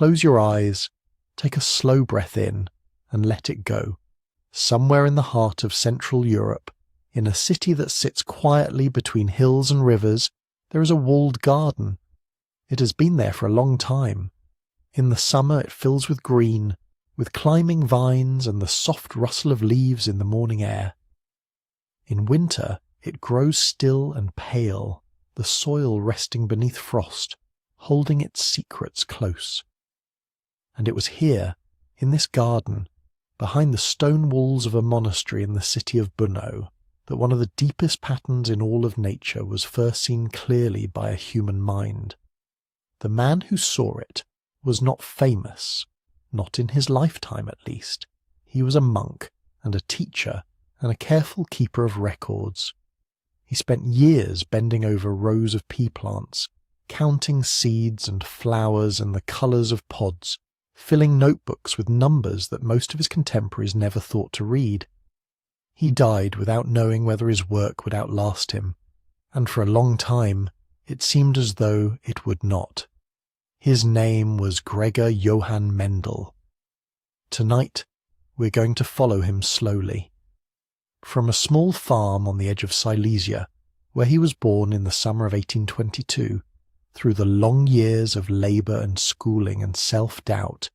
close your eyes, take a slow breath in, and let it go. Somewhere in the heart of Central Europe, in a city that sits quietly between hills and rivers, there is a walled garden. It has been there for a long time. In the summer it fills with green, with climbing vines and the soft rustle of leaves in the morning air. In winter it grows still and pale, the soil resting beneath frost, holding its secrets close. And it was here, in this garden, behind the stone walls of a monastery in the city of Brno, that one of the deepest patterns in all of nature was first seen clearly by a human mind. The man who saw it was not famous, not in his lifetime at least. He was a monk and a teacher and a careful keeper of records. He spent years bending over rows of pea plants, counting seeds and flowers and the colours of pods, filling notebooks with numbers that most of his contemporaries never thought to read. He died without knowing whether his work would outlast him, and for a long time it seemed as though it would not. His name was Gregor Johann Mendel. Tonight we're going to follow him slowly. From a small farm on the edge of Silesia, where he was born in the summer of 1822, through the long years of labour and schooling and self-doubt,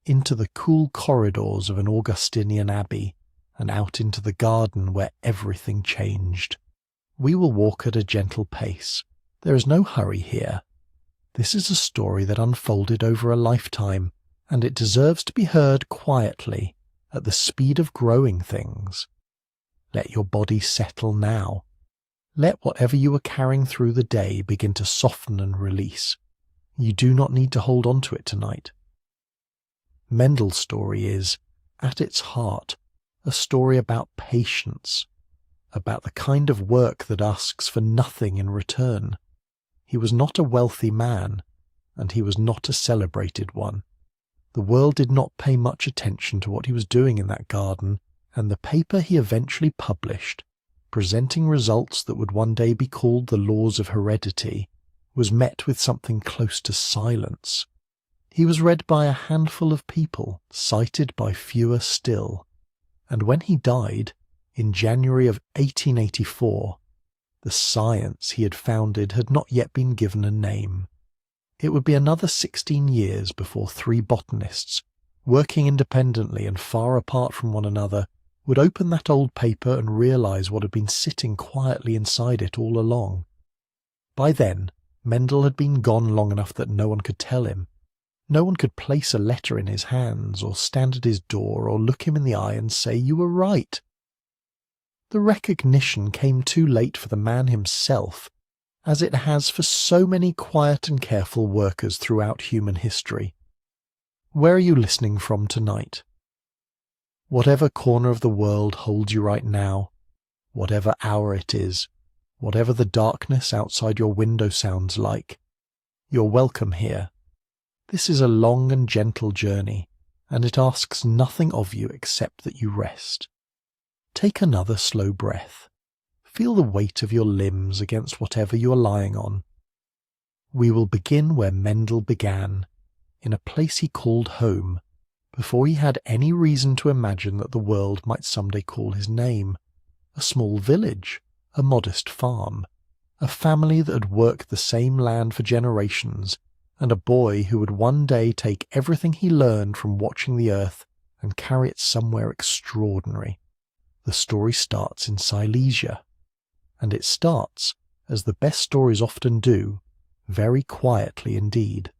into the cool corridors of an Augustinian abbey, and out into the garden where everything changed. We will walk at a gentle pace. There is no hurry here. This is a story that unfolded over a lifetime, and it deserves to be heard quietly, at the speed of growing things. Let your body settle now. Let whatever you are carrying through the day begin to soften and release. You do not need to hold on to it tonight. Mendel's story is, at its heart, a story about patience, about the kind of work that asks for nothing in return. He was not a wealthy man, and he was not a celebrated one. The world did not pay much attention to what he was doing in that garden, and the paper he eventually published, presenting results that would one day be called the laws of heredity, was met with something close to silence. He was read by a handful of people, cited by fewer still, and when he died, in January of 1884, the science he had founded had not yet been given a name. It would be another 16 years before 3 botanists, working independently and far apart from one another, would open that old paper and realize what had been sitting quietly inside it all along. By then, Mendel had been gone long enough that no one could tell him. No one could place a letter in his hands, or stand at his door, or look him in the eye and say, "You were right." The recognition came too late for the man himself, as it has for so many quiet and careful workers throughout human history. Where are you listening from tonight? Whatever corner of the world holds you right now, whatever hour it is, whatever the darkness outside your window sounds like, you're welcome here. This is a long and gentle journey, and it asks nothing of you except that you rest. Take another slow breath. Feel the weight of your limbs against whatever you are lying on. We will begin where Mendel began, in a place he called home, before he had any reason to imagine that the world might someday call his name. A small village, a modest farm, a family that had worked the same land for generations, and a boy who would one day take everything he learned from watching the earth and carry it somewhere extraordinary. The story starts in Silesia, and it starts, as the best stories often do, very quietly indeed.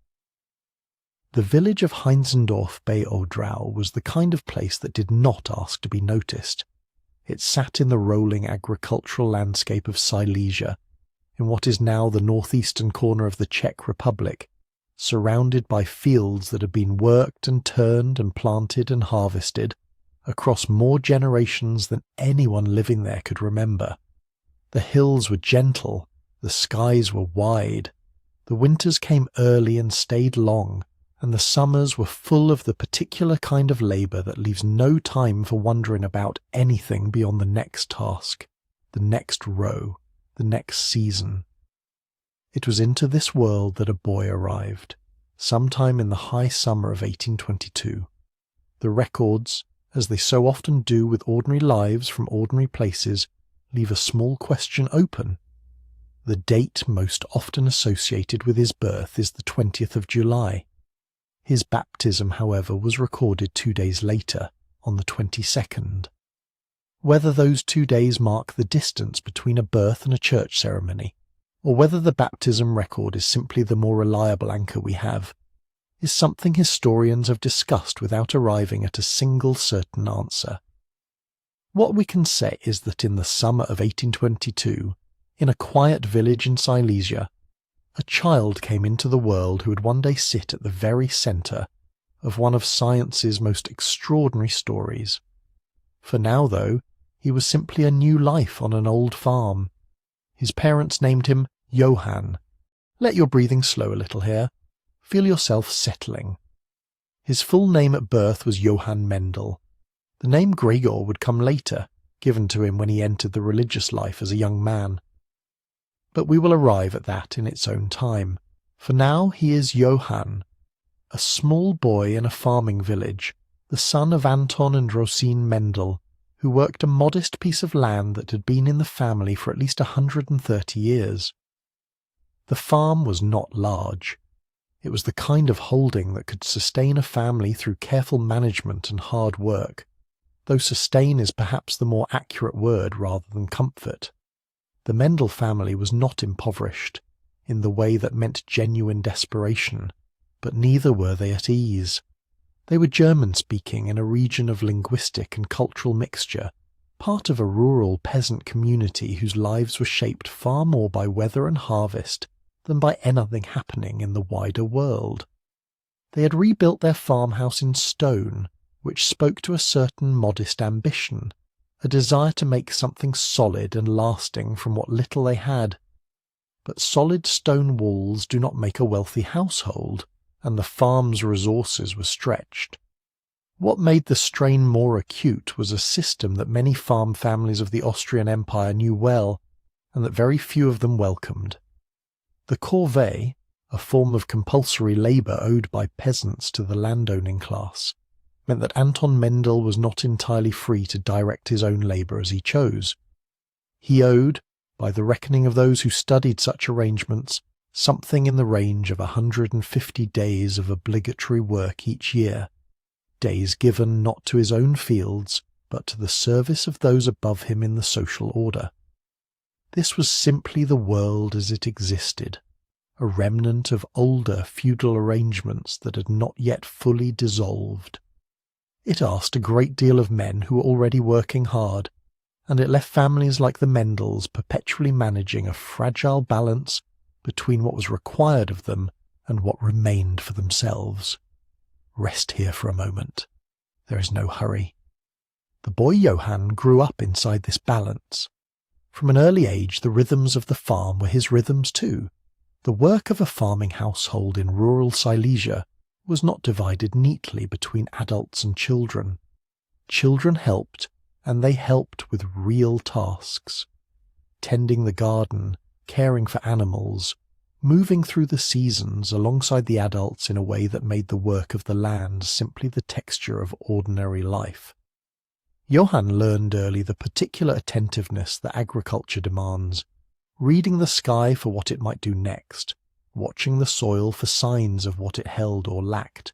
The village of Heinzendorf bei Odrau was the kind of place that did not ask to be noticed. It sat in the rolling agricultural landscape of Silesia, in what is now the northeastern corner of the Czech Republic, surrounded by fields that had been worked and turned and planted and harvested across more generations than anyone living there could remember. The hills were gentle, the skies were wide, the winters came early and stayed long, and the summers were full of the particular kind of labour that leaves no time for wondering about anything beyond the next task, the next row, the next season. It was into this world that a boy arrived, sometime in the high summer of 1822. The records, as they so often do with ordinary lives from ordinary places, leave a small question open. The date most often associated with his birth is the 20th of July. His baptism, however, was recorded 2 days later, on the 22nd. Whether those 2 days mark the distance between a birth and a church ceremony, or whether the baptism record is simply the more reliable anchor we have, is something historians have discussed without arriving at a single certain answer. What we can say is that in the summer of 1822, in a quiet village in Silesia, a child came into the world who would one day sit at the very centre of one of science's most extraordinary stories. For now, though, he was simply a new life on an old farm. His parents named him Johann. Let your breathing slow a little here. Feel yourself settling. His full name at birth was Johann Mendel. The name Gregor would come later, given to him when he entered the religious life as a young man. But we will arrive at that in its own time. For now he is Johann, a small boy in a farming village, the son of Anton and Rosine Mendel, who worked a modest piece of land that had been in the family for at least 130 years. The farm was not large. It was the kind of holding that could sustain a family through careful management and hard work, though sustain is perhaps the more accurate word rather than comfort. The Mendel family was not impoverished, in the way that meant genuine desperation, but neither were they at ease. They were German-speaking in a region of linguistic and cultural mixture, part of a rural peasant community whose lives were shaped far more by weather and harvest than by anything happening in the wider world. They had rebuilt their farmhouse in stone, which spoke to a certain modest ambition, a desire to make something solid and lasting from what little they had. But solid stone walls do not make a wealthy household, and the farm's resources were stretched. What made the strain more acute was a system that many farm families of the Austrian Empire knew well, and that very few of them welcomed. The corvée, a form of compulsory labour owed by peasants to the landowning class, meant that Anton Mendel was not entirely free to direct his own labour as he chose. He owed, by the reckoning of those who studied such arrangements, something in the range of 150 days of obligatory work each year, days given not to his own fields, but to the service of those above him in the social order. This was simply the world as it existed, a remnant of older feudal arrangements that had not yet fully dissolved. It asked a great deal of men who were already working hard, and it left families like the Mendels perpetually managing a fragile balance between what was required of them and what remained for themselves. Rest here for a moment. There is no hurry. The boy Johann grew up inside this balance. From an early age, the rhythms of the farm were his rhythms too. The work of a farming household in rural Silesia was not divided neatly between adults and children. Children helped, and they helped with real tasks. Tending the garden, caring for animals, moving through the seasons alongside the adults in a way that made the work of the land simply the texture of ordinary life. Johann learned early the particular attentiveness that agriculture demands, reading the sky for what it might do next, watching the soil for signs of what it held or lacked,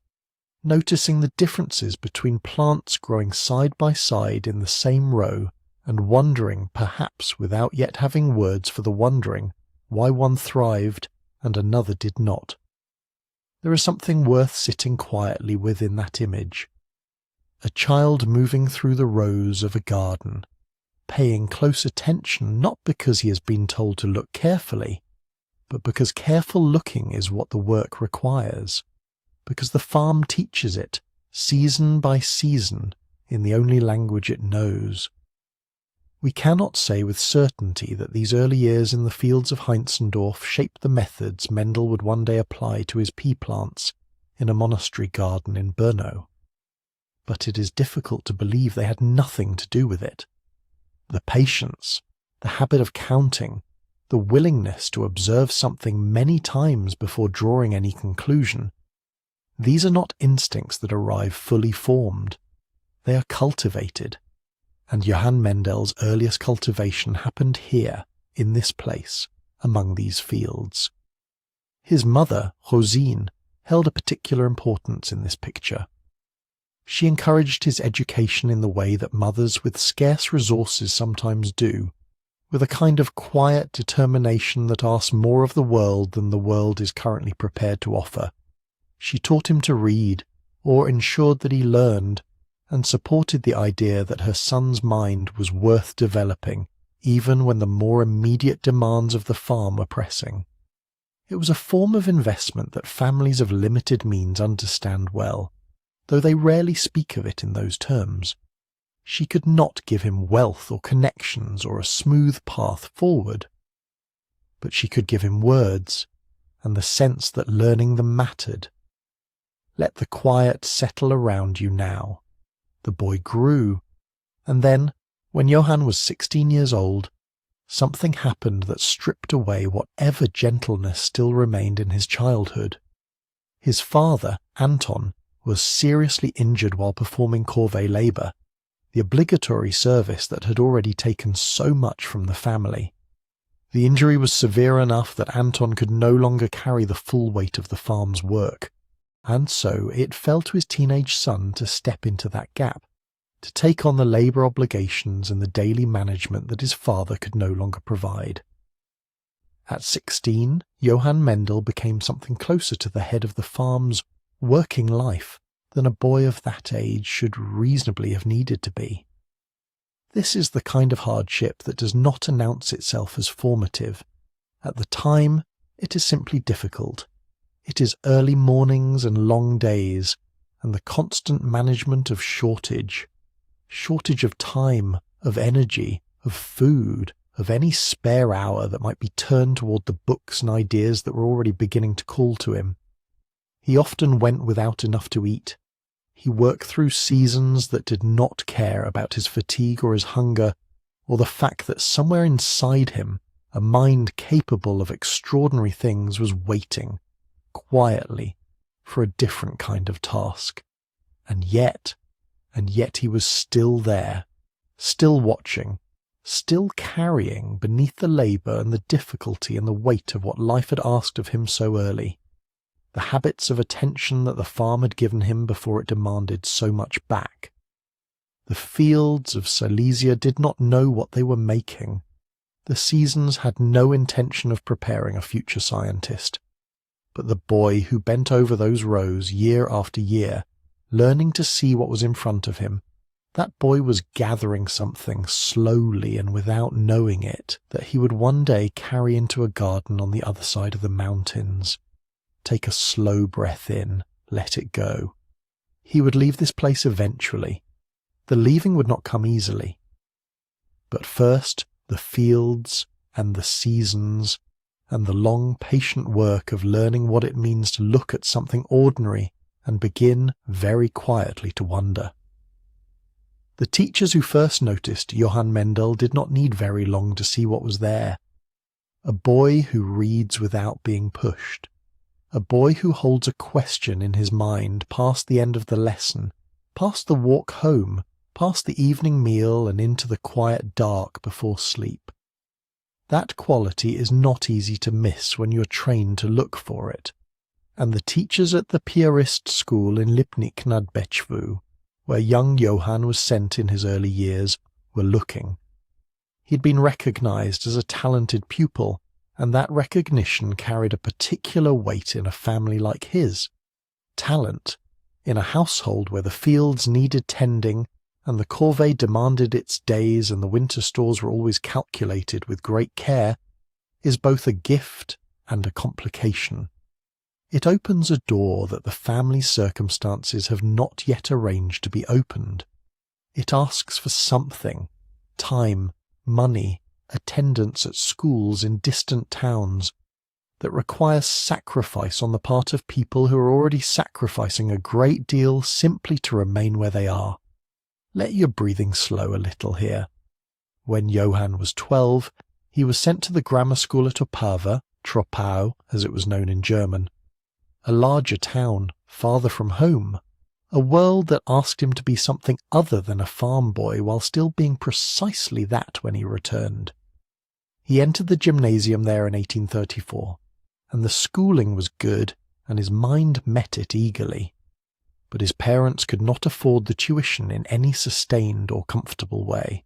noticing the differences between plants growing side by side in the same row, and wondering, perhaps without yet having words for the wondering, why one thrived and another did not. There is something worth sitting quietly with in that image. A child moving through the rows of a garden, paying close attention not because he has been told to look carefully, but because careful looking is what the work requires, because the farm teaches it, season by season, in the only language it knows. We cannot say with certainty that these early years in the fields of Heinzendorf shaped the methods Mendel would one day apply to his pea plants in a monastery garden in Brno. But it is difficult to believe they had nothing to do with it. The patience, the habit of counting, the willingness to observe something many times before drawing any conclusion These are not instincts that arrive fully formed. They are cultivated, and Johann Mendel's earliest cultivation happened here, in this place, among these fields. His mother, Rosine, held a particular importance in this picture. She encouraged his education in the way that mothers with scarce resources sometimes do, with a kind of quiet determination that asks more of the world than the world is currently prepared to offer. She taught him to read, or ensured that he learned, and supported the idea that her son's mind was worth developing, even when the more immediate demands of the farm were pressing. It was a form of investment that families of limited means understand well, though they rarely speak of it in those terms. She could not give him wealth or connections or a smooth path forward, but she could give him words and the sense that learning them mattered. Let the quiet settle around you now. The boy grew, and then, when Johann was 16 years old, something happened that stripped away whatever gentleness still remained in his childhood. His father, Anton, was seriously injured while performing corvée labour, the obligatory service that had already taken so much from the family. The injury was severe enough that Anton could no longer carry the full weight of the farm's work, and so it fell to his teenage son to step into that gap, to take on the labour obligations and the daily management that his father could no longer provide. At 16, Johann Mendel became something closer to the head of the farm's working life than a boy of that age should reasonably have needed to be. This is the kind of hardship that does not announce itself as formative. At the time, it is simply difficult. It is early mornings and long days, and the constant management of shortage of time, of energy, of food, of any spare hour that might be turned toward the books and ideas that were already beginning to call to him. He often went without enough to eat. He worked through seasons that did not care about his fatigue or his hunger, or the fact that somewhere inside him a mind capable of extraordinary things was waiting, quietly, for a different kind of task. And yet he was still there, still watching, still carrying beneath the labour and the difficulty and the weight of what life had asked of him so early, the habits of attention that the farm had given him before it demanded so much back. The fields of Silesia did not know what they were making. The seasons had no intention of preparing a future scientist. But the boy who bent over those rows year after year, learning to see what was in front of him, that boy was gathering something slowly and without knowing it that he would one day carry into a garden on the other side of the mountains. Take a slow breath in, let it go. He would leave this place eventually. The leaving would not come easily. But first, the fields and the seasons and the long, patient work of learning what it means to look at something ordinary and begin very quietly to wonder. The teachers who first noticed Johann Mendel did not need very long to see what was there. A boy who reads without being pushed. A boy who holds a question in his mind past the end of the lesson, past the walk home, past the evening meal and into the quiet dark before sleep. That quality is not easy to miss when you are trained to look for it, and the teachers at the Piarist school in Lipnik nad Bečvou, where young Johann was sent in his early years, were looking. He had been recognized as a talented pupil, and that recognition carried a particular weight in a family like his. Talent, in a household where the fields needed tending and the corvée demanded its days and the winter stores were always calculated with great care, is both a gift and a complication. It opens a door that the family's circumstances have not yet arranged to be opened. It asks for something, time, money, attendance at schools in distant towns, that requires sacrifice on the part of people who are already sacrificing a great deal simply to remain where they are. Let your breathing slow a little here. When Johann was 12, he was sent to the grammar school at Opava, Troppau, as it was known in German. a larger town, farther from home, a world that asked him to be something other than a farm boy while still being precisely that when he returned. He entered the gymnasium there in 1834, and the schooling was good, and his mind met it eagerly. But his parents could not afford the tuition in any sustained or comfortable way.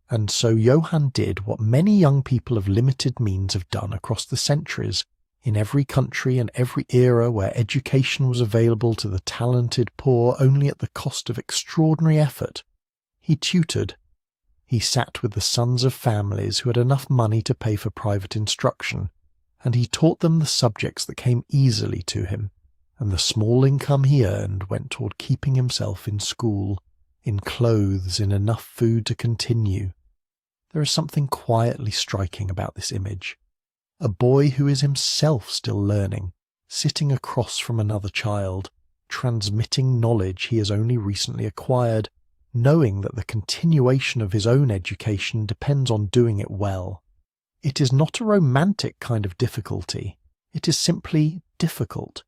And so Johann did what many young people of limited means have done across the centuries, in every country and every era where education was available to the talented poor only at the cost of extraordinary effort. He tutored. He sat with the sons of families who had enough money to pay for private instruction, and he taught them the subjects that came easily to him, and the small income he earned went toward keeping himself in school, in clothes, in enough food to continue. There is something quietly striking about this image. A boy who is himself still learning, sitting across from another child, transmitting knowledge he has only recently acquired, knowing that the continuation of his own education depends on doing it well. It is not a romantic kind of difficulty. It is simply difficult.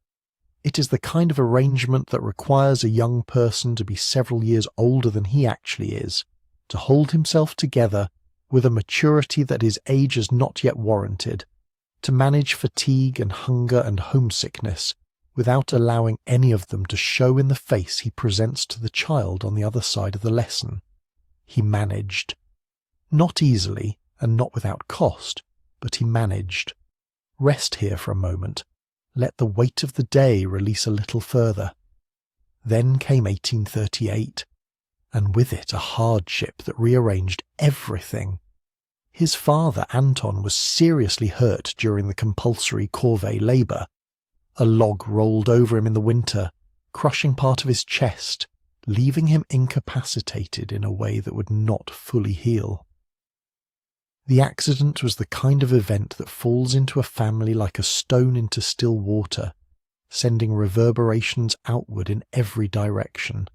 It is the kind of arrangement that requires a young person to be several years older than he actually is, to hold himself together with a maturity that his age has not yet warranted, to manage fatigue and hunger and homesickness without allowing any of them to show in the face he presents to the child on the other side of the lesson. He managed. Not easily and not without cost, but he managed. Rest here for a moment. Let the weight of the day release a little further. Then came 1838, and with it a hardship that rearranged everything. His father, Anton, was seriously hurt during the compulsory corvée labour. A log rolled over him in the winter, crushing part of his chest, leaving him incapacitated in a way that would not fully heal. The accident was the kind of event that falls into a family like a stone into still water, sending reverberations outward in every direction.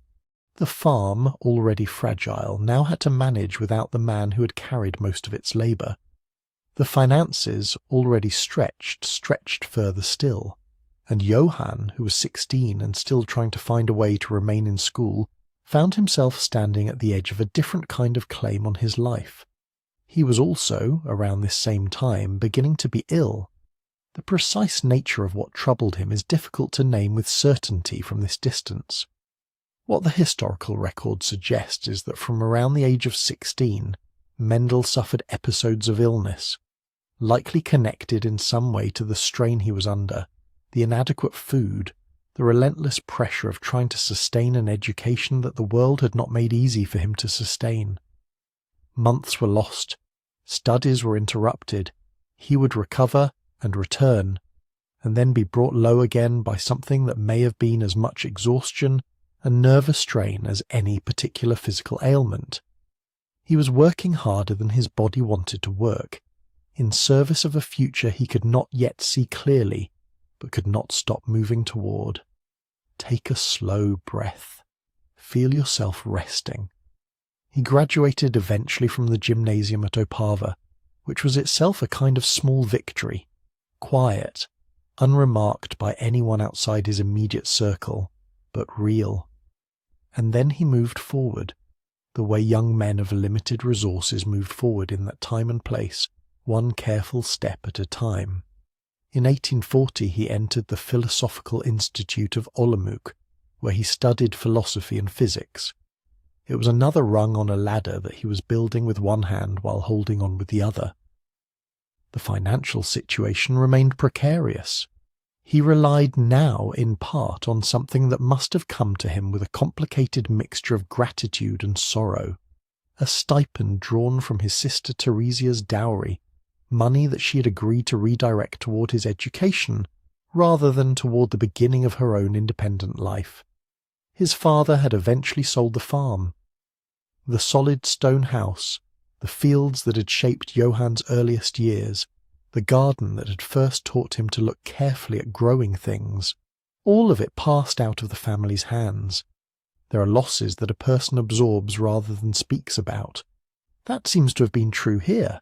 The farm, already fragile, now had to manage without the man who had carried most of its labour. The finances, already stretched further still, and Johann, who was 16 and still trying to find a way to remain in school, found himself standing at the edge of a different kind of claim on his life. He was also, around this same time, beginning to be ill. The precise nature of what troubled him is difficult to name with certainty from this distance. What the historical record suggests is that from around the age of 16, Mendel suffered episodes of illness, likely connected in some way to the strain he was under, the inadequate food, the relentless pressure of trying to sustain an education that the world had not made easy for him to sustain. Months were lost, studies were interrupted, he would recover and return, and then be brought low again by something that may have been as much exhaustion and nervous strain as any particular physical ailment. He was working harder than his body wanted to work, in service of a future he could not yet see clearly, but could not stop moving toward. Take a slow breath. Feel yourself resting. He graduated eventually from the gymnasium at Opava, which was itself a kind of small victory, quiet, unremarked by anyone outside his immediate circle, but real. And then he moved forward, the way young men of limited resources moved forward in that time and place, one careful step at a time. In 1840 he entered the Philosophical Institute of Olomouc, where he studied philosophy and physics. It was another rung on a ladder that he was building with one hand while holding on with the other. The financial situation remained precarious. He relied now in part on something that must have come to him with a complicated mixture of gratitude and sorrow, a stipend drawn from his sister Theresia's dowry, money that she had agreed to redirect toward his education rather than toward the beginning of her own independent life. His father had eventually sold the farm. The solid stone house, the fields that had shaped Johann's earliest years, the garden that had first taught him to look carefully at growing things, all of it passed out of the family's hands. There are losses that a person absorbs rather than speaks about. That seems to have been true here.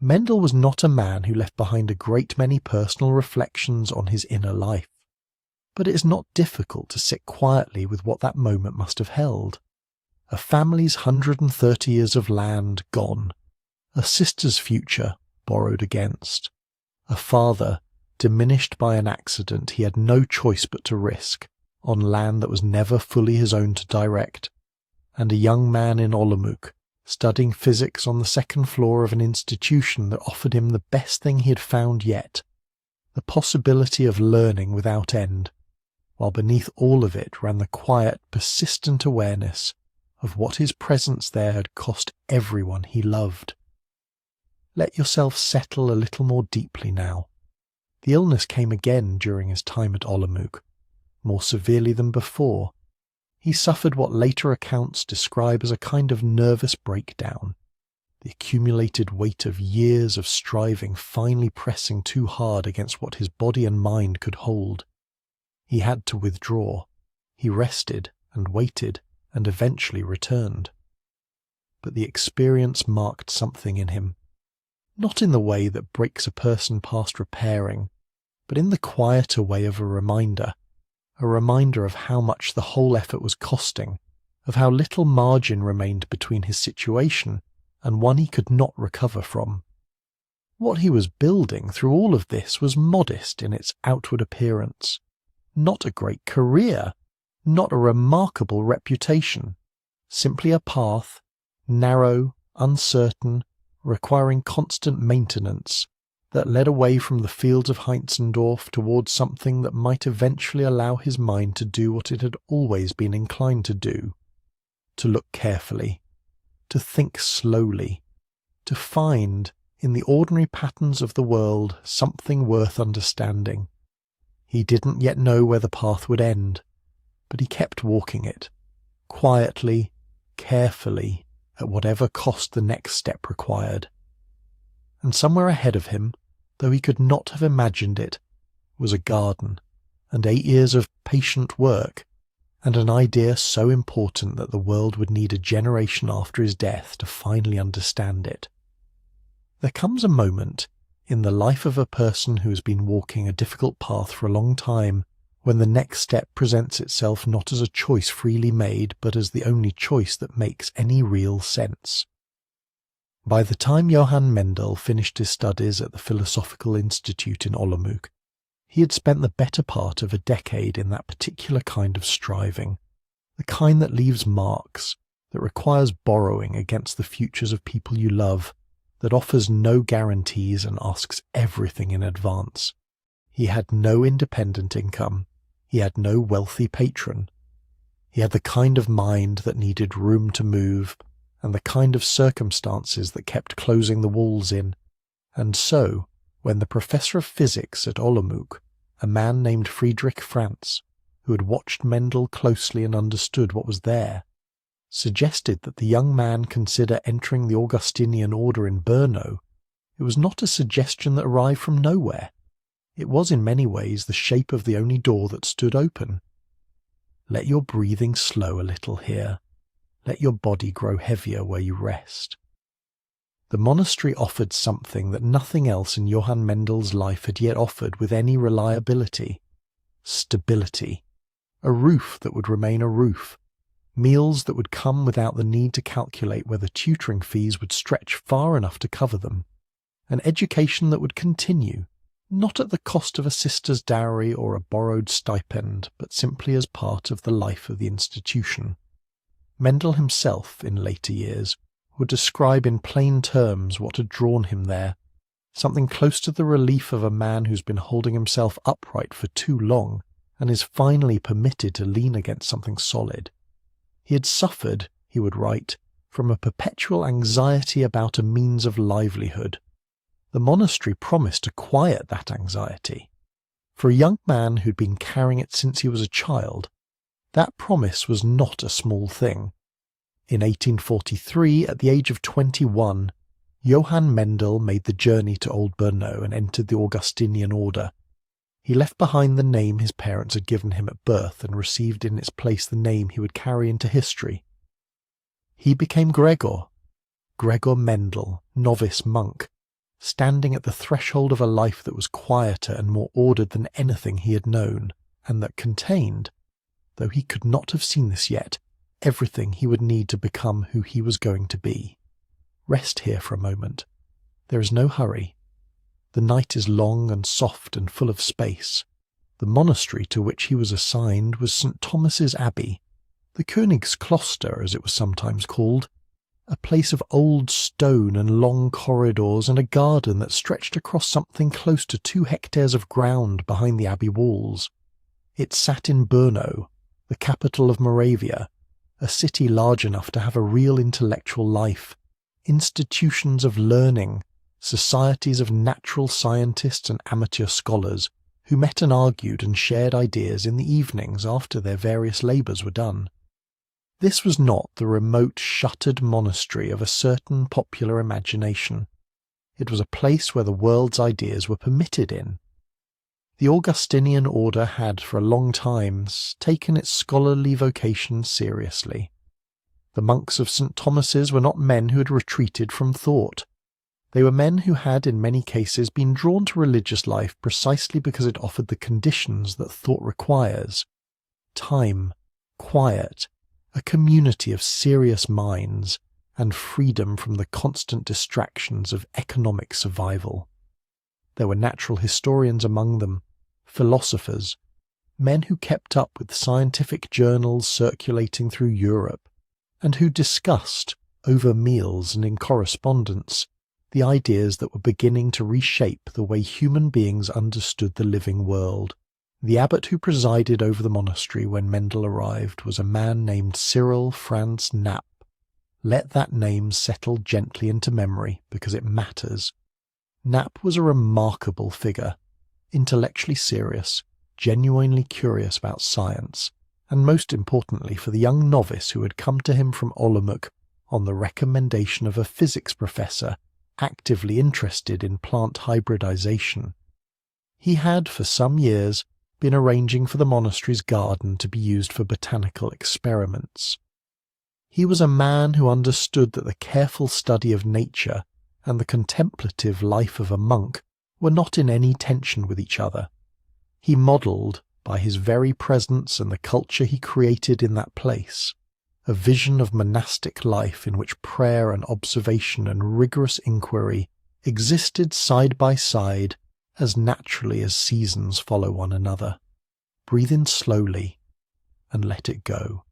Mendel was not a man who left behind a great many personal reflections on his inner life. But it is not difficult to sit quietly with what that moment must have held. A family's 130 years of land gone, a sister's future borrowed against, a father diminished by an accident he had no choice but to risk, on land that was never fully his own to direct, and a young man in Olomouc studying physics on the second floor of an institution that offered him the best thing he had found yet, the possibility of learning without end, while beneath all of it ran the quiet, persistent awareness of what his presence there had cost everyone he loved. Let yourself settle a little more deeply now. The illness came again during his time at Olomouc, more severely than before. He suffered what later accounts describe as a kind of nervous breakdown, the accumulated weight of years of striving finally pressing too hard against what his body and mind could hold. He had to withdraw. He rested and waited and eventually returned. But the experience marked something in him, not in the way that breaks a person past repairing, but in the quieter way of a reminder of how much the whole effort was costing, of how little margin remained between his situation and one he could not recover from. What he was building through all of this was modest in its outward appearance, not a great career, not a remarkable reputation, simply a path, narrow, uncertain, requiring constant maintenance, that led away from the fields of Heinzendorf towards something that might eventually allow his mind to do what it had always been inclined to do, to look carefully, to think slowly, to find, in the ordinary patterns of the world, something worth understanding. He didn't yet know where the path would end, but he kept walking it, quietly, carefully, at whatever cost the next step required. And somewhere ahead of him, though he could not have imagined it, was a garden, and 8 years of patient work, and an idea so important that the world would need a generation after his death to finally understand it. There comes a moment in the life of a person who has been walking a difficult path for a long time, when the next step presents itself not as a choice freely made, but as the only choice that makes any real sense. By the time Johann Mendel finished his studies at the Philosophical Institute in Olomouc, he had spent the better part of a decade in that particular kind of striving, the kind that leaves marks, that requires borrowing against the futures of people you love, that offers no guarantees and asks everything in advance. He had no independent income. He had no wealthy patron. He had the kind of mind that needed room to move, and the kind of circumstances that kept closing the walls in. And so, when the professor of physics at Olomouc, a man named Friedrich Franz, who had watched Mendel closely and understood what was there, suggested that the young man consider entering the Augustinian order in Brno, it was not a suggestion that arrived from nowhere. It was in many ways the shape of the only door that stood open. Let your breathing slow a little here. Let your body grow heavier where you rest. The monastery offered something that nothing else in Johann Mendel's life had yet offered with any reliability. Stability. A roof that would remain a roof. Meals that would come without the need to calculate whether tutoring fees would stretch far enough to cover them. An education that would continue, not at the cost of a sister's dowry or a borrowed stipend, but simply as part of the life of the institution. Mendel himself, in later years, would describe in plain terms what had drawn him there, something close to the relief of a man who's been holding himself upright for too long and is finally permitted to lean against something solid. He had suffered, he would write, from a perpetual anxiety about a means of livelihood. The monastery promised to quiet that anxiety. For a young man who'd been carrying it since he was a child, that promise was not a small thing. In 1843, at the age of 21, Johann Mendel made the journey to Old Brno and entered the Augustinian order. He left behind the name his parents had given him at birth and received in its place the name he would carry into history. He became Gregor Mendel, novice monk, standing at the threshold of a life that was quieter and more ordered than anything he had known, and that contained, though he could not have seen this yet, everything he would need to become who he was going to be. Rest here for a moment. There is no hurry. The night is long and soft and full of space. The monastery to which he was assigned was St. Thomas's Abbey, the Königskloster as it was sometimes called, a place of old stone and long corridors and a garden that stretched across something close to 2 hectares of ground behind the abbey walls. It sat in Brno, the capital of Moravia, a city large enough to have a real intellectual life, institutions of learning, societies of natural scientists and amateur scholars who met and argued and shared ideas in the evenings after their various labours were done. This was not the remote, shuttered monastery of a certain popular imagination. It was a place where the world's ideas were permitted in. The Augustinian order had for a long time taken its scholarly vocation seriously. The monks of St. Thomas's were not men who had retreated from thought. They were men who had in many cases been drawn to religious life precisely because it offered the conditions that thought requires: time, quiet, a community of serious minds, and freedom from the constant distractions of economic survival. There were natural historians among them, philosophers, men who kept up with scientific journals circulating through Europe, and who discussed, over meals and in correspondence, the ideas that were beginning to reshape the way human beings understood the living world. The abbot who presided over the monastery when Mendel arrived was a man named Cyril Franz Knapp. Let that name settle gently into memory, because it matters. Knapp was a remarkable figure, intellectually serious, genuinely curious about science, and most importantly for the young novice who had come to him from Olomouc on the recommendation of a physics professor actively interested in plant hybridization. He had, for some years, been arranging for the monastery's garden to be used for botanical experiments. He was a man who understood that the careful study of nature and the contemplative life of a monk were not in any tension with each other. He modelled, by his very presence and the culture he created in that place, a vision of monastic life in which prayer and observation and rigorous inquiry existed side by side as naturally as seasons follow one another. Breathe in slowly and let it go.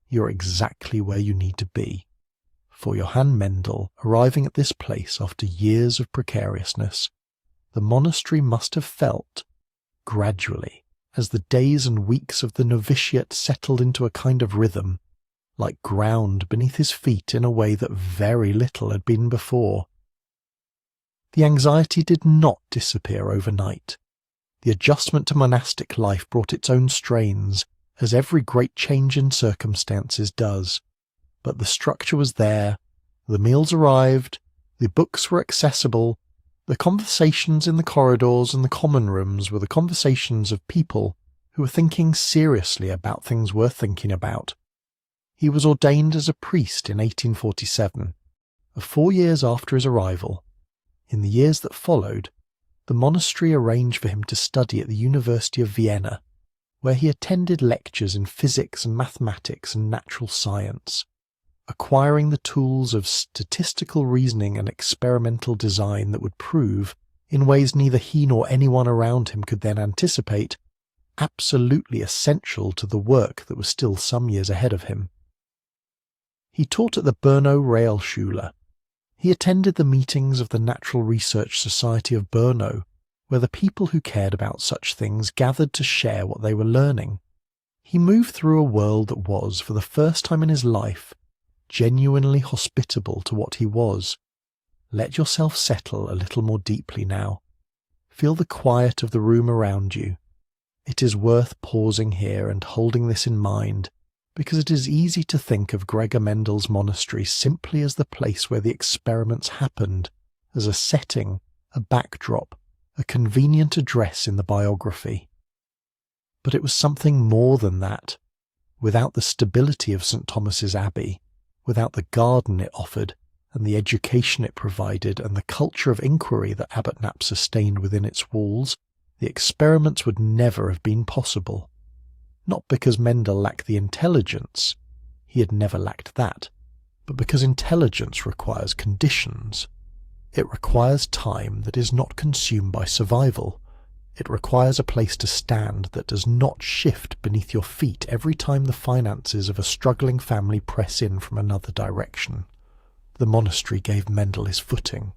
You're exactly where you need to be. For Johann Mendel, arriving at this place after years of precariousness, the monastery must have felt, gradually, as the days and weeks of the novitiate settled into a kind of rhythm, like ground beneath his feet in a way that very little had been before. The anxiety did not disappear overnight. The adjustment to monastic life brought its own strains, as every great change in circumstances does. But the structure was there, the meals arrived, the books were accessible, the conversations in the corridors and the common rooms were the conversations of people who were thinking seriously about things worth thinking about. He was ordained as a priest in 1847, 4 years after his arrival. In the years that followed, the monastery arranged for him to study at the University of Vienna, where he attended lectures in physics and mathematics and natural science, acquiring the tools of statistical reasoning and experimental design that would prove, in ways neither he nor anyone around him could then anticipate, absolutely essential to the work that was still some years ahead of him. He taught at the Brno Realschule. He attended the meetings of the Natural Research Society of Brno, where the people who cared about such things gathered to share what they were learning. He moved through a world that was, for the first time in his life, genuinely hospitable to what he was. Let yourself settle a little more deeply now. Feel the quiet of the room around you. It is worth pausing here and holding this in mind, because it is easy to think of Gregor Mendel's monastery simply as the place where the experiments happened, as a setting, a backdrop, a convenient address in the biography. But it was something more than that. Without the stability of St. Thomas's Abbey, without the garden it offered, and the education it provided, and the culture of inquiry that Abbot Knapp sustained within its walls, the experiments would never have been possible. not because Mendel lacked the intelligence, he had never lacked that, but because intelligence requires conditions. It requires time that is not consumed by survival. It requires a place to stand that does not shift beneath your feet every time the finances of a struggling family press in from another direction. The monastery gave Mendel his footing.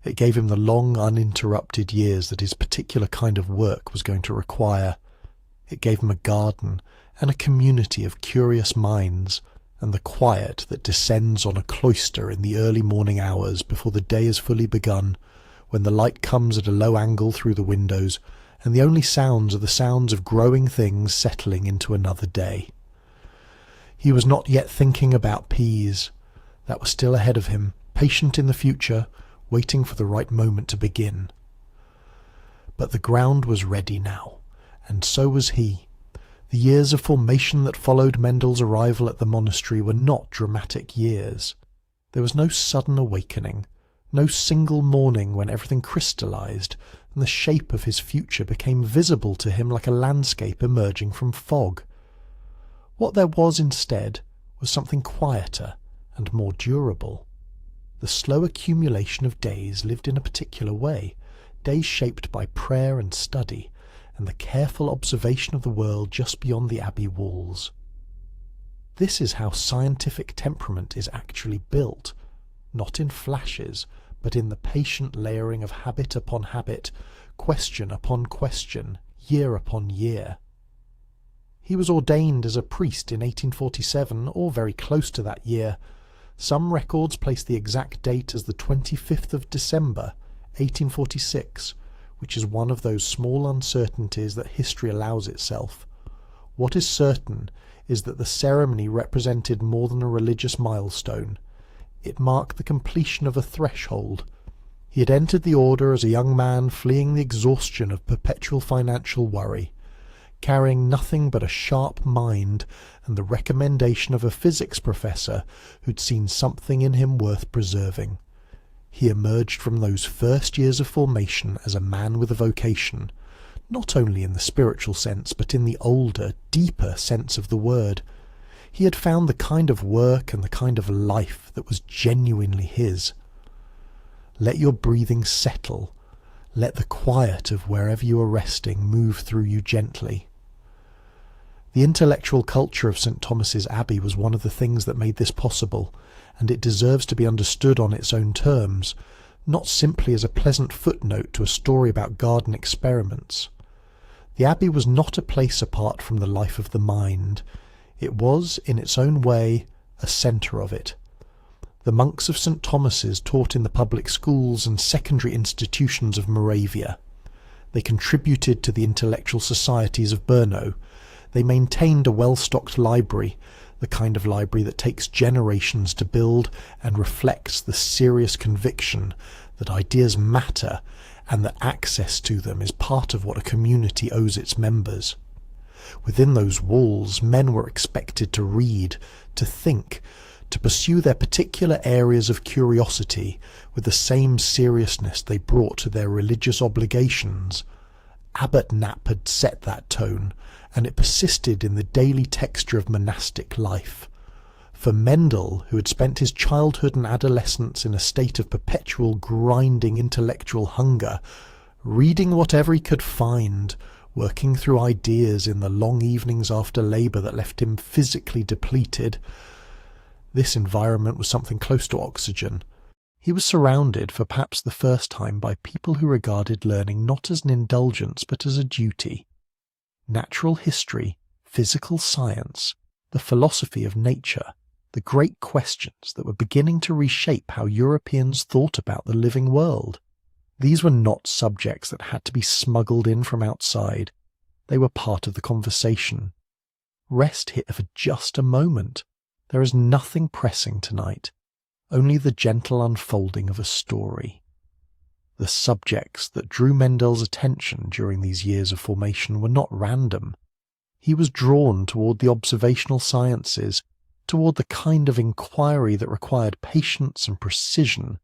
It gave him the long, uninterrupted years that his particular kind of work was going to require. It gave him a garden and a community of curious minds, and the quiet that descends on a cloister in the early morning hours before the day is fully begun, when the light comes at a low angle through the windows, and the only sounds are the sounds of growing things settling into another day. He was not yet thinking about peas. That was still ahead of him, patient in the future, waiting for the right moment to begin. But the ground was ready now, and so was he. The years of formation that followed Mendel's arrival at the monastery were not dramatic years. There was no sudden awakening, no single morning when everything crystallized and the shape of his future became visible to him like a landscape emerging from fog. What there was instead was something quieter and more durable. The slow accumulation of days lived in a particular way, days shaped by prayer and study, and the careful observation of the world just beyond the abbey walls. This is how scientific temperament is actually built, not in flashes, but in the patient layering of habit upon habit, question upon question, year upon year. He was ordained as a priest in 1847, or very close to that year. Some records place the exact date as the 25th of December, 1846, which is one of those small uncertainties that history allows itself. What is certain is that the ceremony represented more than a religious milestone. It marked the completion of a threshold. He had entered the order as a young man fleeing the exhaustion of perpetual financial worry, carrying nothing but a sharp mind and the recommendation of a physics professor who'd seen something in him worth preserving. He emerged from those first years of formation as a man with a vocation, not only in the spiritual sense, but in the older, deeper sense of the word. He had found the kind of work and the kind of life that was genuinely his. Let your breathing settle. Let the quiet of wherever you are resting move through you gently. The intellectual culture of St. Thomas's Abbey was one of the things that made this possible, and it deserves to be understood on its own terms, not simply as a pleasant footnote to a story about garden experiments. The Abbey was not a place apart from the life of the mind. It was, in its own way, a centre of it. The monks of St. Thomas's taught in the public schools and secondary institutions of Moravia. They contributed to the intellectual societies of Brno. They maintained a well-stocked library, the kind of library that takes generations to build and reflects the serious conviction that ideas matter and that access to them is part of what a community owes its members. Within those walls, men were expected to read, to think, to pursue their particular areas of curiosity with the same seriousness they brought to their religious obligations. Abbot Knapp had set that tone, and it persisted in the daily texture of monastic life. For Mendel, who had spent his childhood and adolescence in a state of perpetual grinding intellectual hunger, reading whatever he could find, working through ideas in the long evenings after labour that left him physically depleted, this environment was something close to oxygen. He was surrounded for perhaps the first time by people who regarded learning not as an indulgence but as a duty. Natural history, physical science, the philosophy of nature, the great questions that were beginning to reshape how Europeans thought about the living world. These were not subjects that had to be smuggled in from outside. They were part of the conversation. Rest here for just a moment. There is nothing pressing tonight, only the gentle unfolding of a story. The subjects that drew Mendel's attention during these years of formation were not random. He was drawn toward the observational sciences, toward the kind of inquiry that required patience and precision,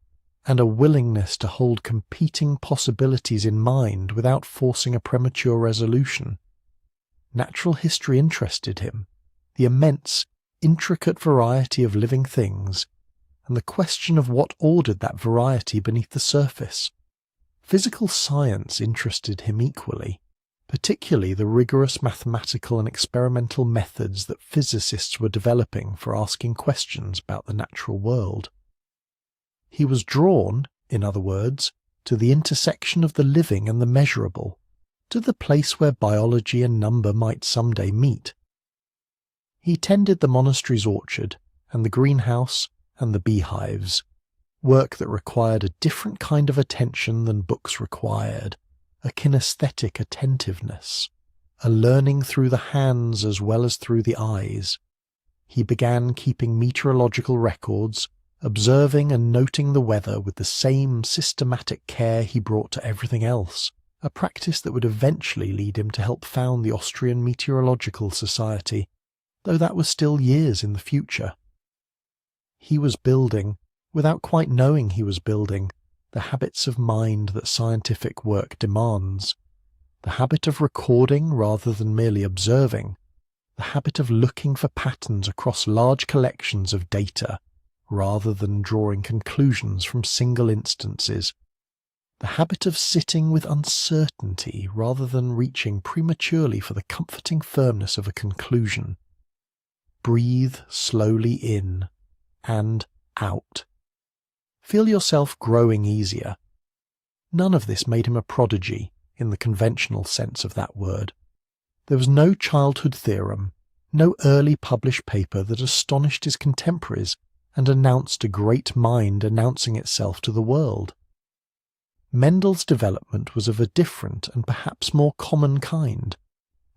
and a willingness to hold competing possibilities in mind without forcing a premature resolution. natural history interested him, the immense, intricate variety of living things, and the question of what ordered that variety beneath the surface. Physical science interested him equally, particularly the rigorous mathematical and experimental methods that physicists were developing for asking questions about the natural world. He was drawn, in other words, to the intersection of the living and the measurable, to the place where biology and number might someday meet. He tended the monastery's orchard and the greenhouse and the beehives, work that required a different kind of attention than books required, a kinesthetic attentiveness, a learning through the hands as well as through the eyes. He began keeping meteorological records, observing and noting the weather with the same systematic care he brought to everything else, a practice that would eventually lead him to help found the Austrian Meteorological Society, though that was still years in the future. He was building, without quite knowing he was building, the habits of mind that scientific work demands, the habit of recording rather than merely observing, the habit of looking for patterns across large collections of data rather than drawing conclusions from single instances, the habit of sitting with uncertainty rather than reaching prematurely for the comforting firmness of a conclusion. Breathe slowly in and out. Feel yourself growing easier. None of this made him a prodigy in the conventional sense of that word. There was no childhood theorem, no early published paper that astonished his contemporaries and announced a great mind announcing itself to the world. Mendel's development was of a different and perhaps more common kind,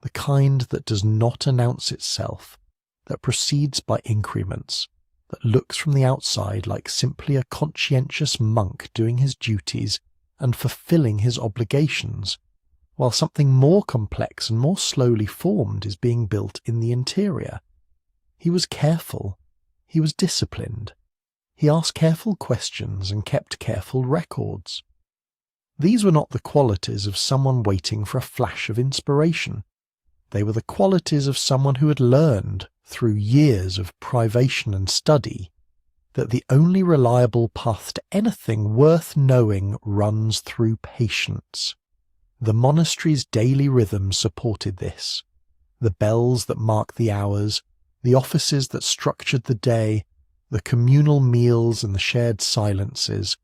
the kind that does not announce itself, that proceeds by increments, that looks from the outside like simply a conscientious monk doing his duties and fulfilling his obligations, while something more complex and more slowly formed is being built in the interior. He was careful. He was disciplined. He asked careful questions and kept careful records. These were not the qualities of someone waiting for a flash of inspiration. They were the qualities of someone who had learned, through years of privation and study, that the only reliable path to anything worth knowing runs through patience. The monastery's daily rhythm supported this. The bells that marked the hours, the offices that structured the day, the communal meals and the shared silences,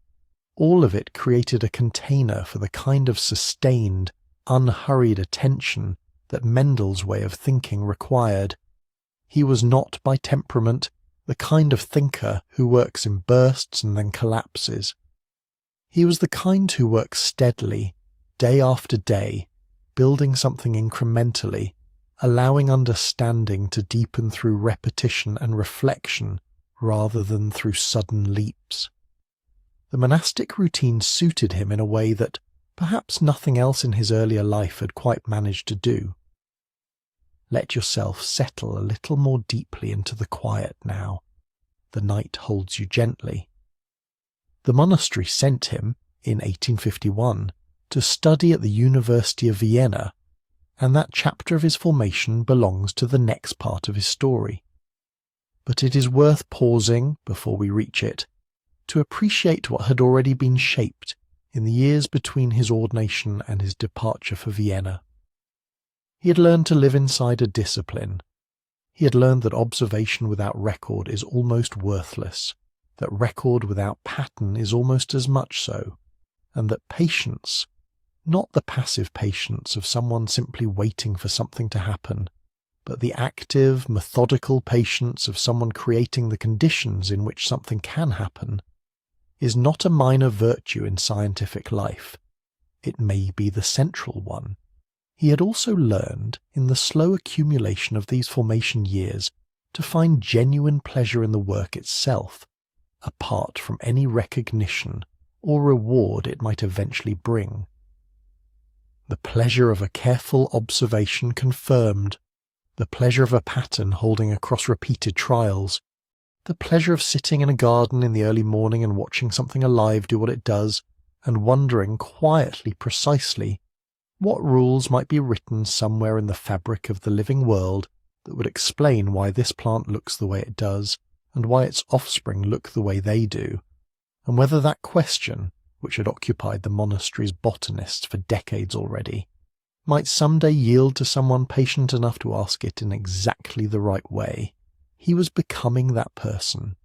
all of it created a container for the kind of sustained, unhurried attention that Mendel's way of thinking required. He was not, by temperament, the kind of thinker who works in bursts and then collapses. He was the kind who works steadily, day after day, building something incrementally, allowing understanding to deepen through repetition and reflection rather than through sudden leaps. The monastic routine suited him in a way that perhaps nothing else in his earlier life had quite managed to do. Let yourself settle a little more deeply into the quiet now. The night holds you gently. The monastery sent him, in 1851, to study at the University of Vienna, and that chapter of his formation belongs to the next part of his story. But it is worth pausing, before we reach it, to appreciate what had already been shaped in the years between his ordination and his departure for Vienna. He had learned to live inside a discipline. He had learned that observation without record is almost worthless, that record without pattern is almost as much so, and that patience, not the passive patience of someone simply waiting for something to happen, but the active, methodical patience of someone creating the conditions in which something can happen, is not a minor virtue in scientific life. It may be the central one. He had also learned, in the slow accumulation of these formation years, to find genuine pleasure in the work itself, apart from any recognition or reward it might eventually bring. The pleasure of a careful observation confirmed, the pleasure of a pattern holding across repeated trials, the pleasure of sitting in a garden in the early morning and watching something alive do what it does, and wondering quietly precisely What rules might be written somewhere in the fabric of the living world that would explain why this plant looks the way it does, and why its offspring look the way they do, and whether that question, which had occupied the monastery's botanists for decades already, might someday yield to someone patient enough to ask it in exactly the right way. He was becoming that person.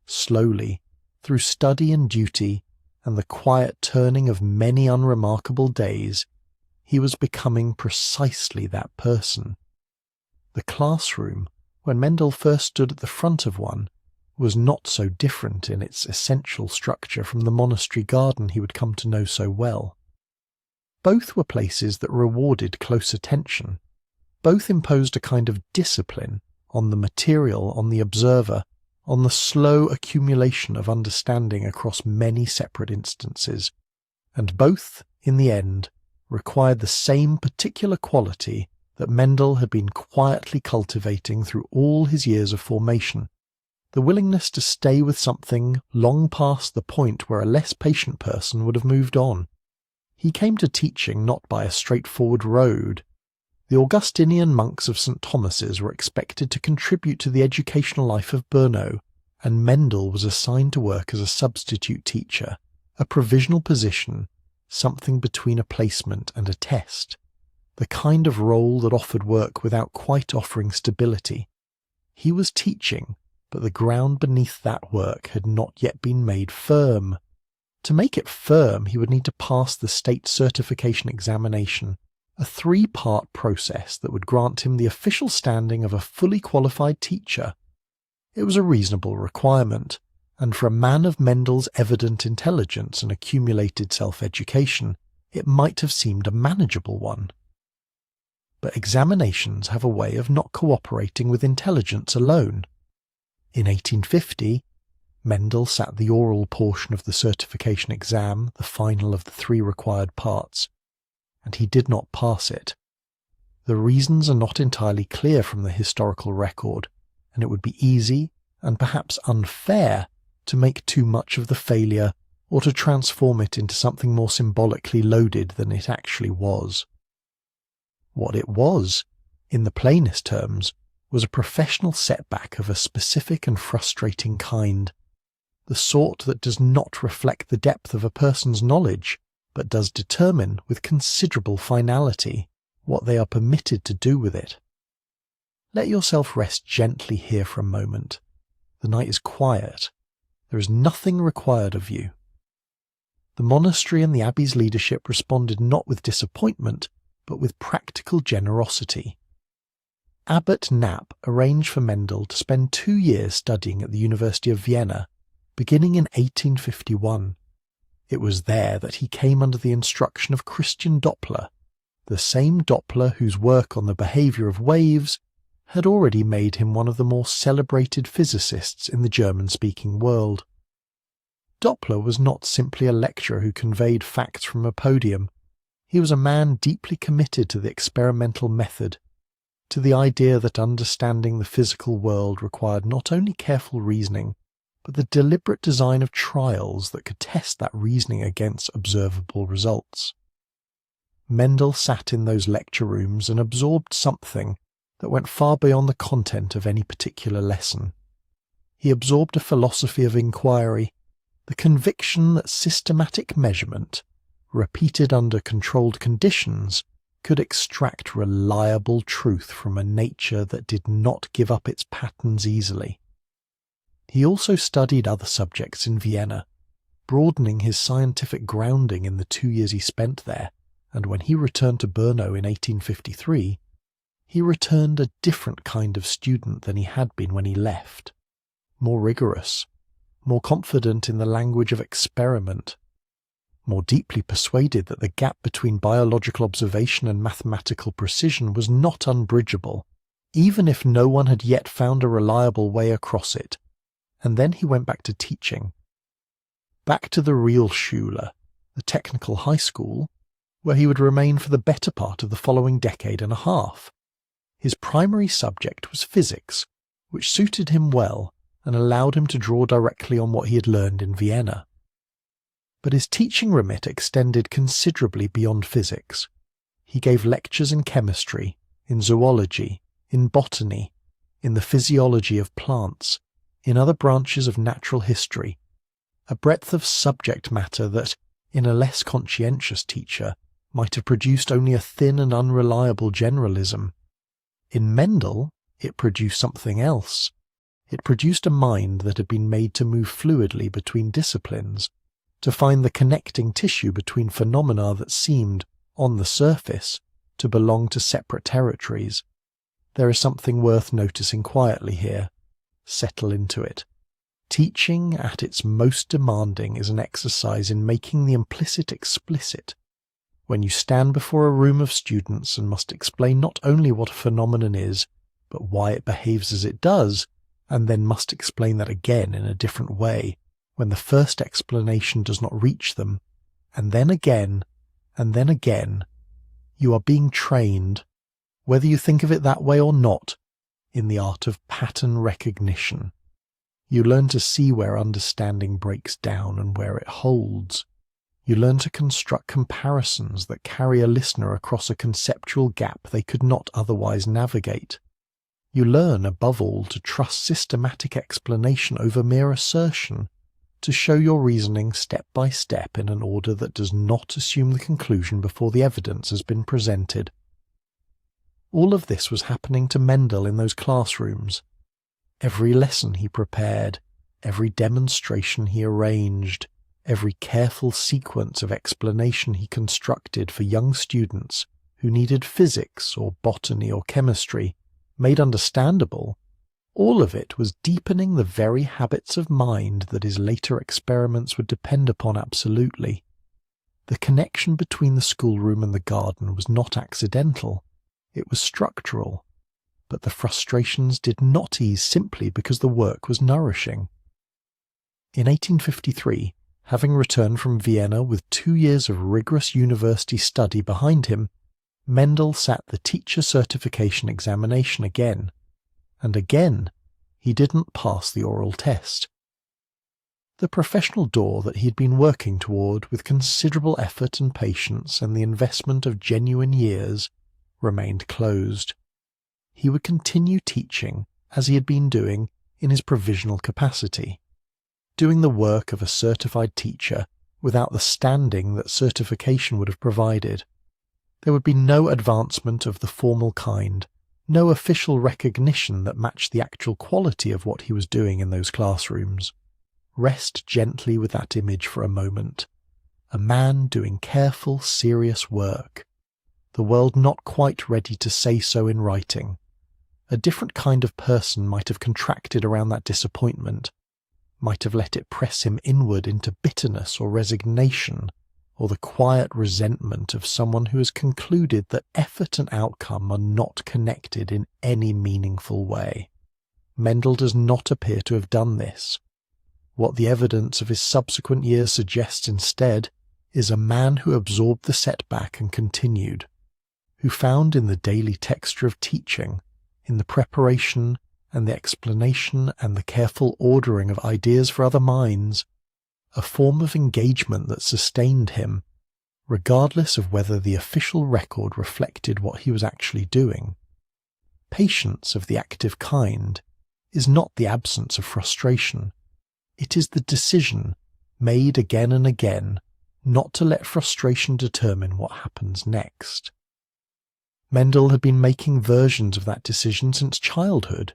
Slowly, through study and duty, and the quiet turning of many unremarkable days, he was becoming precisely that person. The classroom, when Mendel first stood at the front of one, was not so different in its essential structure from the monastery garden he would come to know so well. Both were places that rewarded close attention. Both imposed a kind of discipline on the material, on the observer, on the slow accumulation of understanding across many separate instances, and both, in the end, required the same particular quality that Mendel had been quietly cultivating through all his years of formation, the willingness to stay with something long past the point where a less patient person would have moved on. He came to teaching not by a straightforward road. The Augustinian monks of St. Thomas's were expected to contribute to the educational life of Brno, and Mendel was assigned to work as a substitute teacher, a provisional position, something between a placement and a test, the kind of role that offered work without quite offering stability. He was teaching, but the ground beneath that work had not yet been made firm. To make it firm, he would need to pass the state certification examination, a 3-part process that would grant him the official standing of a fully qualified teacher. It was a reasonable requirement, and for a man of Mendel's evident intelligence and accumulated self-education, it might have seemed a manageable one. But examinations have a way of not cooperating with intelligence alone. In 1850, Mendel sat the oral portion of the certification exam, the final of the 3 required parts, and he did not pass it. The reasons are not entirely clear from the historical record, and it would be easy, and perhaps unfair, to make too much of the failure or to transform it into something more symbolically loaded than it actually was. What it was, in the plainest terms, was a professional setback of a specific and frustrating kind, the sort that does not reflect the depth of a person's knowledge, but does determine with considerable finality what they are permitted to do with it. Let yourself rest gently here for a moment. The night is quiet. There is nothing required of you. The monastery and the abbey's leadership responded not with disappointment, but with practical generosity. Abbot Knapp arranged for Mendel to spend 2 years studying at the University of Vienna, beginning in 1851. It was there that he came under the instruction of Christian Doppler, the same Doppler whose work on the behaviour of waves had already made him one of the more celebrated physicists in the German-speaking world. Doppler was not simply a lecturer who conveyed facts from a podium. He was a man deeply committed to the experimental method, to the idea that understanding the physical world required not only careful reasoning, but the deliberate design of trials that could test that reasoning against observable results. Mendel sat in those lecture rooms and absorbed something that went far beyond the content of any particular lesson. He absorbed a philosophy of inquiry, the conviction that systematic measurement, repeated under controlled conditions, could extract reliable truth from a nature that did not give up its patterns easily. He also studied other subjects in Vienna, broadening his scientific grounding in the 2 years he spent there, and when he returned to Brno in 1853, he returned a different kind of student than he had been when he left, more rigorous, more confident in the language of experiment, more deeply persuaded that the gap between biological observation and mathematical precision was not unbridgeable, even if no one had yet found a reliable way across it. And then he went back to teaching. Back to the Realschule, the technical high school, where he would remain for the better part of the following decade and a half. His primary subject was physics, which suited him well and allowed him to draw directly on what he had learned in Vienna. But his teaching remit extended considerably beyond physics. He gave lectures in chemistry, in zoology, in botany, in the physiology of plants, in other branches of natural history, a breadth of subject matter that, in a less conscientious teacher, might have produced only a thin and unreliable generalism. In Mendel, it produced something else. It produced a mind that had been made to move fluidly between disciplines, to find the connecting tissue between phenomena that seemed, on the surface, to belong to separate territories. There is something worth noticing quietly here. Settle into it. Teaching at its most demanding is an exercise in making the implicit explicit. When you stand before a room of students and must explain not only what a phenomenon is, but why it behaves as it does, and then must explain that again in a different way, when the first explanation does not reach them, and then again, you are being trained, whether you think of it that way or not, in the art of pattern recognition. You learn to see where understanding breaks down and where it holds. You learn to construct comparisons that carry a listener across a conceptual gap they could not otherwise navigate. You learn, above all, to trust systematic explanation over mere assertion, to show your reasoning step by step in an order that does not assume the conclusion before the evidence has been presented. All of this was happening to Mendel in those classrooms. Every lesson he prepared, every demonstration he arranged, every careful sequence of explanation he constructed for young students who needed physics or botany or chemistry, made understandable, all of it was deepening the very habits of mind that his later experiments would depend upon absolutely. The connection between the schoolroom and the garden was not accidental, it was structural, but the frustrations did not ease simply because the work was nourishing. In 1853, having returned from Vienna with 2 years of rigorous university study behind him, Mendel sat the teacher certification examination again, and again he didn't pass the oral test. The professional door that he had been working toward with considerable effort and patience and the investment of genuine years remained closed. He would continue teaching as he had been doing in his provisional capacity, doing the work of a certified teacher without the standing that certification would have provided. There would be no advancement of the formal kind, no official recognition that matched the actual quality of what he was doing in those classrooms. Rest gently with that image for a moment. A man doing careful, serious work. The world not quite ready to say so in writing. A different kind of person might have contracted around that disappointment, might have let it press him inward into bitterness or resignation, or the quiet resentment of someone who has concluded that effort and outcome are not connected in any meaningful way. Mendel does not appear to have done this. What the evidence of his subsequent years suggests instead is a man who absorbed the setback and continued, who found in the daily texture of teaching, in the preparation and the explanation and the careful ordering of ideas for other minds, a form of engagement that sustained him, regardless of whether the official record reflected what he was actually doing. Patience of the active kind is not the absence of frustration. It is the decision, made again and again, not to let frustration determine what happens next. Mendel had been making versions of that decision since childhood,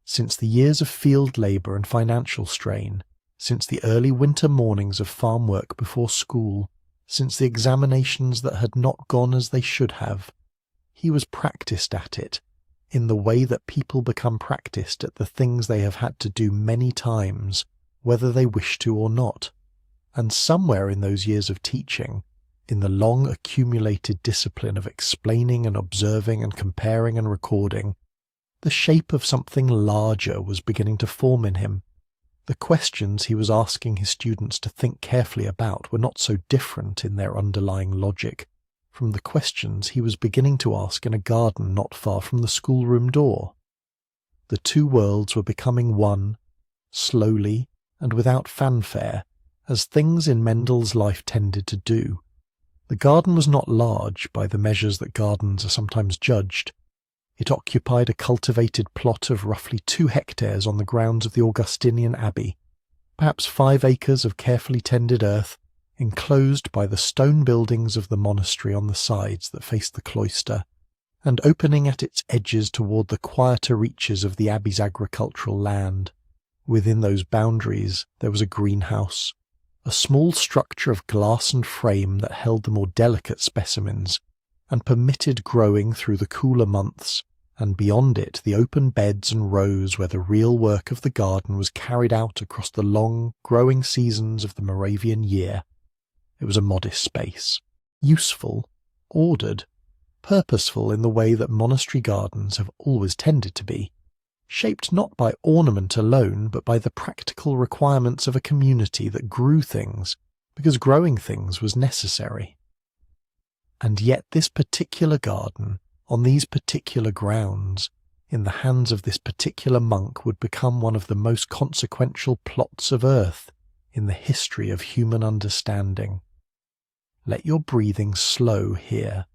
since the years of field labour and financial strain, since the early winter mornings of farm work before school, since the examinations that had not gone as they should have. He was practised at it, in the way that people become practised at the things they have had to do many times, whether they wish to or not. And somewhere in those years of teaching, in the long accumulated discipline of explaining and observing and comparing and recording, the shape of something larger was beginning to form in him. The questions he was asking his students to think carefully about were not so different in their underlying logic from the questions he was beginning to ask in a garden not far from the schoolroom door. The two worlds were becoming one, slowly and without fanfare, as things in Mendel's life tended to do. The garden was not large by the measures that gardens are sometimes judged. It occupied a cultivated plot of roughly 2 hectares on the grounds of the Augustinian Abbey, perhaps 5 acres of carefully tended earth, enclosed by the stone buildings of the monastery on the sides that faced the cloister, and opening at its edges toward the quieter reaches of the abbey's agricultural land. Within those boundaries there was a greenhouse, a small structure of glass and frame that held the more delicate specimens, and permitted growing through the cooler months, and beyond it the open beds and rows where the real work of the garden was carried out across the long, growing seasons of the Moravian year. It was a modest space, useful, ordered, purposeful in the way that monastery gardens have always tended to be, shaped not by ornament alone but by the practical requirements of a community that grew things because growing things was necessary. And yet this particular garden, on these particular grounds, in the hands of this particular monk, would become one of the most consequential plots of earth in the history of human understanding. Let your breathing slow here.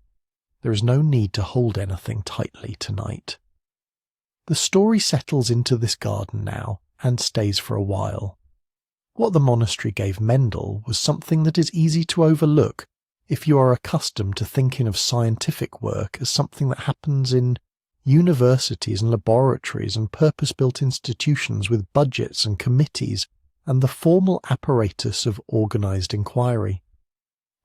There is no need to hold anything tightly tonight. The story settles into this garden now, and stays for a while. What the monastery gave Mendel was something that is easy to overlook if you are accustomed to thinking of scientific work as something that happens in universities and laboratories and purpose-built institutions with budgets and committees and the formal apparatus of organised inquiry.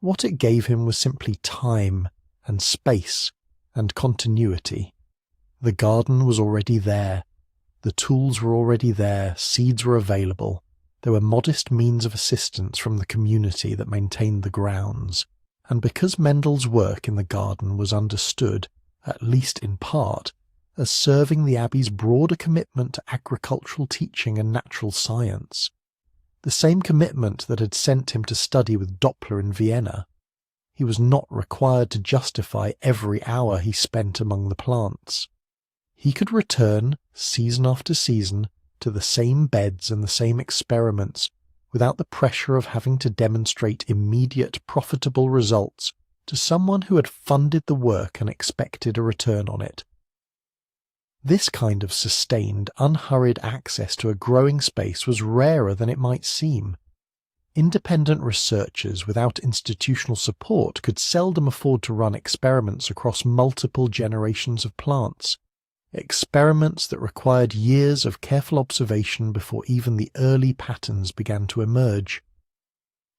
What it gave him was simply time and space and continuity. The garden was already there. The tools were already there. Seeds were available. There were modest means of assistance from the community that maintained the grounds. And because Mendel's work in the garden was understood, at least in part, as serving the Abbey's broader commitment to agricultural teaching and natural science, the same commitment that had sent him to study with Doppler in Vienna, he was not required to justify every hour he spent among the plants. He could return, season after season, to the same beds and the same experiments without the pressure of having to demonstrate immediate profitable results to someone who had funded the work and expected a return on it. This kind of sustained, unhurried access to a growing space was rarer than it might seem. Independent researchers without institutional support could seldom afford to run experiments across multiple generations of plants, experiments that required years of careful observation before even the early patterns began to emerge.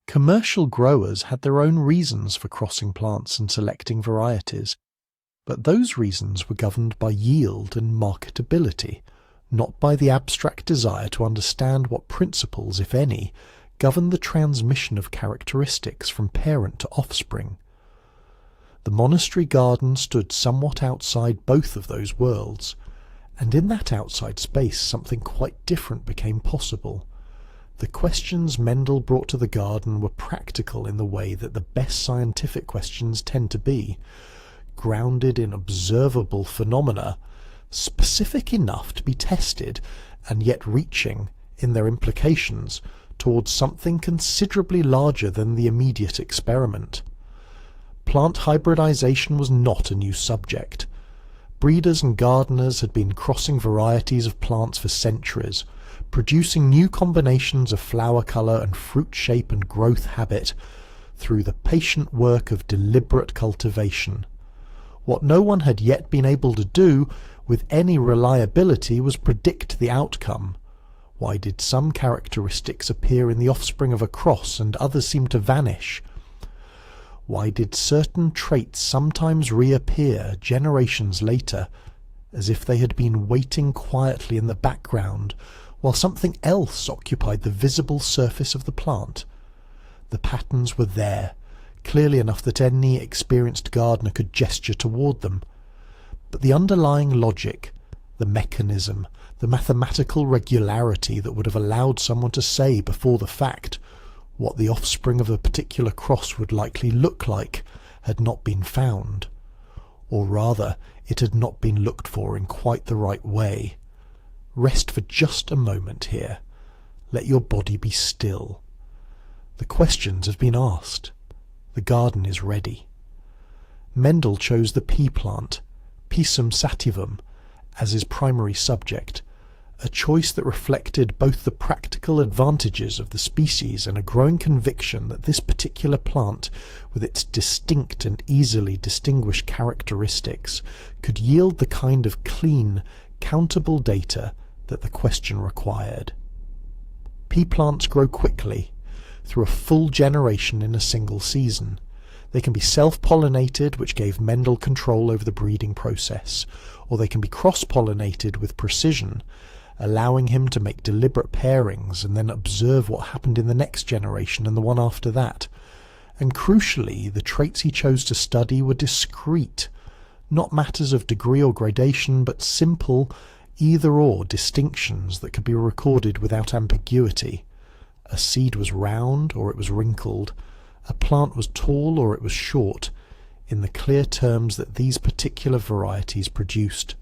Commercial growers had their own reasons for crossing plants and selecting varieties, but those reasons were governed by yield and marketability, not by the abstract desire to understand what principles, if any, governed the transmission of characteristics from parent to offspring. The monastery garden stood somewhat outside both of those worlds, and in that outside space something quite different became possible. The questions Mendel brought to the garden were practical in the way that the best scientific questions tend to be, grounded in observable phenomena, specific enough to be tested, and yet reaching, in their implications, towards something considerably larger than the immediate experiment. Plant hybridization was not a new subject. Breeders and gardeners had been crossing varieties of plants for centuries, producing new combinations of flower colour and fruit shape and growth habit through the patient work of deliberate cultivation. What no one had yet been able to do with any reliability was predict the outcome. Why did some characteristics appear in the offspring of a cross and others seem to vanish? Why did certain traits sometimes reappear generations later, as if they had been waiting quietly in the background, while something else occupied the visible surface of the plant? The patterns were there, clearly enough that any experienced gardener could gesture toward them. But the underlying logic, the mechanism, the mathematical regularity that would have allowed someone to say before the fact what the offspring of a particular cross would likely look like, had not been found. Or rather, it had not been looked for in quite the right way. Rest for just a moment here. Let your body be still. The questions have been asked. The garden is ready. Mendel chose the pea plant, Pisum sativum, as his primary subject, a choice that reflected both the practical advantages of the species and a growing conviction that this particular plant, with its distinct and easily distinguished characteristics, could yield the kind of clean, countable data that the question required. Pea plants grow quickly, through a full generation in a single season. They can be self-pollinated, which gave Mendel control over the breeding process, or they can be cross-pollinated with precision, allowing him to make deliberate pairings and then observe what happened in the next generation and the one after that. And crucially, the traits he chose to study were discrete, not matters of degree or gradation, but simple either-or distinctions that could be recorded without ambiguity. A seed was round or it was wrinkled. A plant was tall or it was short, in the clear terms that these particular varieties produced.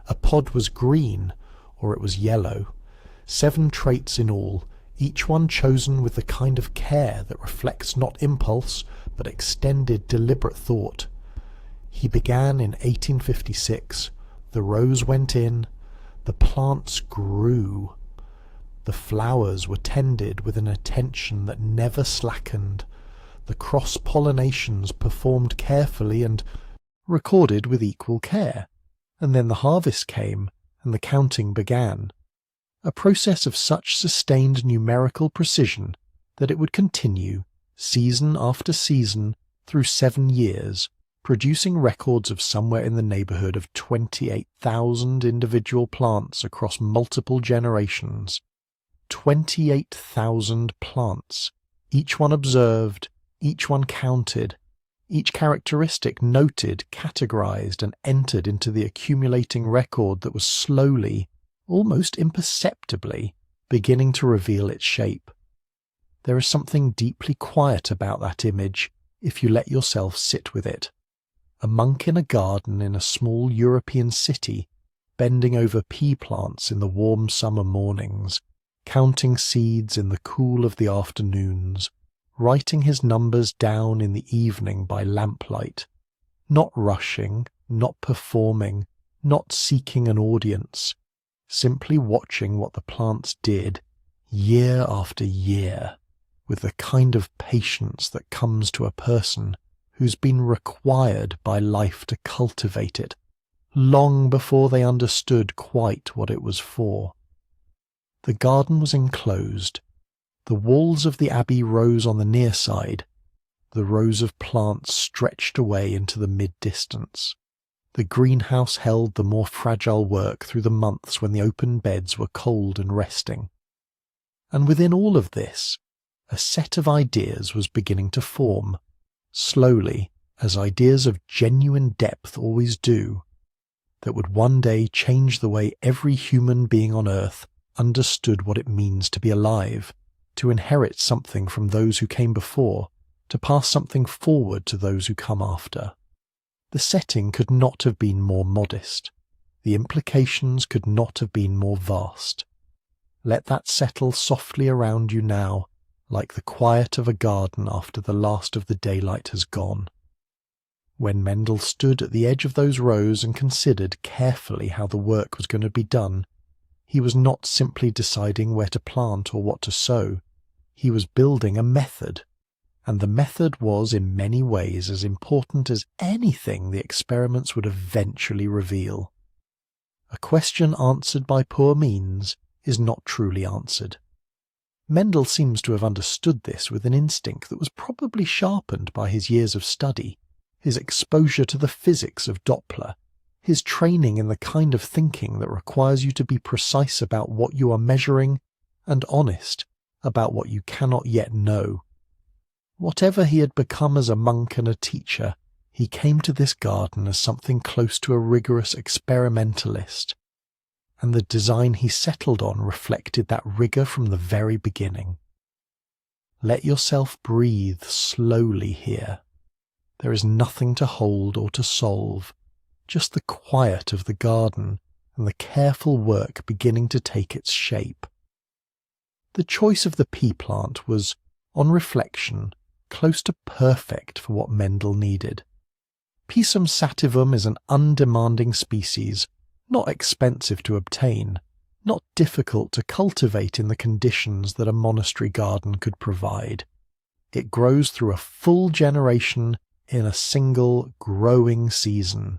A pod was green or it was yellow. 7 traits in all, each one chosen with the kind of care that reflects not impulse, but extended deliberate thought. He began in 1856. The rows went in. The plants grew. The flowers were tended with an attention that never slackened. The cross-pollinations performed carefully and recorded with equal care. And then the harvest came, and the counting began. A process of such sustained numerical precision that it would continue, season after season, through 7 years, producing records of somewhere in the neighbourhood of 28,000 individual plants across multiple generations. 28,000 plants, each one observed, each one counted, each characteristic noted, categorized, and entered into the accumulating record that was slowly, almost imperceptibly, beginning to reveal its shape. There is something deeply quiet about that image if you let yourself sit with it. A monk in a garden in a small European city, bending over pea plants in the warm summer mornings, counting seeds in the cool of the afternoons, writing his numbers down in the evening by lamplight, not rushing, not performing, not seeking an audience, simply watching what the plants did, year after year, with the kind of patience that comes to a person who's been required by life to cultivate it, long before they understood quite what it was for. The garden was enclosed. The walls of the abbey rose on the near side. The rows of plants stretched away into the mid-distance. The greenhouse held the more fragile work through the months when the open beds were cold and resting. And within all of this, a set of ideas was beginning to form, slowly, as ideas of genuine depth always do, that would one day change the way every human being on earth understood what it means to be alive, to inherit something from those who came before, to pass something forward to those who come after. The setting could not have been more modest. The implications could not have been more vast. Let that settle softly around you now, like the quiet of a garden after the last of the daylight has gone. When Mendel stood at the edge of those rows and considered carefully how the work was going to be done, he was not simply deciding where to plant or what to sow. He was building a method, and the method was in many ways as important as anything the experiments would eventually reveal. A question answered by poor means is not truly answered. Mendel seems to have understood this with an instinct that was probably sharpened by his years of study, his exposure to the physics of Doppler, his training in the kind of thinking that requires you to be precise about what you are measuring and honest about what you cannot yet know. Whatever he had become as a monk and a teacher, he came to this garden as something close to a rigorous experimentalist, and the design he settled on reflected that rigour from the very beginning. Let yourself breathe slowly here. There is nothing to hold or to solve, just the quiet of the garden and the careful work beginning to take its shape. The choice of the pea plant was, on reflection, close to perfect for what Mendel needed. Pisum sativum is an undemanding species, not expensive to obtain, not difficult to cultivate in the conditions that a monastery garden could provide. It grows through a full generation in a single growing season,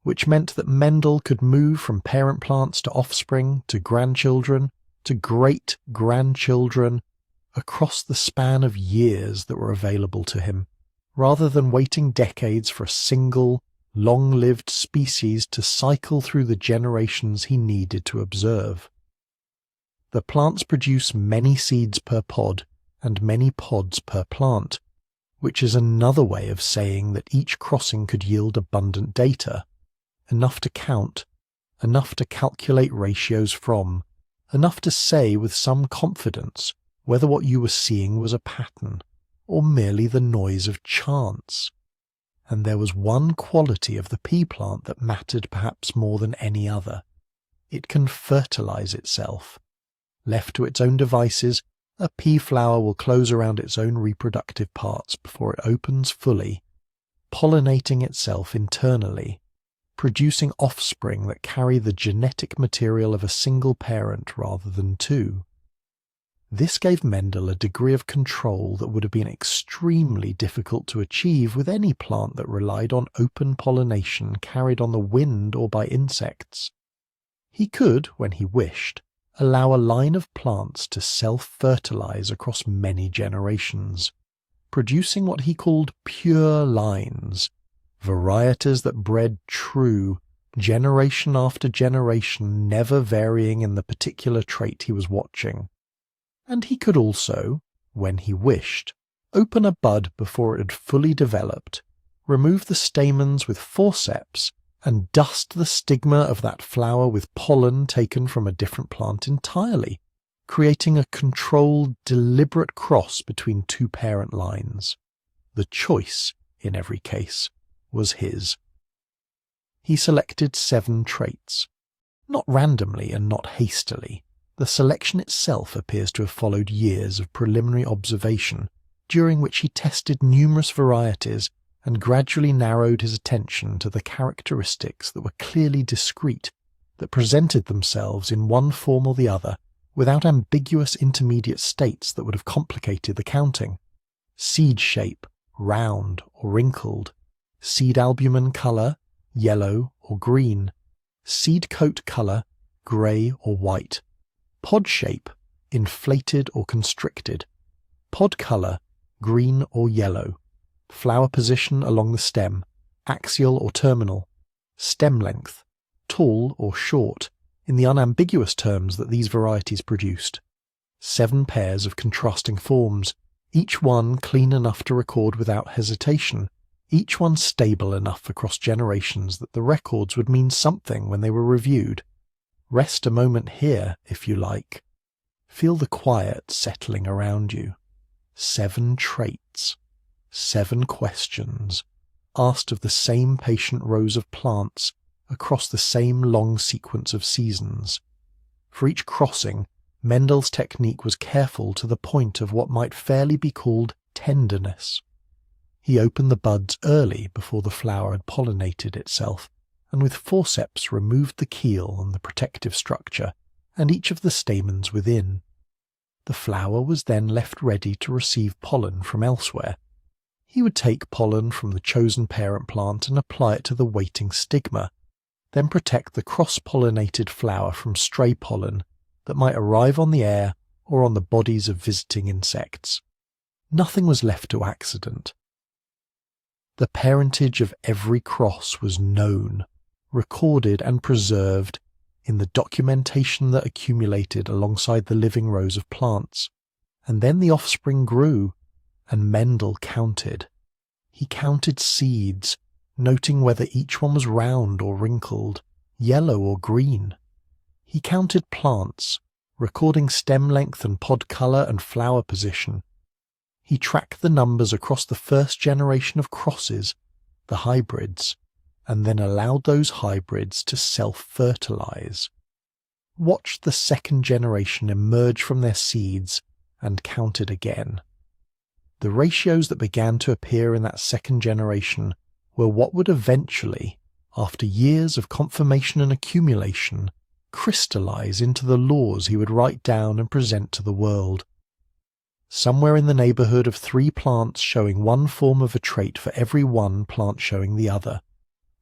which meant that Mendel could move from parent plants to offspring, to grandchildren, to great-grandchildren, across the span of years that were available to him, rather than waiting decades for a single, long-lived species to cycle through the generations he needed to observe. The plants produce many seeds per pod and many pods per plant, which is another way of saying that each crossing could yield abundant data, enough to count, enough to calculate ratios from, enough to say with some confidence whether what you were seeing was a pattern or merely the noise of chance. And there was one quality of the pea plant that mattered perhaps more than any other. It can fertilize itself. Left to its own devices, a pea flower will close around its own reproductive parts before it opens fully, pollinating itself internally, producing offspring that carry the genetic material of a single parent rather than two. This gave Mendel a degree of control that would have been extremely difficult to achieve with any plant that relied on open pollination carried on the wind or by insects. He could, when he wished, allow a line of plants to self-fertilize across many generations, producing what he called pure lines, varieties that bred true, generation after generation, never varying in the particular trait he was watching. And he could also, when he wished, open a bud before it had fully developed, remove the stamens with forceps, and dust the stigma of that flower with pollen taken from a different plant entirely, creating a controlled, deliberate cross between two parent lines. The choice, in every case, was his. He selected 7 traits, not randomly and not hastily. The selection itself appears to have followed years of preliminary observation, during which he tested numerous varieties and gradually narrowed his attention to the characteristics that were clearly discrete, that presented themselves in one form or the other, without ambiguous intermediate states that would have complicated the counting. Seed shape, round or wrinkled. Seed albumen colour, yellow or green. Seed coat colour, grey or white. Pod shape, inflated or constricted. Pod colour, green or yellow. Flower position along the stem, axial or terminal. Stem length, tall or short, in the unambiguous terms that these varieties produced. 7 pairs of contrasting forms, each one clean enough to record without hesitation, each one stable enough across generations that the records would mean something when they were reviewed. Rest a moment here, if you like. Feel the quiet settling around you. 7 traits, 7 questions, asked of the same patient rows of plants across the same long sequence of seasons. For each crossing, Mendel's technique was careful to the point of what might fairly be called tenderness. He opened the buds early before the flower had pollinated itself, and with forceps removed the keel and the protective structure, and each of the stamens within. The flower was then left ready to receive pollen from elsewhere. He would take pollen from the chosen parent plant and apply it to the waiting stigma, then protect the cross-pollinated flower from stray pollen that might arrive on the air or on the bodies of visiting insects. Nothing was left to accident. The parentage of every cross was known, recorded and preserved in the documentation that accumulated alongside the living rows of plants, and then the offspring grew, and Mendel counted. He counted seeds, noting whether each one was round or wrinkled, yellow or green. He counted plants, recording stem length and pod colour and flower position. He tracked the numbers across the first generation of crosses, the hybrids, and then allowed those hybrids to self-fertilize. Watched the second generation emerge from their seeds and counted again. The ratios that began to appear in that second generation were what would eventually, after years of confirmation and accumulation, crystallize into the laws he would write down and present to the world. Somewhere in the neighbourhood of 3 plants showing one form of a trait for every one plant showing the other,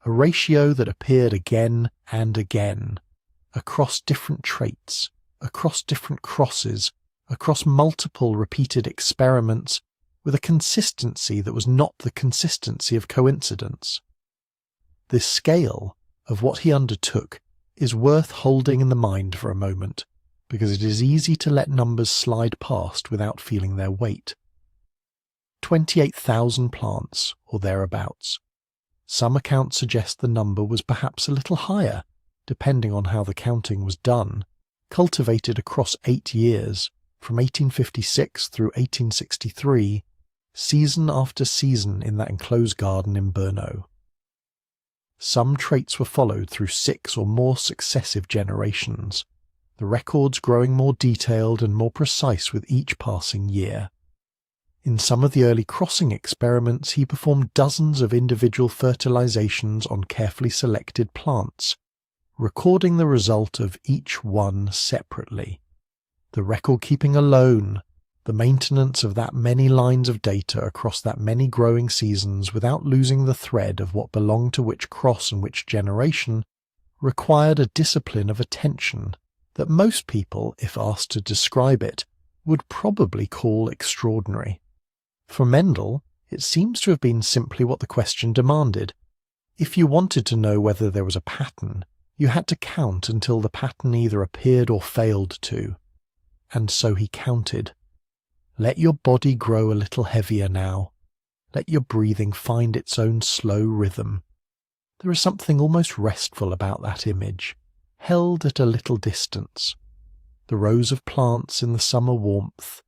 a ratio that appeared again and again, across different traits, across different crosses, across multiple repeated experiments, with a consistency that was not the consistency of coincidence. This scale of what he undertook is worth holding in the mind for a moment, because it is easy to let numbers slide past without feeling their weight. 28,000 plants, or thereabouts. Some accounts suggest the number was perhaps a little higher, depending on how the counting was done, cultivated across 8 years, from 1856 through 1863, season after season in that enclosed garden in Brno. Some traits were followed through 6 or more successive generations, the records growing more detailed and more precise with each passing year. In some of the early crossing experiments he performed dozens of individual fertilizations on carefully selected plants, recording the result of each one separately. The record-keeping alone, the maintenance of that many lines of data across that many growing seasons without losing the thread of what belonged to which cross and which generation, required a discipline of attention that most people, if asked to describe it, would probably call extraordinary. For Mendel, it seems to have been simply what the question demanded. If you wanted to know whether there was a pattern, you had to count until the pattern either appeared or failed to. And so he counted. Let your body grow a little heavier now. Let your breathing find its own slow rhythm. There is something almost restful about that image, held at a little distance. The rows of plants in the summer warmth,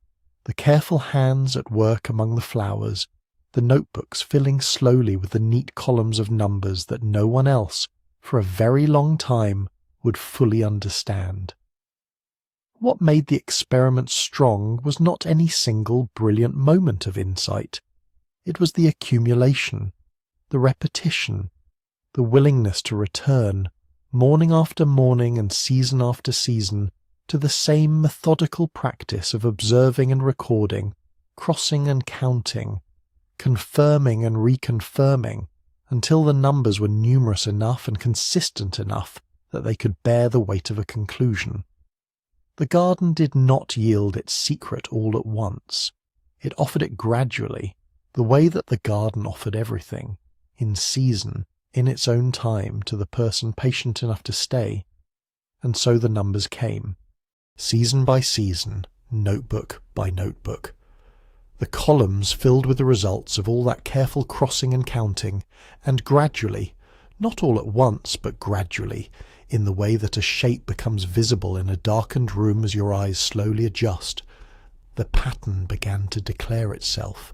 the careful hands at work among the flowers, the notebooks filling slowly with the neat columns of numbers that no one else, for a very long time, would fully understand. What made the experiment strong was not any single brilliant moment of insight. It was the accumulation, the repetition, the willingness to return, morning after morning and season after season, to the same methodical practice of observing and recording, crossing and counting, confirming and reconfirming, until the numbers were numerous enough and consistent enough that they could bear the weight of a conclusion. The garden did not yield its secret all at once. It offered it gradually, the way that the garden offered everything, in season, in its own time, to the person patient enough to stay. And so the numbers came, season by season, notebook by notebook. The columns filled with the results of all that careful crossing and counting, and gradually, not all at once, but gradually, in the way that a shape becomes visible in a darkened room as your eyes slowly adjust, the pattern began to declare itself.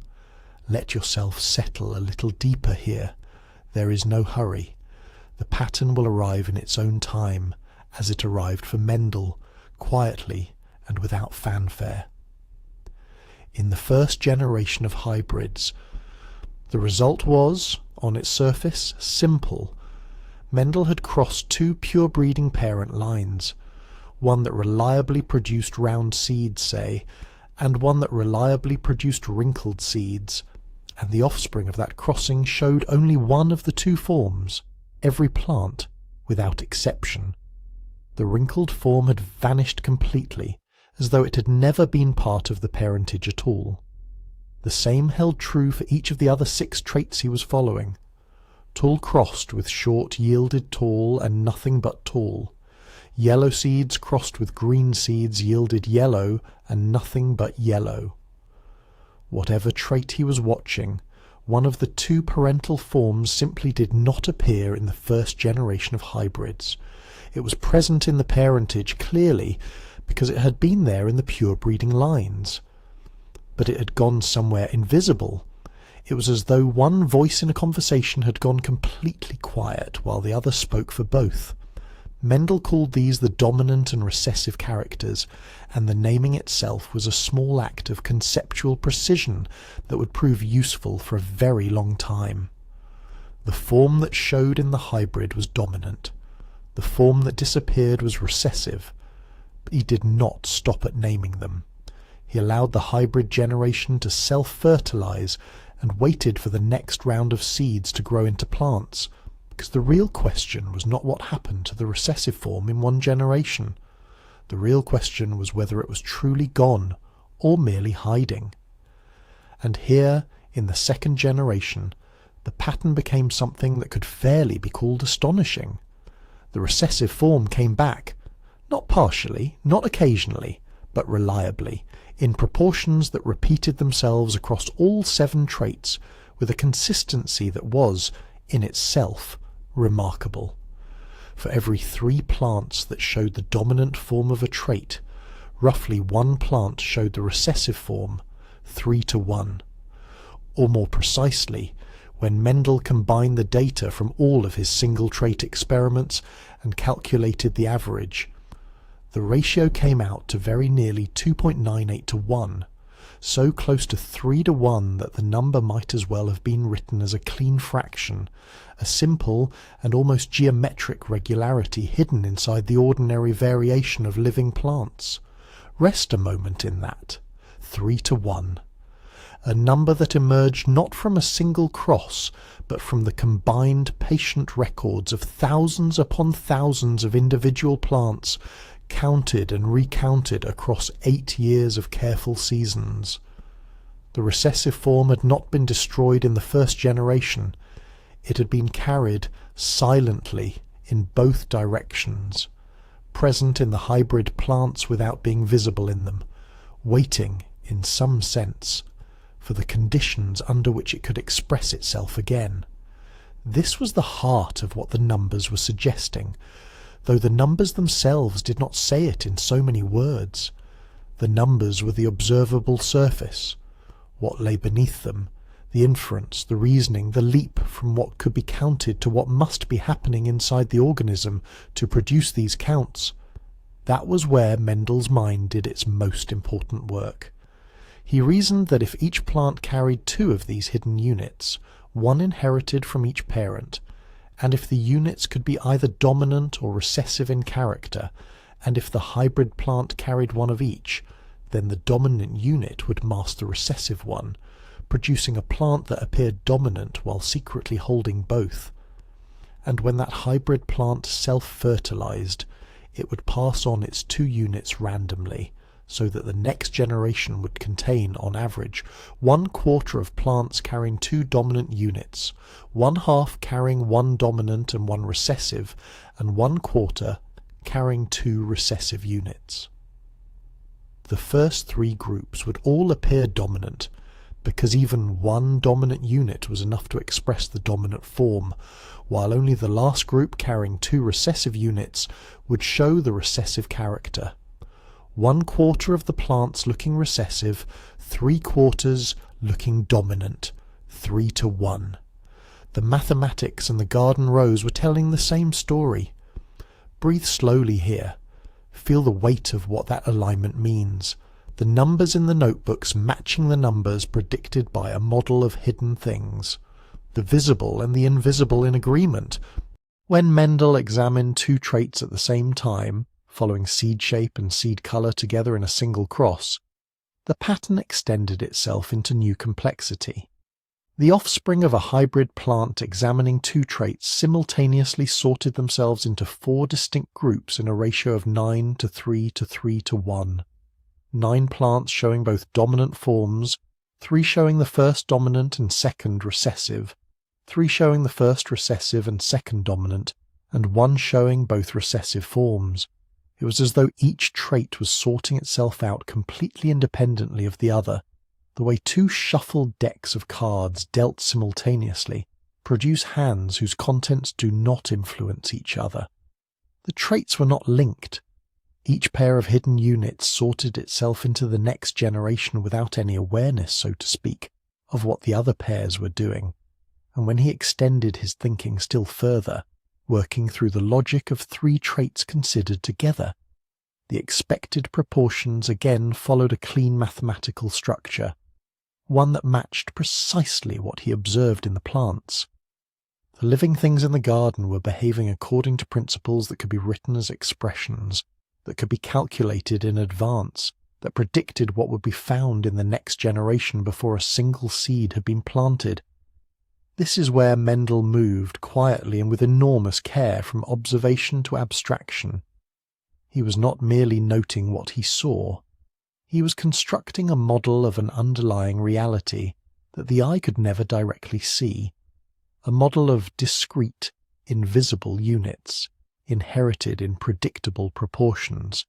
Let yourself settle a little deeper here. There is no hurry. The pattern will arrive in its own time, as it arrived for Mendel, quietly and without fanfare. In the first generation of hybrids, the result was, on its surface, simple. Mendel had crossed 2 pure-breeding parent lines, one that reliably produced round seeds, say, and one that reliably produced wrinkled seeds, and the offspring of that crossing showed only one of the 2 forms, every plant, without exception. The wrinkled form had vanished completely, as though it had never been part of the parentage at all. The same held true for each of the other 6 traits he was following. Tall crossed with short yielded tall and nothing but tall. Yellow seeds crossed with green seeds yielded yellow and nothing but yellow. Whatever trait he was watching, one of the 2 parental forms simply did not appear in the first generation of hybrids. It was present in the parentage clearly, because it had been there in the pure-breeding lines. But it had gone somewhere invisible. It was as though one voice in a conversation had gone completely quiet while the other spoke for both. Mendel called these the dominant and recessive characters, and the naming itself was a small act of conceptual precision that would prove useful for a very long time. The form that showed in the hybrid was dominant. The form that disappeared was recessive. But he did not stop at naming them. He allowed the hybrid generation to self-fertilize and waited for the next round of seeds to grow into plants, because the real question was not what happened to the recessive form in one generation. The real question was whether it was truly gone or merely hiding. And here, in the second generation, the pattern became something that could fairly be called astonishing. The recessive form came back, not partially, not occasionally, but reliably, in proportions that repeated themselves across all 7 traits with a consistency that was, in itself, remarkable. For every 3 plants that showed the dominant form of a trait, roughly 1 plant showed the recessive form, 3 to 1. Or more precisely, when Mendel combined the data from all of his single trait experiments and calculated the average, the ratio came out to very nearly 2.98 to 1, so close to 3 to 1 that the number might as well have been written as a clean fraction, a simple and almost geometric regularity hidden inside the ordinary variation of living plants. Rest a moment in that. 3 to 1. A number that emerged not from a single cross, but from the combined patient records of thousands upon thousands of individual plants, counted and recounted across 8 years of careful seasons. The recessive form had not been destroyed in the first generation. It had been carried silently in both directions, present in the hybrid plants without being visible in them, waiting, in some sense, for the conditions under which it could express itself again. This was the heart of what the numbers were suggesting, though the numbers themselves did not say it in so many words. The numbers were the observable surface. What lay beneath them, the inference, the reasoning, the leap from what could be counted to what must be happening inside the organism to produce these counts, that was where Mendel's mind did its most important work. He reasoned that if each plant carried 2 of these hidden units, 1 inherited from each parent, and if the units could be either dominant or recessive in character, and if the hybrid plant carried 1 of each, then the dominant unit would mask the recessive one, producing a plant that appeared dominant while secretly holding both. And when that hybrid plant self-fertilized, it would pass on its 2 units randomly, so that the next generation would contain, on average, 1/4 of plants carrying 2 dominant units, 1/2 carrying 1 dominant and 1 recessive, and 1/4 carrying 2 recessive units. The first 3 groups would all appear dominant, because even 1 dominant unit was enough to express the dominant form, while only the last group carrying 2 recessive units would show the recessive character. 1/4 of the plants looking recessive, 3/4 looking dominant, 3 to 1. The mathematics and the garden rose were telling the same story. Breathe slowly here. Feel the weight of what that alignment means. The numbers in the notebooks matching the numbers predicted by a model of hidden things. The visible and the invisible in agreement. When Mendel examined 2 traits at the same time, following seed shape and seed colour together in a single cross, the pattern extended itself into new complexity. The offspring of a hybrid plant examining 2 traits simultaneously sorted themselves into 4 distinct groups in a ratio of 9 to 3 to 3 to 1. 9 plants showing both dominant forms, 3 showing the first dominant and second recessive, 3 showing the first recessive and second dominant, and 1 showing both recessive forms. It was as though each trait was sorting itself out completely independently of the other, the way 2 shuffled decks of cards dealt simultaneously produce hands whose contents do not influence each other. The traits were not linked. Each pair of hidden units sorted itself into the next generation without any awareness, so to speak, of what the other pairs were doing. And when he extended his thinking still further, working through the logic of three traits considered together. The expected proportions again followed a clean mathematical structure, one that matched precisely what he observed in the plants. The living things in the garden were behaving according to principles that could be written as expressions, that could be calculated in advance, that predicted what would be found in the next generation before a single seed had been planted. This is where Mendel moved quietly and with enormous care from observation to abstraction. He was not merely noting what he saw. He was constructing a model of an underlying reality that the eye could never directly see, a model of discrete, invisible units, inherited in predictable proportions,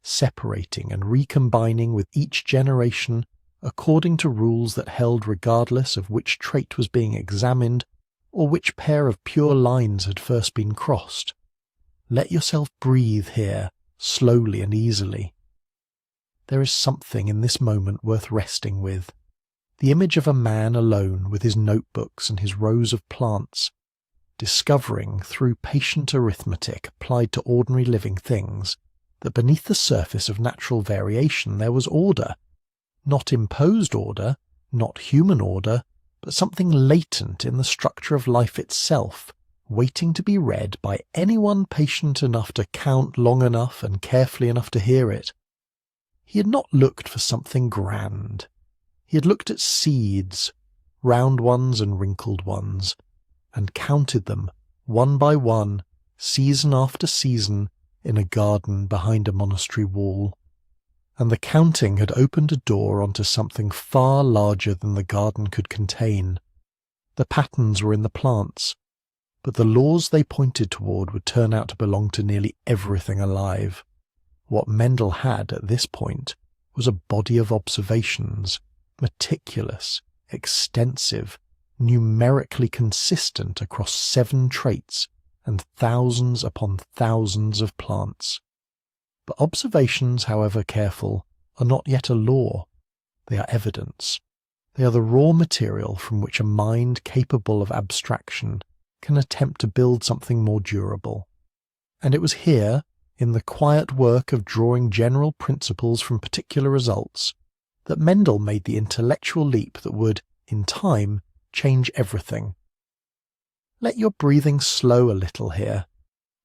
separating and recombining with each generation according to rules that held regardless of which trait was being examined or which pair of pure lines had first been crossed. Let yourself breathe here, slowly and easily. There is something in this moment worth resting with. The image of a man alone with his notebooks and his rows of plants, discovering through patient arithmetic applied to ordinary living things that beneath the surface of natural variation there was order, not imposed order, not human order, but something latent in the structure of life itself, waiting to be read by anyone patient enough to count long enough and carefully enough to hear it. He had not looked for something grand. He had looked at seeds, round ones and wrinkled ones, and counted them, one by one, season after season, in a garden behind a monastery wall. And the counting had opened a door onto something far larger than the garden could contain. The patterns were in the plants, but the laws they pointed toward would turn out to belong to nearly everything alive. What Mendel had at this point was a body of observations, meticulous, extensive, numerically consistent across 7 traits and thousands upon thousands of plants. But observations, however careful, are not yet a law. They are evidence. They are the raw material from which a mind capable of abstraction can attempt to build something more durable. And it was here, in the quiet work of drawing general principles from particular results, that Mendel made the intellectual leap that would, in time, change everything. Let your breathing slow a little here.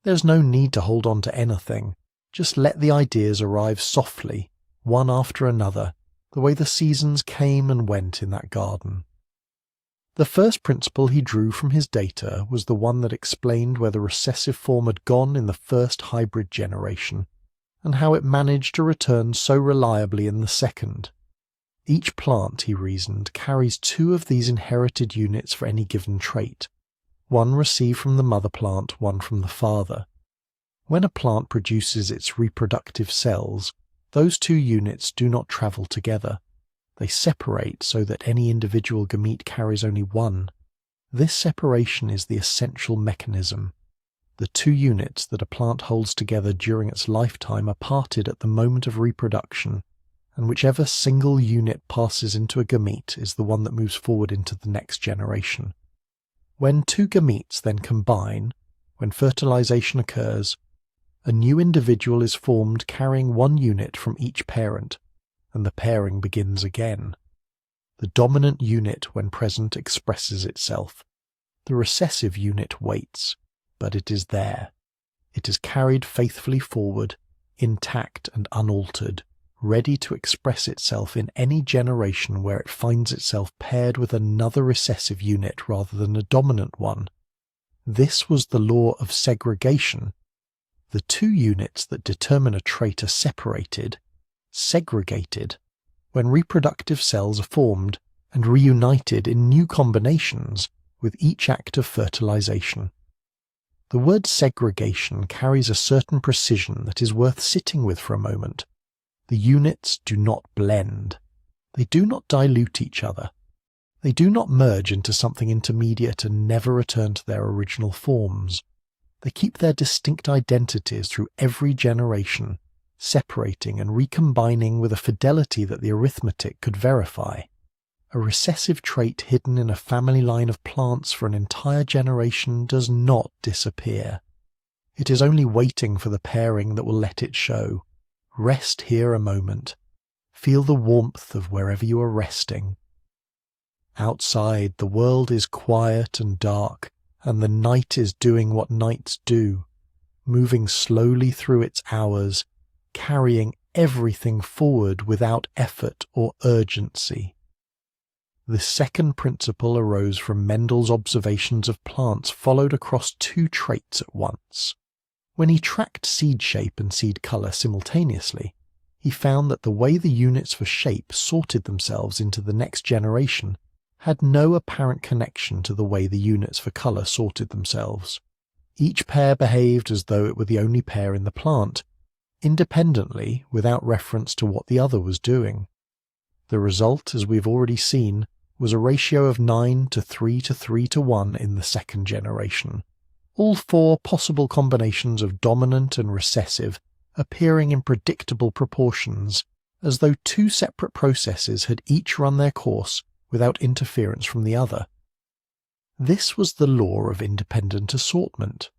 There's no need to hold on to anything. Just let the ideas arrive softly, one after another, the way the seasons came and went in that garden. The first principle he drew from his data was the one that explained where the recessive form had gone in the first hybrid generation, and how it managed to return so reliably in the second. Each plant, he reasoned, carries 2 of these inherited units for any given trait, one received from the mother plant, one from the father. When a plant produces its reproductive cells, those 2 units do not travel together. They separate so that any individual gamete carries only one. This separation is the essential mechanism. The 2 units that a plant holds together during its lifetime are parted at the moment of reproduction, and whichever single unit passes into a gamete is the one that moves forward into the next generation. When 2 gametes then combine, when fertilization occurs, a new individual is formed carrying 1 unit from each parent, and the pairing begins again. The dominant unit, when present, expresses itself. The recessive unit waits, but it is there. It is carried faithfully forward, intact and unaltered, ready to express itself in any generation where it finds itself paired with another recessive unit rather than a dominant one. This was the law of segregation. The 2 units that determine a trait are separated, segregated, when reproductive cells are formed and reunited in new combinations with each act of fertilization. The word segregation carries a certain precision that is worth sitting with for a moment. The units do not blend. They do not dilute each other. They do not merge into something intermediate and never return to their original forms. They keep their distinct identities through every generation, separating and recombining with a fidelity that the arithmetic could verify. a recessive trait hidden in a family line of plants for an entire generation does not disappear. It is only waiting for the pairing that will let it show. Rest here a moment. Feel the warmth of wherever you are resting. Outside, the world is quiet and dark, and the night is doing what nights do, moving slowly through its hours, carrying everything forward without effort or urgency. The second principle arose from Mendel's observations of plants followed across two traits at once. When he tracked seed shape and seed colour simultaneously, he found that the way the units for shape sorted themselves into the next generation had no apparent connection to the way the units for colour sorted themselves. Each pair behaved as though it were the only pair in the plant, independently, without reference to what the other was doing. The result, as we've already seen, was a ratio of 9 to 3 to 3 to 1 in the second generation, all four possible combinations of dominant and recessive appearing in predictable proportions, as though two separate processes had each run their course without interference from the other. This was the law of independent assortment,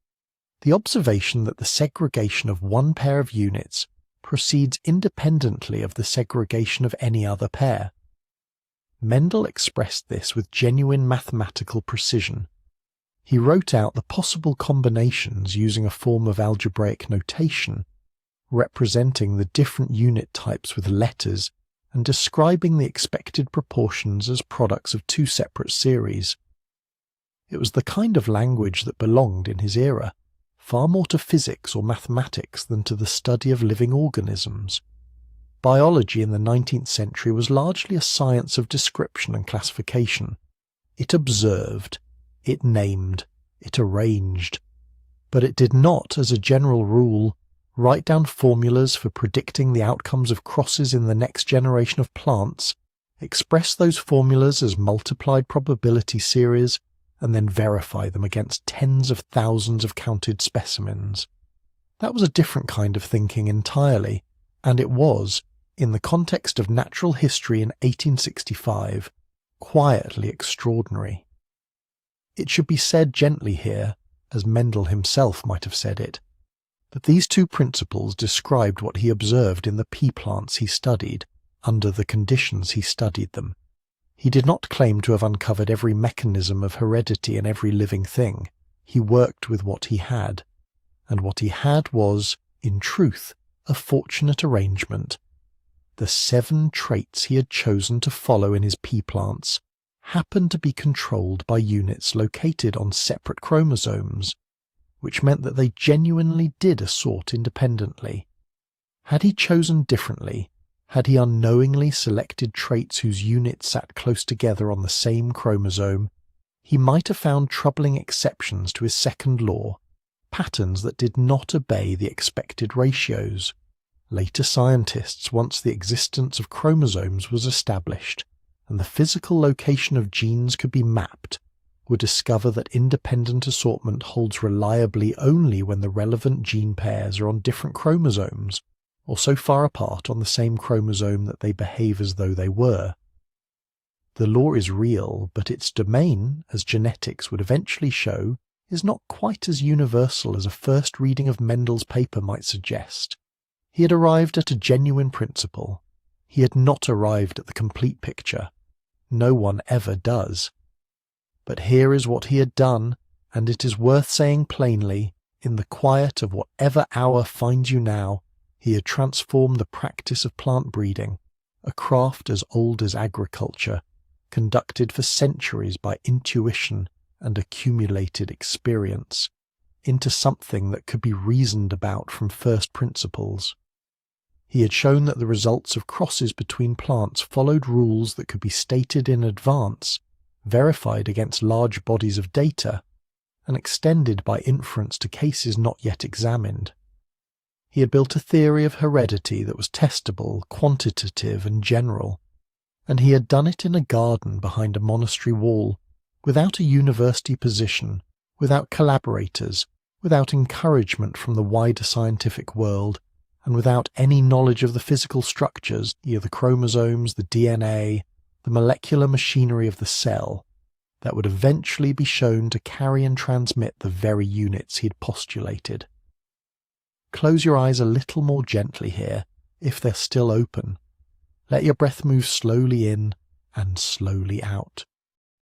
the observation that the segregation of one pair of units proceeds independently of the segregation of any other pair. Mendel expressed this with genuine mathematical precision. He wrote out the possible combinations using a form of algebraic notation, representing the different unit types with letters and describing the expected proportions as products of two separate series. It was the kind of language that belonged in his era, far more to physics or mathematics than to the study of living organisms. Biology in the 19th century was largely a science of description and classification. It observed, it named, it arranged, but it did not, as a general rule, write down formulas for predicting the outcomes of crosses in the next generation of plants, express those formulas as multiplied probability series, and then verify them against tens of thousands of counted specimens. That was a different kind of thinking entirely, and it was, in the context of natural history in 1865, quietly extraordinary. It should be said gently here, as Mendel himself might have said it, that these two principles described what he observed in the pea plants he studied, under the conditions he studied them. He did not claim to have uncovered every mechanism of heredity in every living thing. He worked with what he had, and what he had was, in truth, a fortunate arrangement. The 7 traits he had chosen to follow in his pea plants happened to be controlled by units located on separate chromosomes, which meant that they genuinely did assort independently. Had he chosen differently, had he unknowingly selected traits whose units sat close together on the same chromosome, he might have found troubling exceptions to his second law, patterns that did not obey the expected ratios. Later scientists, once the existence of chromosomes was established and the physical location of genes could be mapped, would discover that independent assortment holds reliably only when the relevant gene pairs are on different chromosomes, or so far apart on the same chromosome that they behave as though they were. The law is real, but its domain, as genetics would eventually show, is not quite as universal as a first reading of Mendel's paper might suggest. He had arrived at a genuine principle. He had not arrived at the complete picture. No one ever does. But here is what he had done, and it is worth saying plainly, in the quiet of whatever hour finds you now, he had transformed the practice of plant breeding, a craft as old as agriculture, conducted for centuries by intuition and accumulated experience, into something that could be reasoned about from first principles. He had shown that the results of crosses between plants followed rules that could be stated in advance, verified against large bodies of data, and extended by inference to cases not yet examined. He had built a theory of heredity that was testable, quantitative, and general, and he had done it in a garden behind a monastery wall, without a university position, without collaborators, without encouragement from the wider scientific world, and without any knowledge of the physical structures, either the chromosomes, the DNA, the molecular machinery of the cell that would eventually be shown to carry and transmit the very units he had postulated. Close your eyes a little more gently here, if they're still open. Let your breath move slowly in and slowly out.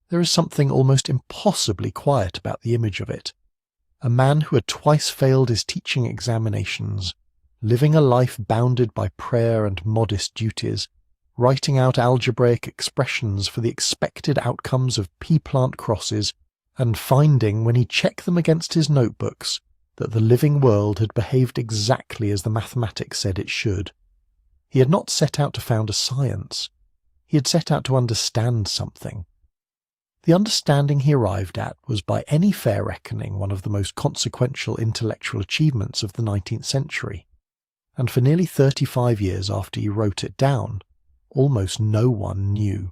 There is something almost impossibly quiet about the image of it. A man who had twice failed his teaching examinations, living a life bounded by prayer and modest duties, writing out algebraic expressions for the expected outcomes of pea-plant crosses, and finding, when he checked them against his notebooks, that the living world had behaved exactly as the mathematics said it should. He had not set out to found a science. He had set out to understand something. The understanding he arrived at was by any fair reckoning one of the most consequential intellectual achievements of the 19th century, and for nearly 35 years after he wrote it down, almost no one knew.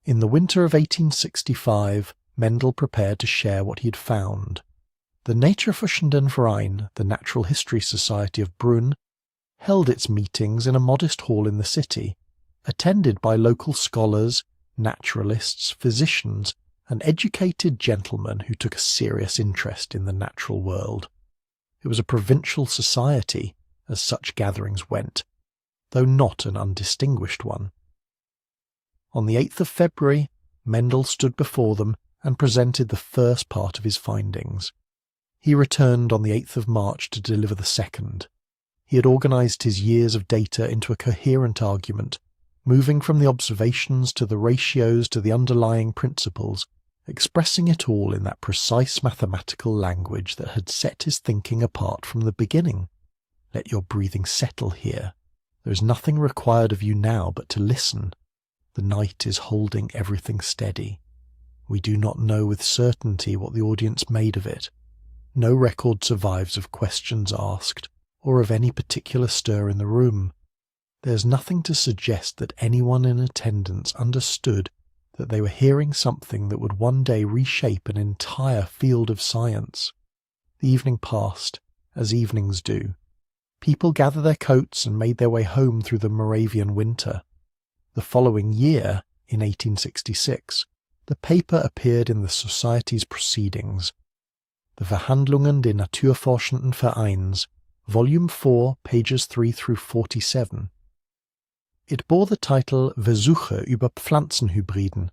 In the winter of 1865, Mendel prepared to share what he had found. The Naturforschenden Verein, the Natural History Society of Brunn, held its meetings in a modest hall in the city, attended by local scholars, naturalists, physicians, and educated gentlemen who took a serious interest in the natural world. It was a provincial society, as such gatherings went, though not an undistinguished one. On the 8th of February, Mendel stood before them and presented the first part of his findings. He returned on the 8th of March to deliver the second. He had organized his years of data into a coherent argument, moving from the observations to the ratios to the underlying principles, expressing it all in that precise mathematical language that had set his thinking apart from the beginning. Let your breathing settle here. There is nothing required of you now but to listen. The night is holding everything steady. We do not know with certainty what the audience made of it. No record survives of questions asked, or of any particular stir in the room. There is nothing to suggest that anyone in attendance understood that they were hearing something that would one day reshape an entire field of science. The evening passed, as evenings do. People gathered their coats and made their way home through the Moravian winter. The following year, in 1866, the paper appeared in the Society's proceedings. The Verhandlungen des Naturforschenden Vereins, Volume 4, pages 3 through 47. It bore the title Versuche über Pflanzen-Hybriden,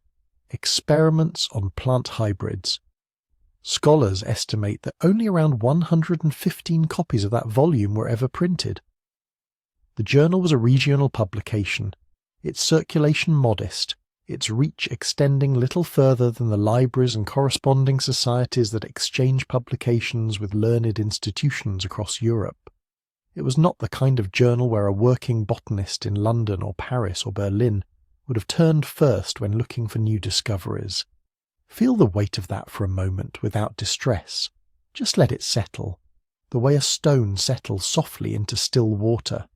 Experiments on Plant Hybrids. Scholars estimate that only around 115 copies of that volume were ever printed. The journal was a regional publication, its circulation modest, its reach extending little further than the libraries and corresponding societies that exchange publications with learned institutions across Europe. It was not the kind of journal where a working botanist in London or Paris or Berlin would have turned first when looking for new discoveries. Feel the weight of that for a moment without distress. Just let it settle, the way a stone settles softly into still water.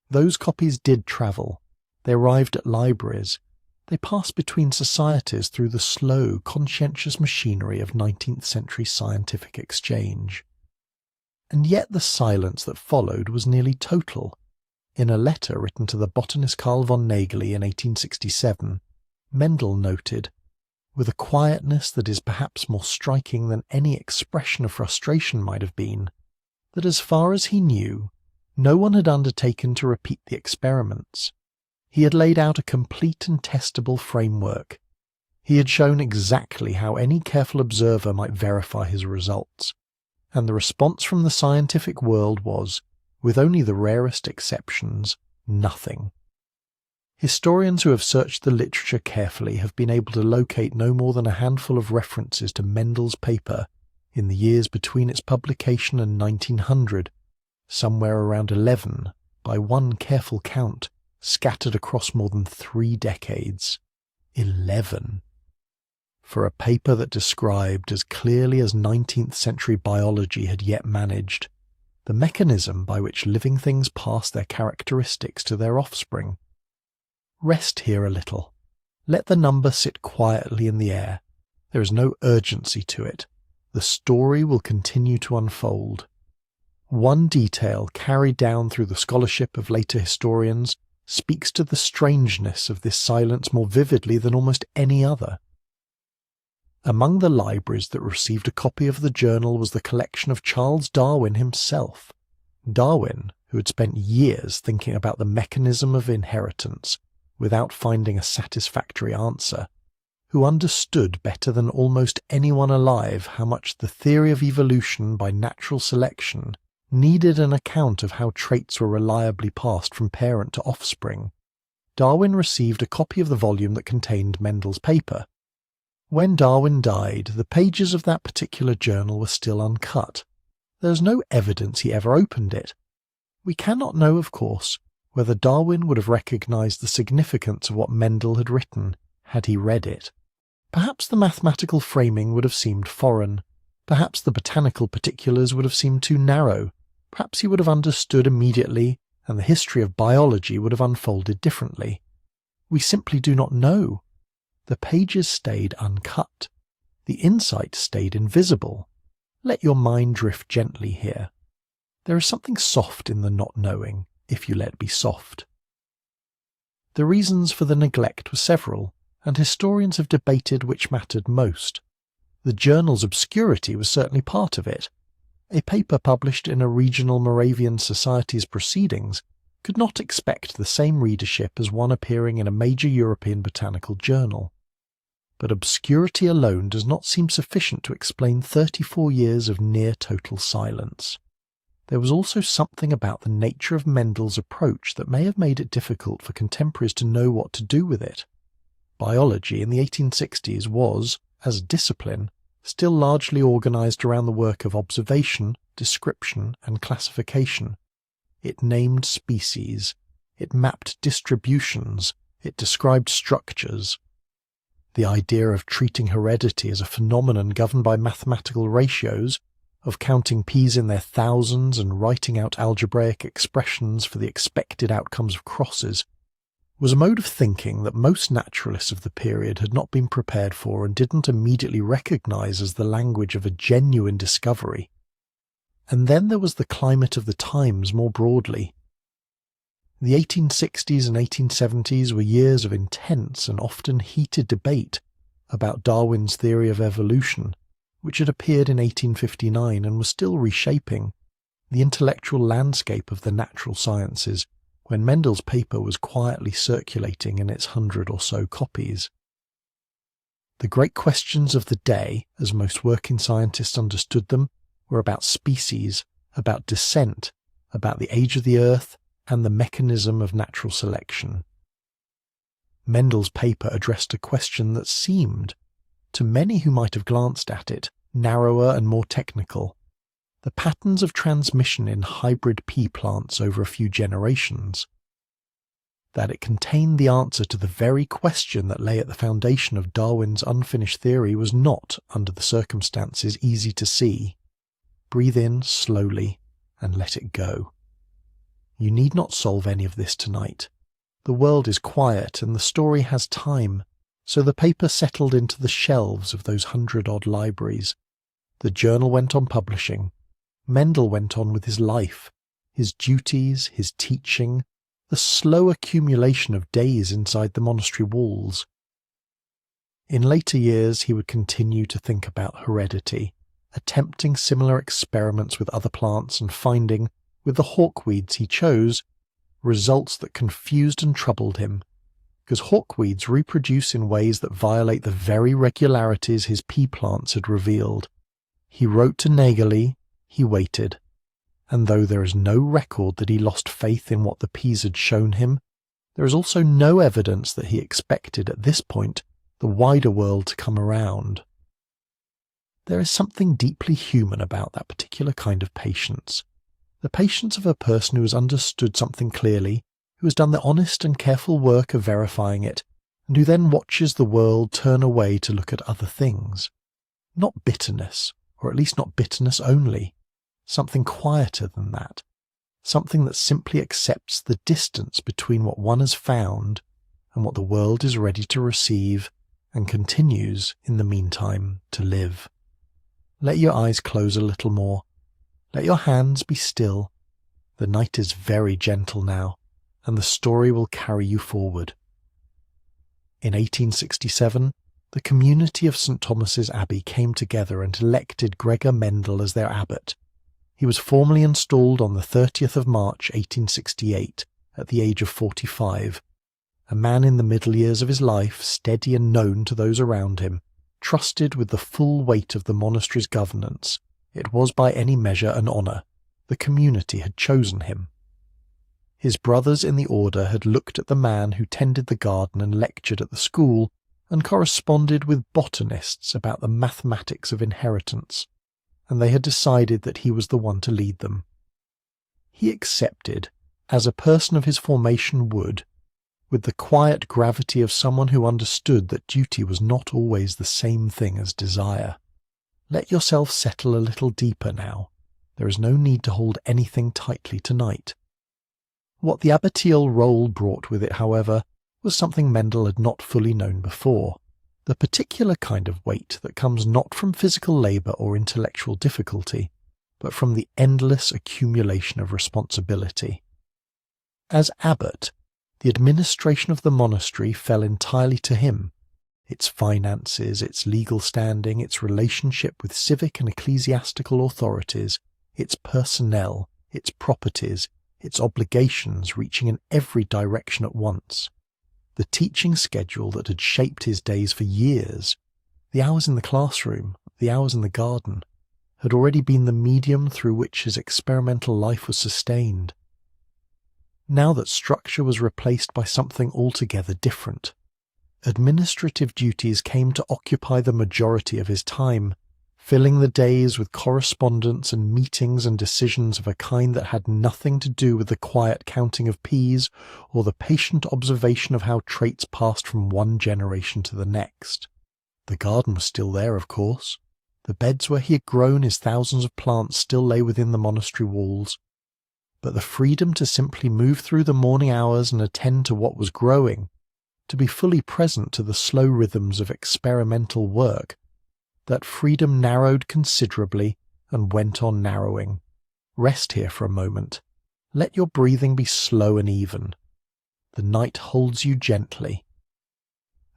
Those copies did travel. They arrived at libraries. They passed between societies through the slow, conscientious machinery of 19th century scientific exchange. And yet the silence that followed was nearly total. In a letter written to the botanist Carl von Nageli in 1867, Mendel noted, with a quietness that is perhaps more striking than any expression of frustration might have been, that as far as he knew, no one had undertaken to repeat the experiments. He had laid out a complete and testable framework. He had shown exactly how any careful observer might verify his results, and the response from the scientific world was, with only the rarest exceptions, nothing. Historians who have searched the literature carefully have been able to locate no more than a handful of references to Mendel's paper in the years between its publication and 1900, somewhere around 11, by one careful count, scattered across more than 3 decades. 11. For a paper that described as clearly as 19th century biology had yet managed, the mechanism by which living things pass their characteristics to their offspring. Rest here a little. Let the number sit quietly in the air. There is no urgency to it. The story will continue to unfold. One detail carried down through the scholarship of later historians speaks to the strangeness of this silence more vividly than almost any other. Among the libraries that received a copy of the journal was the collection of Charles Darwin himself. Darwin, who had spent years thinking about the mechanism of inheritance without finding a satisfactory answer, who understood better than almost anyone alive how much the theory of evolution by natural selection needed an account of how traits were reliably passed from parent to offspring. Darwin received a copy of the volume that contained Mendel's paper. When Darwin died, the pages of that particular journal were still uncut. There is no evidence he ever opened it. We cannot know, of course, whether Darwin would have recognized the significance of what Mendel had written had he read it. Perhaps the mathematical framing would have seemed foreign. Perhaps the botanical particulars would have seemed too narrow. Perhaps he would have understood immediately, and the history of biology would have unfolded differently. We simply do not know. The pages stayed uncut. The insight stayed invisible. Let your mind drift gently here. There is something soft in the not knowing, if you let be soft. The reasons for the neglect were several, and historians have debated which mattered most. The journal's obscurity was certainly part of it. A paper published in a regional Moravian society's proceedings could not expect the same readership as one appearing in a major European botanical journal. But obscurity alone does not seem sufficient to explain 34 years of near-total silence. There was also something about the nature of Mendel's approach that may have made it difficult for contemporaries to know what to do with it. Biology in the 1860s was, as a discipline, still largely organized around the work of observation, description, and classification. It named species, it mapped distributions, it described structures. The idea of treating heredity as a phenomenon governed by mathematical ratios, of counting peas in their thousands and writing out algebraic expressions for the expected outcomes of crosses, was a mode of thinking that most naturalists of the period had not been prepared for and didn't immediately recognize as the language of a genuine discovery. And then there was the climate of the times more broadly. The 1860s and 1870s were years of intense and often heated debate about Darwin's theory of evolution, which had appeared in 1859 and was still reshaping the intellectual landscape of the natural sciences when Mendel's paper was quietly circulating in its 100 or so copies. The great questions of the day, as most working scientists understood them, were about species, about descent, about the age of the earth, and the mechanism of natural selection. Mendel's paper addressed a question that seemed, to many who might have glanced at it, narrower and more technical: the patterns of transmission in hybrid pea plants over a few generations. That it contained the answer to the very question that lay at the foundation of Darwin's unfinished theory was not, under the circumstances, easy to see. Breathe in slowly and let it go. You need not solve any of this tonight. The world is quiet and the story has time, so the paper settled into the shelves of those 100-odd libraries. The journal went on publishing. Mendel went on with his life, his duties, his teaching, the slow accumulation of days inside the monastery walls. In later years he would continue to think about heredity, attempting similar experiments with other plants and finding, with the hawkweeds he chose, results that confused and troubled him, because hawkweeds reproduce in ways that violate the very regularities his pea plants had revealed. He wrote to Nägeli, he waited, and though there is no record that he lost faith in what the peas had shown him, there is also no evidence that he expected at this point the wider world to come around. There is something deeply human about that particular kind of patience. The patience of a person who has understood something clearly, who has done the honest and careful work of verifying it, and who then watches the world turn away to look at other things. Not bitterness, or at least not bitterness only. Something quieter than that. Something that simply accepts the distance between what one has found and what the world is ready to receive, and continues, in the meantime, to live. Let your eyes close a little more. Let your hands be still. The night is very gentle now, and the story will carry you forward. In 1867, the community of St. Thomas's Abbey came together and elected Gregor Mendel as their abbot. He was formally installed on the 30th of March 1868 at the age of 45, a man in the middle years of his life, steady and known to those around him, trusted with the full weight of the monastery's governance. It was by any measure an honour. The community had chosen him. His brothers in the order had looked at the man who tended the garden and lectured at the school, and corresponded with botanists about the mathematics of inheritance, and they had decided that he was the one to lead them. He accepted, as a person of his formation would, with the quiet gravity of someone who understood that duty was not always the same thing as desire. Let yourself settle a little deeper now. There is no need to hold anything tightly tonight. What the abbatial role brought with it, however, was something Mendel had not fully known before, the particular kind of weight that comes not from physical labour or intellectual difficulty, but from the endless accumulation of responsibility. As abbot, the administration of the monastery fell entirely to him. Its finances, its legal standing, its relationship with civic and ecclesiastical authorities, its personnel, its properties, its obligations reaching in every direction at once. The teaching schedule that had shaped his days for years, the hours in the classroom, the hours in the garden, had already been the medium through which his experimental life was sustained. Now that structure was replaced by something altogether different, administrative duties came to occupy the majority of his time, filling the days with correspondence and meetings and decisions of a kind that had nothing to do with the quiet counting of peas or the patient observation of how traits passed from one generation to the next. The garden was still there, of course. The beds where he had grown his thousands of plants still lay within the monastery walls. But the freedom to simply move through the morning hours and attend to what was growing, to be fully present to the slow rhythms of experimental work, that freedom narrowed considerably and went on narrowing. Rest here for a moment. Let your breathing be slow and even. The night holds you gently.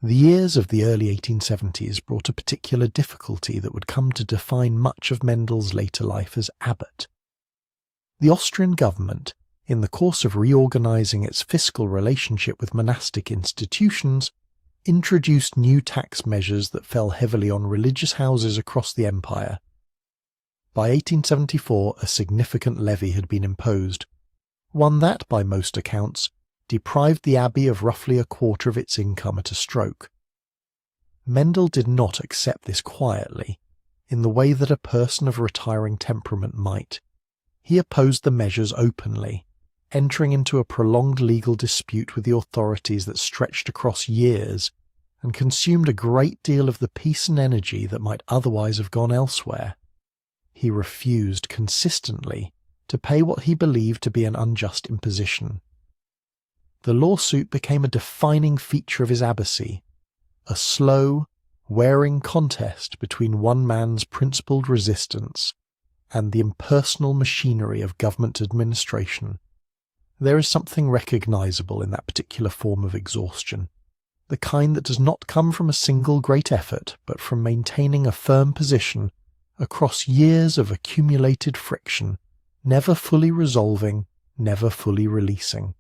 The years of the early 1870s brought a particular difficulty that would come to define much of Mendel's later life as abbot. The Austrian government, in the course of reorganizing its fiscal relationship with monastic institutions, introduced new tax measures that fell heavily on religious houses across the empire. By 1874, a significant levy had been imposed, one that, by most accounts, deprived the abbey of roughly a quarter of its income at a stroke. Mendel did not accept this quietly, in the way that a person of retiring temperament might. He opposed the measures openly, entering into a prolonged legal dispute with the authorities that stretched across years and consumed a great deal of the peace and energy that might otherwise have gone elsewhere. He refused consistently to pay what he believed to be an unjust imposition. The lawsuit became a defining feature of his abbacy, a slow, wearing contest between one man's principled resistance and the impersonal machinery of government administration. There is something recognizable in that particular form of exhaustion, the kind that does not come from a single great effort, but from maintaining a firm position across years of accumulated friction, never fully resolving, never fully releasing.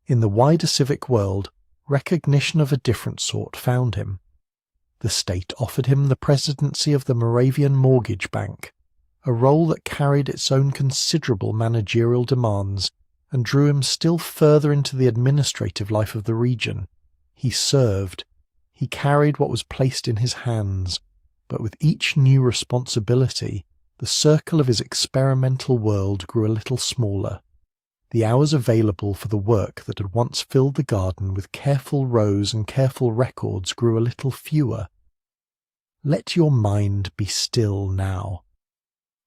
In the wider civic world, recognition of a different sort found him. The state offered him the presidency of the Moravian Mortgage Bank, a role that carried its own considerable managerial demands and drew him still further into the administrative life of the region. He served. He carried what was placed in his hands, but with each new responsibility, the circle of his experimental world grew a little smaller. The hours available for the work that had once filled the garden with careful rows and careful records grew a little fewer. Let your mind be still now.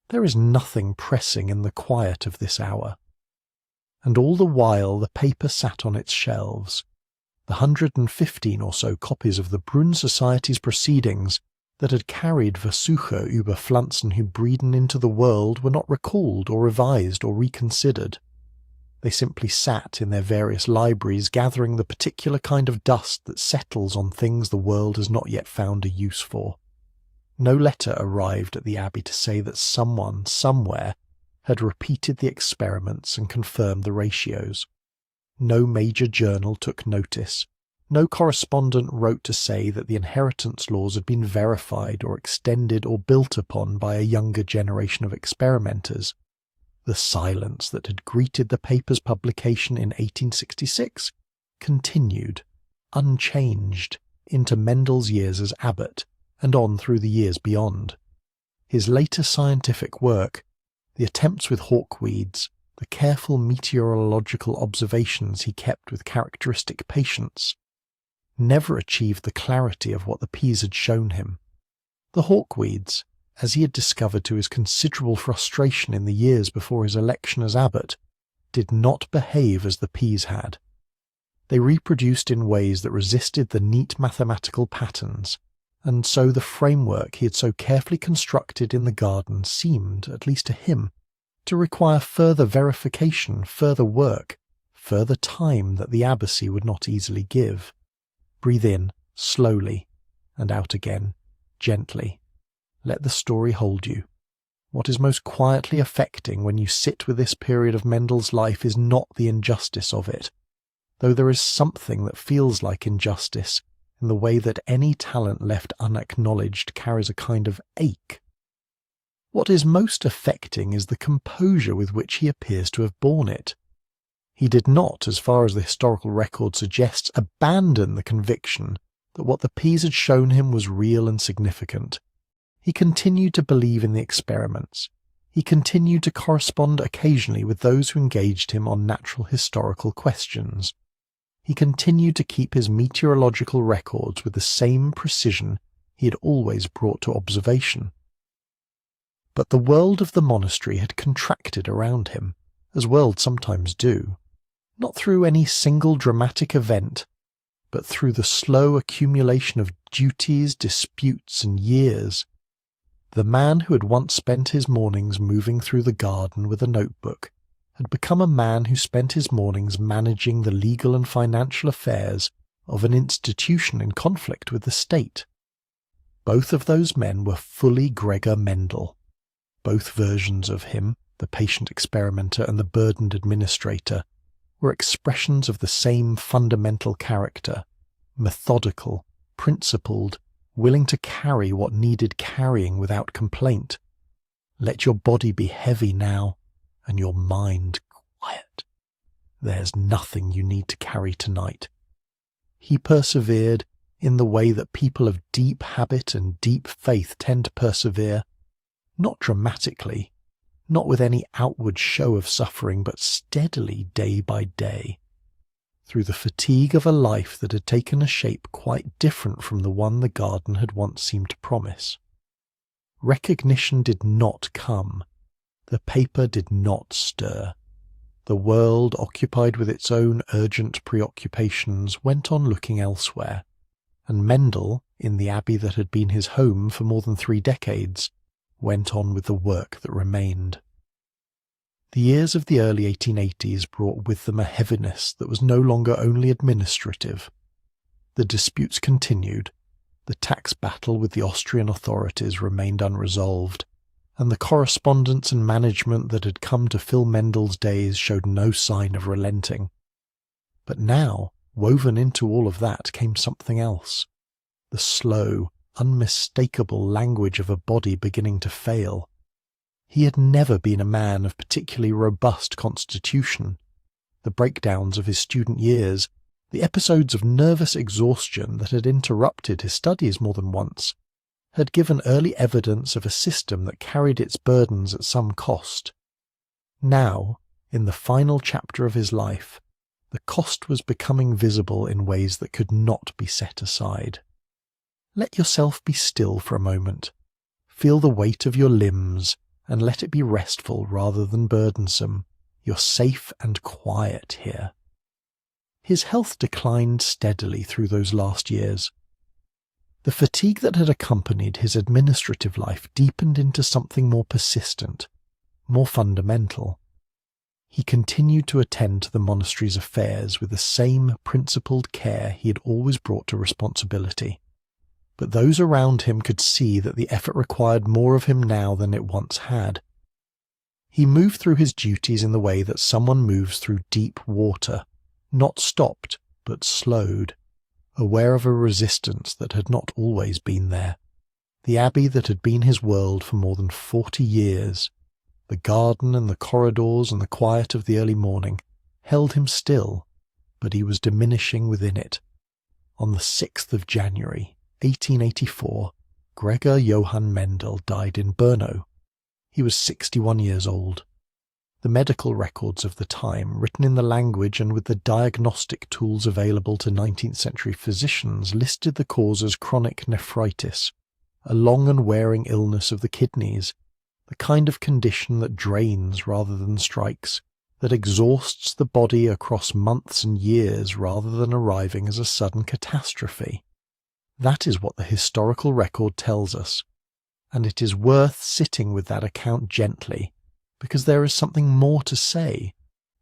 There is nothing pressing in the quiet of this hour. And all the while the paper sat on its shelves. The 115 or so copies of the Brunn Society's proceedings that had carried Versuche über Pflanzen-Hybriden into the world were not recalled or revised or reconsidered. They simply sat in their various libraries gathering the particular kind of dust that settles on things the world has not yet found a use for. No letter arrived at the abbey to say that someone, somewhere, had repeated the experiments and confirmed the ratios. No major journal took notice. No correspondent wrote to say that the inheritance laws had been verified or extended or built upon by a younger generation of experimenters. The silence that had greeted the paper's publication in 1866 continued, unchanged, into Mendel's years as abbot, and on through the years beyond. His later scientific work, the attempts with hawkweeds, the careful meteorological observations he kept with characteristic patience, never achieved the clarity of what the peas had shown him. The hawkweeds, as he had discovered to his considerable frustration in the years before his election as abbot, did not behave as the peas had. They reproduced in ways that resisted the neat mathematical patterns, and so the framework he had so carefully constructed in the garden seemed, at least to him, to require further verification, further work, further time that the abbacy would not easily give. Breathe in, slowly, and out again, gently. Let the story hold you. What is most quietly affecting when you sit with this period of Mendel's life is not the injustice of it, though there is something that feels like injustice in the way that any talent left unacknowledged carries a kind of ache. What is most affecting is the composure with which he appears to have borne it. He did not, as far as the historical record suggests, abandon the conviction that what the peas had shown him was real and significant. He continued to believe in the experiments. He continued to correspond occasionally with those who engaged him on natural historical questions. He continued to keep his meteorological records with the same precision he had always brought to observation. But the world of the monastery had contracted around him, as worlds sometimes do, not through any single dramatic event, but through the slow accumulation of duties, disputes, and years. The man who had once spent his mornings moving through the garden with a notebook had become a man who spent his mornings managing the legal and financial affairs of an institution in conflict with the state. Both of those men were fully Gregor Mendel. Both versions of him, the patient experimenter and the burdened administrator, were expressions of the same fundamental character, methodical, principled, willing to carry what needed carrying without complaint. Let your body be heavy now, and your mind quiet. There's nothing you need to carry tonight. He persevered in the way that people of deep habit and deep faith tend to persevere, not dramatically, not with any outward show of suffering, but steadily day by day, through the fatigue of a life that had taken a shape quite different from the one the garden had once seemed to promise. Recognition did not come. The paper did not stir. The world, occupied with its own urgent preoccupations, went on looking elsewhere, and Mendel, in the abbey that had been his home for more than 3 decades, went on with the work that remained. The years of the early 1880s brought with them a heaviness that was no longer only administrative. The disputes continued, the tax battle with the Austrian authorities remained unresolved, and the correspondence and management that had come to fill Mendel's days showed no sign of relenting. But now, woven into all of that, came something else, the slow, unmistakable language of a body beginning to fail. He had never been a man of particularly robust constitution. The breakdowns of his student years, the episodes of nervous exhaustion that had interrupted his studies more than once, had given early evidence of a system that carried its burdens at some cost. Now, in the final chapter of his life, the cost was becoming visible in ways that could not be set aside. Let yourself be still for a moment. Feel the weight of your limbs, and let it be restful rather than burdensome. You're safe and quiet here. His health declined steadily through those last years. The fatigue that had accompanied his administrative life deepened into something more persistent, more fundamental. He continued to attend to the monastery's affairs with the same principled care he had always brought to responsibility. But those around him could see that the effort required more of him now than it once had. He moved through his duties in the way that someone moves through deep water, not stopped, but slowed, aware of a resistance that had not always been there. The abbey that had been his world for more than 40 years, the garden and the corridors and the quiet of the early morning, held him still, but he was diminishing within it. On the 6th of January, 1884, Gregor Johann Mendel died in Brno. He was 61 years old. The medical records of the time, written in the language and with the diagnostic tools available to 19th century physicians, listed the cause as chronic nephritis, a long and wearing illness of the kidneys, the kind of condition that drains rather than strikes, that exhausts the body across months and years rather than arriving as a sudden catastrophe. That is what the historical record tells us, and it is worth sitting with that account gently, because there is something more to say,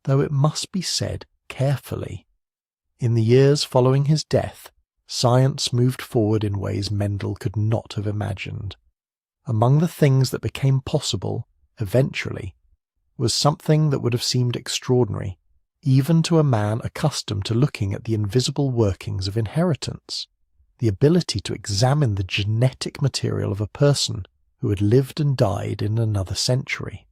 though it must be said carefully. In the years following his death, science moved forward in ways Mendel could not have imagined. Among the things that became possible, eventually, was something that would have seemed extraordinary, even to a man accustomed to looking at the invisible workings of inheritance, the ability to examine the genetic material of a person who had lived and died in another century.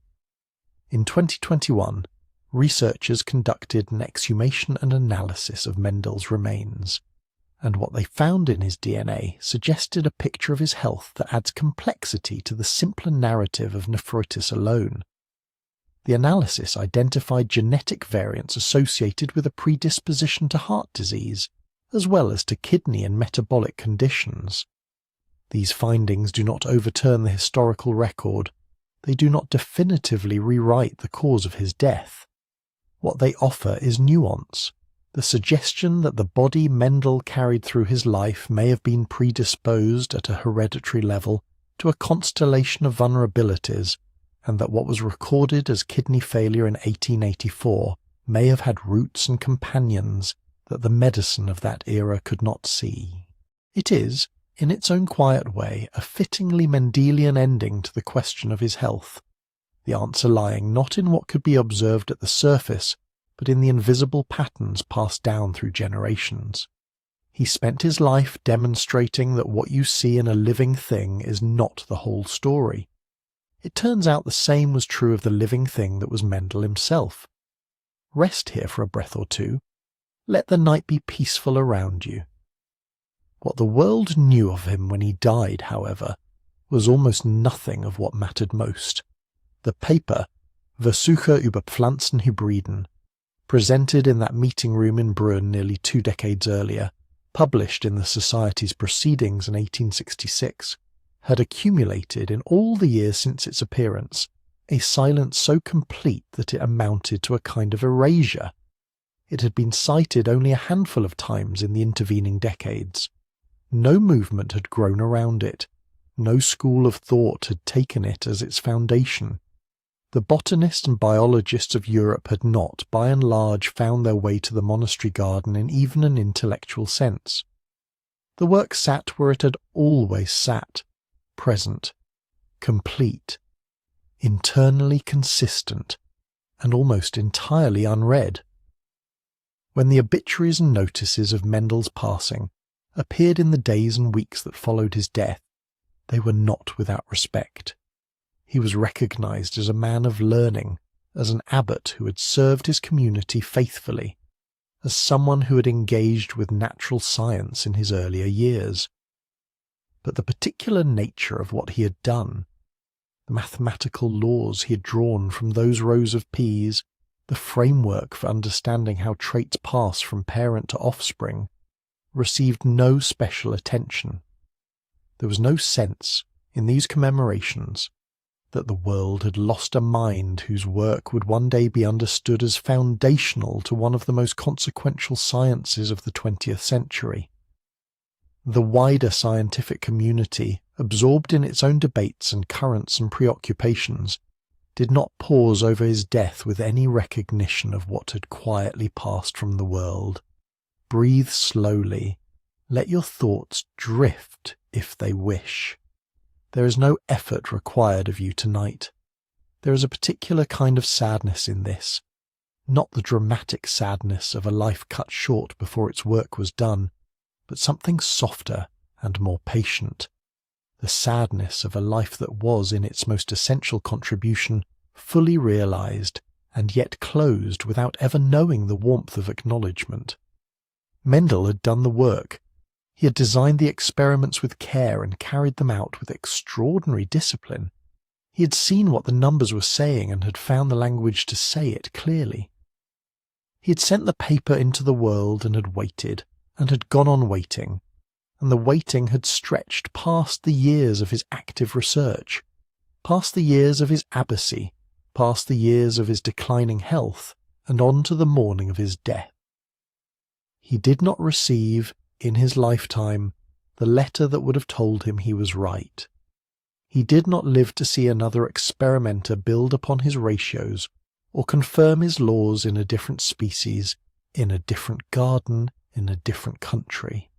In 2021, researchers conducted an exhumation and analysis of Mendel's remains, and what they found in his DNA suggested a picture of his health that adds complexity to the simpler narrative of nephritis alone. The analysis identified genetic variants associated with a predisposition to heart disease, as well as to kidney and metabolic conditions. These findings do not overturn the historical record. They do not definitively rewrite the cause of his death. What they offer is nuance, the suggestion that the body Mendel carried through his life may have been predisposed at a hereditary level to a constellation of vulnerabilities, and that what was recorded as kidney failure in 1884 may have had roots and companions that the medicine of that era could not see. It is, in its own quiet way, a fittingly Mendelian ending to the question of his health, the answer lying not in what could be observed at the surface, but in the invisible patterns passed down through generations. He spent his life demonstrating that what you see in a living thing is not the whole story. It turns out the same was true of the living thing that was Mendel himself. Rest here for a breath or two. Let the night be peaceful around you. What the world knew of him when he died, however, was almost nothing of what mattered most. The paper, Versuche über Pflanzen-Hybriden, presented in that meeting room in Brno nearly 2 decades earlier, published in the Society's Proceedings in 1866, had accumulated in all the years since its appearance a silence so complete that it amounted to a kind of erasure. It had been cited only a handful of times in the intervening decades. No movement had grown around it. No school of thought had taken it as its foundation. The botanists and biologists of Europe had not, by and large, found their way to the monastery garden in even an intellectual sense. The work sat where it had always sat, present, complete, internally consistent, and almost entirely unread. When the obituaries and notices of Mendel's passing appeared in the days and weeks that followed his death, they were not without respect. He was recognized as a man of learning, as an abbot who had served his community faithfully, as someone who had engaged with natural science in his earlier years. But the particular nature of what he had done, the mathematical laws he had drawn from those rows of peas, the framework for understanding how traits pass from parent to offspring, received no special attention. There was no sense, in these commemorations, that the world had lost a mind whose work would one day be understood as foundational to one of the most consequential sciences of the 20th century. The wider scientific community, absorbed in its own debates and currents and preoccupations, did not pause over his death with any recognition of what had quietly passed from the world. Breathe slowly. Let your thoughts drift if they wish. There is no effort required of you tonight. There is a particular kind of sadness in this, not the dramatic sadness of a life cut short before its work was done, but something softer and more patient. The sadness of a life that was, in its most essential contribution, fully realized and yet closed without ever knowing the warmth of acknowledgement. Mendel had done the work. He had designed the experiments with care and carried them out with extraordinary discipline. He had seen what the numbers were saying and had found the language to say it clearly. He had sent the paper into the world and had gone on waiting, and the waiting had stretched past the years of his active research, past the years of his abbacy, past the years of his declining health, and on to the morning of his death. He did not receive, in his lifetime, the letter that would have told him he was right. He did not live to see another experimenter build upon his ratios or confirm his laws in a different species, in a different garden, in a different country.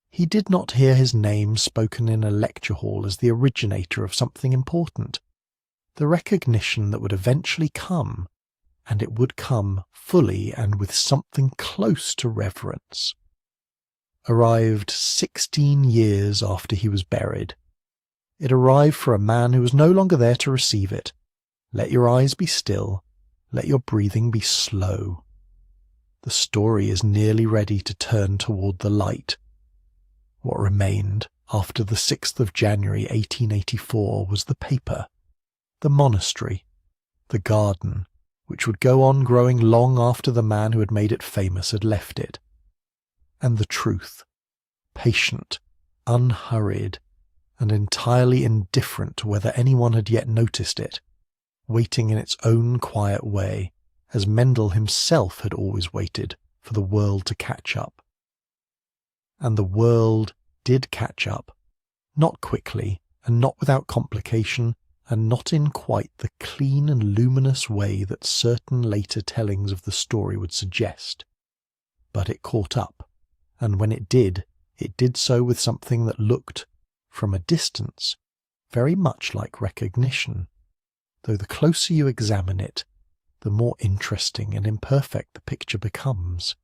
He did not hear his name spoken in a lecture hall as the originator of something important. The recognition that would eventually come, and it would come fully and with something close to reverence, arrived 16 years after he was buried. It arrived for a man who was no longer there to receive it. Let your eyes be still. Let your breathing be slow. The story is nearly ready to turn toward the light. What remained after the 6th of January 1884 was the paper, the monastery, the garden, which would go on growing long after the man who had made it famous had left it, and the truth, patient, unhurried, and entirely indifferent to whether anyone had yet noticed it, waiting in its own quiet way, as Mendel himself had always waited for the world to catch up. And the world did catch up, not quickly, and not without complication, and not in quite the clean and luminous way that certain later tellings of the story would suggest. But it caught up, and when it did so with something that looked, from a distance, very much like recognition, though the closer you examine it, the more interesting and imperfect the picture becomes.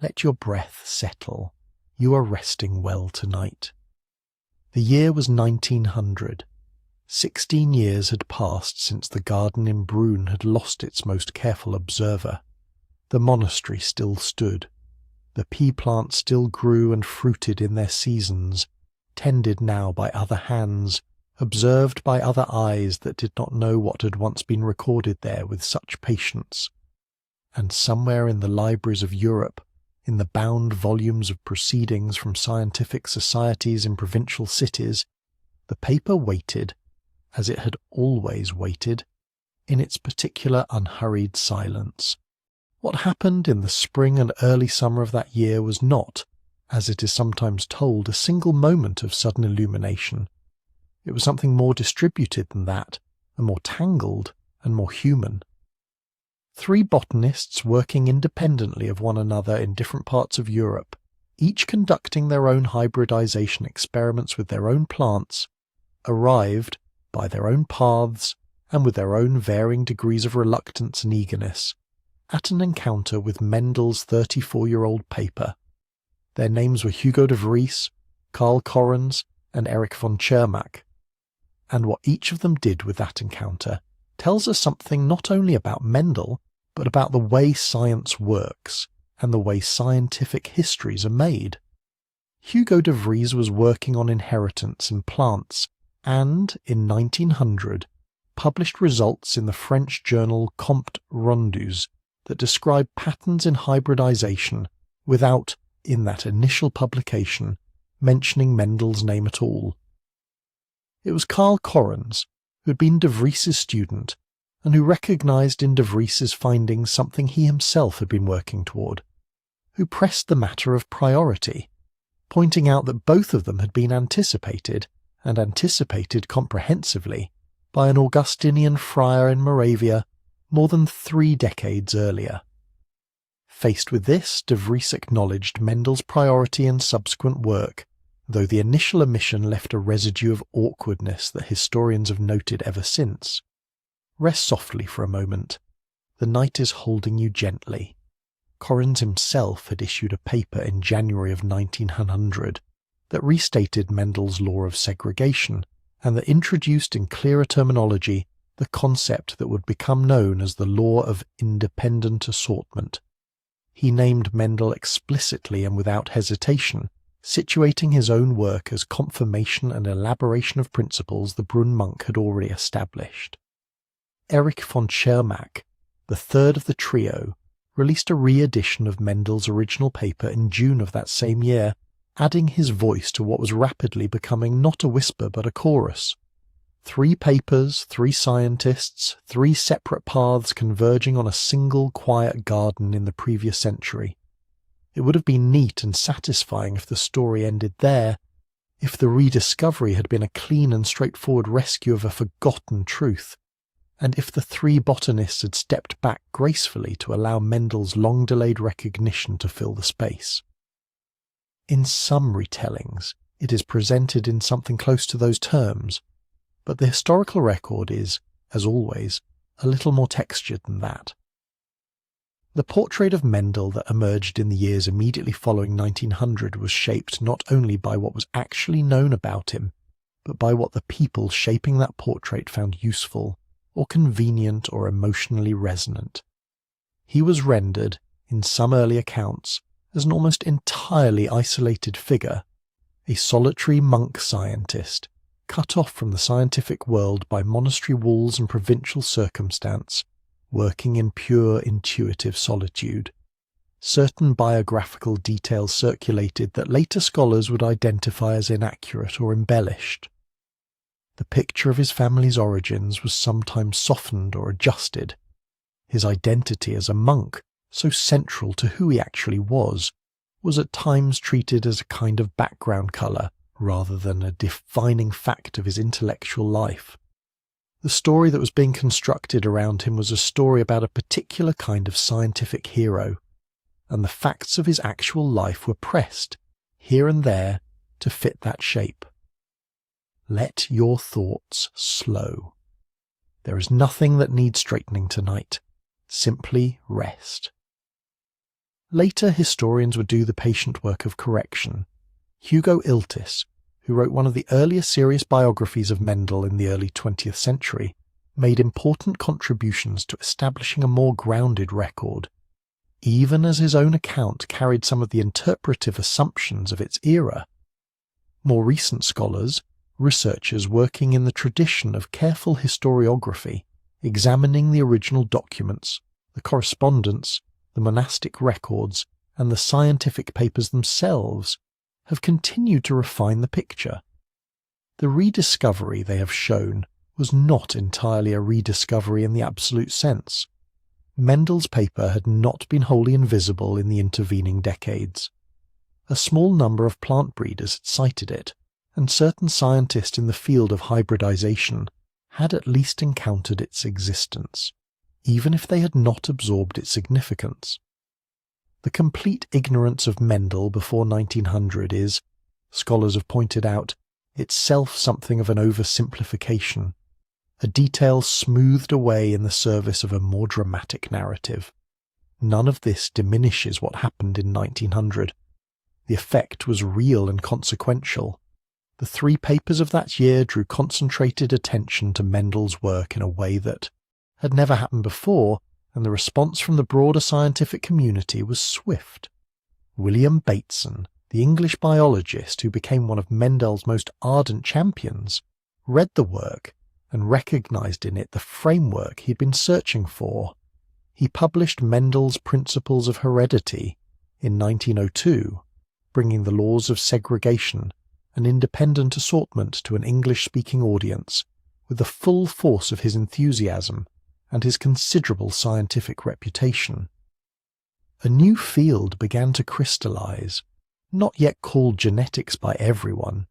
Let your breath settle. You are resting well tonight. The year was 1900. 16 years had passed since the garden in Brunn had lost its most careful observer. The monastery still stood. The pea plants still grew and fruited in their seasons, tended now by other hands, observed by other eyes that did not know what had once been recorded there with such patience. And somewhere in the libraries of Europe, in the bound volumes of proceedings from scientific societies in provincial cities, the paper waited, as it had always waited, in its particular unhurried silence. What happened in the spring and early summer of that year was not, as it is sometimes told, a single moment of sudden illumination. It was something more distributed than that, and more tangled and more human. 3 botanists working independently of one another in different parts of Europe, each conducting their own hybridization experiments with their own plants, arrived, by their own paths and with their own varying degrees of reluctance and eagerness, at an encounter with Mendel's 34-year-old paper. Their names were Hugo de Vries, Karl Correns, and Erich von Tschermak. And what each of them did with that encounter tells us something not only about Mendel, but about the way science works and the way scientific histories are made. Hugo de Vries was working on inheritance in plants and, in 1900, published results in the French journal Comptes Rendus that describe patterns in hybridization without, in that initial publication, mentioning Mendel's name at all. It was Karl Correns, who had been de Vries's student, and who recognized in de Vries's findings something he himself had been working toward, who pressed the matter of priority, pointing out that both of them had been anticipated, and anticipated comprehensively, by an Augustinian friar in Moravia more than 3 decades earlier. Faced with this, de Vries acknowledged Mendel's priority in subsequent work, though the initial omission left a residue of awkwardness that historians have noted ever since. Rest softly for a moment. The night is holding you gently. Correns himself had issued a paper in January of 1900 that restated Mendel's law of segregation and that introduced in clearer terminology the concept that would become known as the law of independent assortment. He named Mendel explicitly and without hesitation, situating his own work as confirmation and elaboration of principles the Brunn monk had already established. Erich von Tschermak, the third of the trio, released a re-edition of Mendel's original paper in June of that same year, adding his voice to what was rapidly becoming not a whisper but a chorus. 3 papers, 3 scientists, 3 separate paths converging on a single quiet garden in the previous century. It would have been neat and satisfying if the story ended there, if the rediscovery had been a clean and straightforward rescue of a forgotten truth, and if the 3 botanists had stepped back gracefully to allow Mendel's long-delayed recognition to fill the space. In some retellings, it is presented in something close to those terms, but the historical record is, as always, a little more textured than that. The portrait of Mendel that emerged in the years immediately following 1900 was shaped not only by what was actually known about him, but by what the people shaping that portrait found useful, or convenient or emotionally resonant. He was rendered, in some early accounts, as an almost entirely isolated figure, a solitary monk scientist, cut off from the scientific world by monastery walls and provincial circumstance, working in pure intuitive solitude. Certain biographical details circulated that later scholars would identify as inaccurate or embellished. The picture of his family's origins was sometimes softened or adjusted. His identity as a monk, so central to who he actually was at times treated as a kind of background colour rather than a defining fact of his intellectual life. The story that was being constructed around him was a story about a particular kind of scientific hero, and the facts of his actual life were pressed, here and there, to fit that shape. Let your thoughts slow. There is nothing that needs straightening tonight. Simply rest. Later historians would do the patient work of correction. Hugo Iltis, who wrote one of the earliest serious biographies of Mendel in the early 20th century, made important contributions to establishing a more grounded record, even as his own account carried some of the interpretive assumptions of its era. More recent scholars, researchers working in the tradition of careful historiography, examining the original documents, the correspondence, the monastic records, and the scientific papers themselves, have continued to refine the picture. The rediscovery they have shown was not entirely a rediscovery in the absolute sense. Mendel's paper had not been wholly invisible in the intervening decades. A small number of plant breeders had cited it, and certain scientists in the field of hybridization had at least encountered its existence, even if they had not absorbed its significance. The complete ignorance of Mendel before 1900 is, scholars have pointed out, itself something of an oversimplification, a detail smoothed away in the service of a more dramatic narrative. None of this diminishes what happened in 1900. The effect was real and consequential. The 3 papers of that year drew concentrated attention to Mendel's work in a way that had never happened before, and the response from the broader scientific community was swift. William Bateson, the English biologist who became one of Mendel's most ardent champions, read the work and recognized in it the framework he'd been searching for. He published Mendel's Principles of Heredity in 1902, bringing the laws of segregation and independent assortment to an English-speaking audience with the full force of his enthusiasm and his considerable scientific reputation. A new field began to crystallize, not yet called genetics by everyone,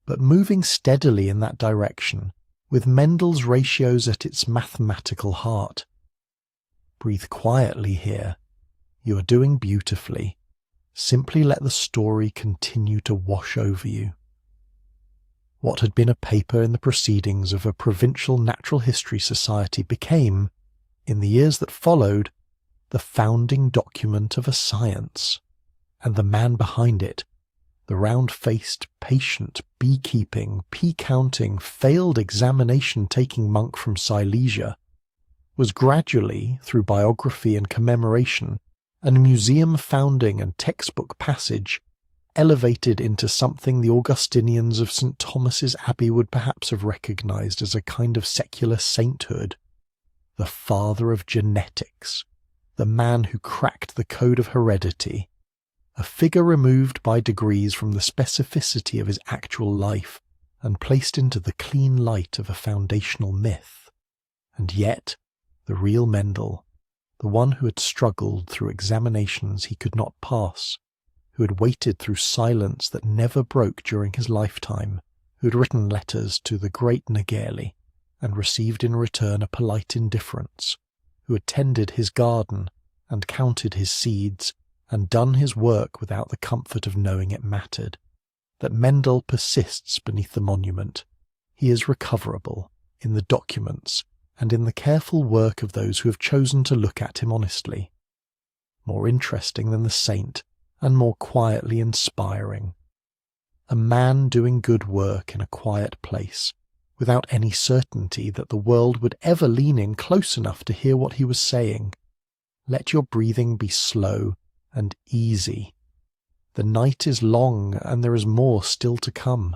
but moving steadily in that direction, with Mendel's ratios at its mathematical heart. Breathe quietly here. You are doing beautifully. Simply let the story continue to wash over you. What had been a paper in the proceedings of a provincial natural history society became, in the years that followed, the founding document of a science, and the man behind it, the round-faced, patient, beekeeping, pea-counting, failed examination-taking monk from Silesia, was gradually, through biography and commemoration, and museum-founding and textbook passage, elevated into something the Augustinians of St. Thomas's Abbey would perhaps have recognized as a kind of secular sainthood, the father of genetics, the man who cracked the code of heredity, a figure removed by degrees from the specificity of his actual life and placed into the clean light of a foundational myth. And yet, the real Mendel, the one who had struggled through examinations he could not pass, who had waited through silence that never broke during his lifetime, who had written letters to the great Nageli and received in return a polite indifference, who had tended his garden and counted his seeds and done his work without the comfort of knowing it mattered, that Mendel persists beneath the monument. He is recoverable in the documents and in the careful work of those who have chosen to look at him honestly. More interesting than the saint, and more quietly inspiring. A man doing good work in a quiet place, without any certainty that the world would ever lean in close enough to hear what he was saying. Let your breathing be slow and easy. The night is long, and there is more still to come.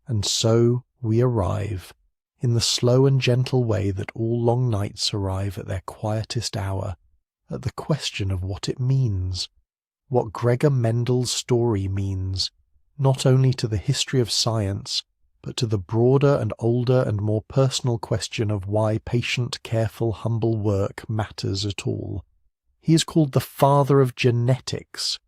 And so we arrive, in the slow and gentle way that all long nights arrive at their quietest hour, at the question of what it means, what Gregor Mendel's story means, not only to the history of science, but to the broader and older and more personal question of why patient, careful, humble work matters at all. He is called the father of genetics.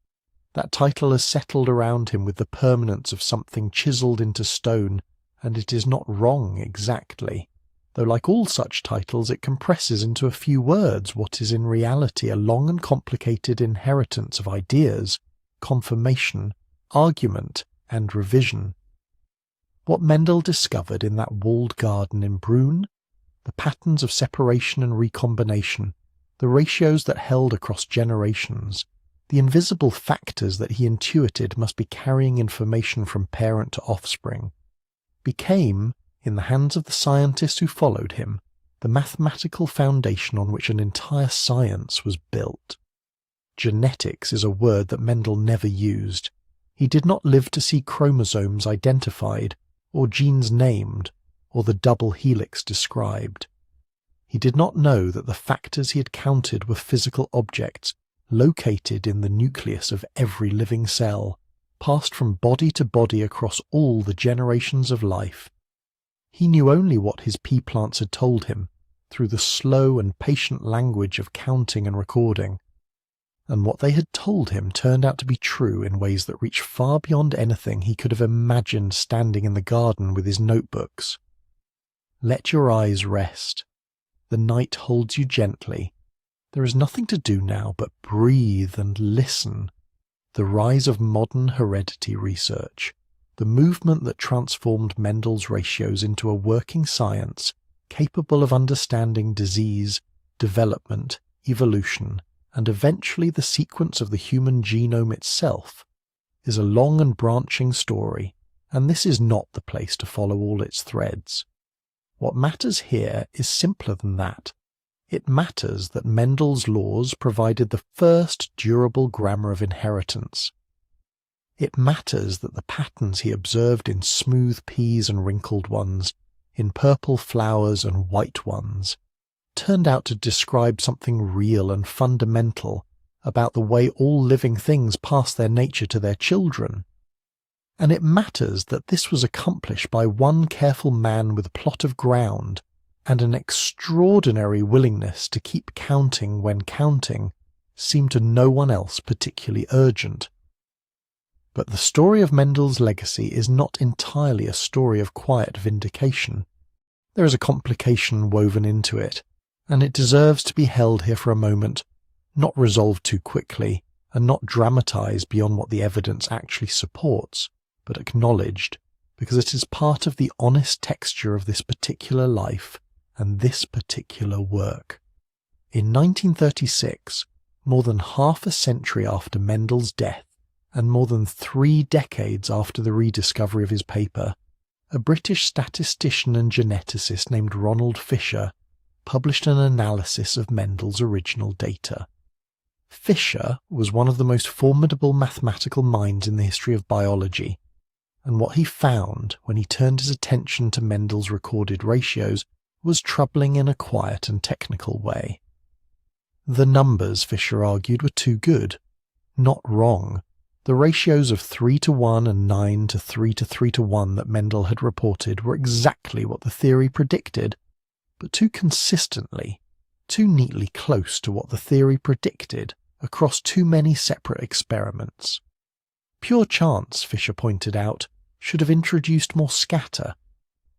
That title has settled around him with the permanence of something chiselled into stone, and it is not wrong exactly, though like all such titles it compresses into a few words what is in reality a long and complicated inheritance of ideas, confirmation, argument, and revision. What Mendel discovered in that walled garden in Brunn, the patterns of separation and recombination, the ratios that held across generations, the invisible factors that he intuited must be carrying information from parent to offspring, became, in the hands of the scientists who followed him, the mathematical foundation on which an entire science was built. Genetics is a word that Mendel never used. He did not live to see chromosomes identified, or genes named, or the double helix described. He did not know that the factors he had counted were physical objects located in the nucleus of every living cell, passed from body to body across all the generations of life. He knew only what his pea plants had told him, through the slow and patient language of counting and recording, and what they had told him turned out to be true in ways that reached far beyond anything he could have imagined standing in the garden with his notebooks. Let your eyes rest. The night holds you gently. There is nothing to do now but breathe and listen. The rise of modern heredity research, the movement that transformed Mendel's ratios into a working science capable of understanding disease, development, evolution, and eventually the sequence of the human genome itself, is a long and branching story, and this is not the place to follow all its threads. What matters here is simpler than that. It matters that Mendel's laws provided the first durable grammar of inheritance. It matters that the patterns he observed in smooth peas and wrinkled ones, in purple flowers and white ones, turned out to describe something real and fundamental about the way all living things pass their nature to their children. And it matters that this was accomplished by one careful man with a plot of ground and an extraordinary willingness to keep counting when counting seemed to no one else particularly urgent. But the story of Mendel's legacy is not entirely a story of quiet vindication. There is a complication woven into it, and it deserves to be held here for a moment, not resolved too quickly, and not dramatized beyond what the evidence actually supports, but acknowledged, because it is part of the honest texture of this particular life and this particular work. In 1936, more than half a century after Mendel's death, and more than 3 decades after the rediscovery of his paper, a British statistician and geneticist named Ronald Fisher published an analysis of Mendel's original data. Fisher was one of the most formidable mathematical minds in the history of biology, and what he found when he turned his attention to Mendel's recorded ratios was troubling in a quiet and technical way. The numbers, Fisher argued, were too good. Not wrong. The ratios of 3:1 and 9:3 to 3:1 that Mendel had reported were exactly what the theory predicted, but too consistently, too neatly close to what the theory predicted across too many separate experiments. Pure chance, Fisher pointed out, should have introduced more scatter,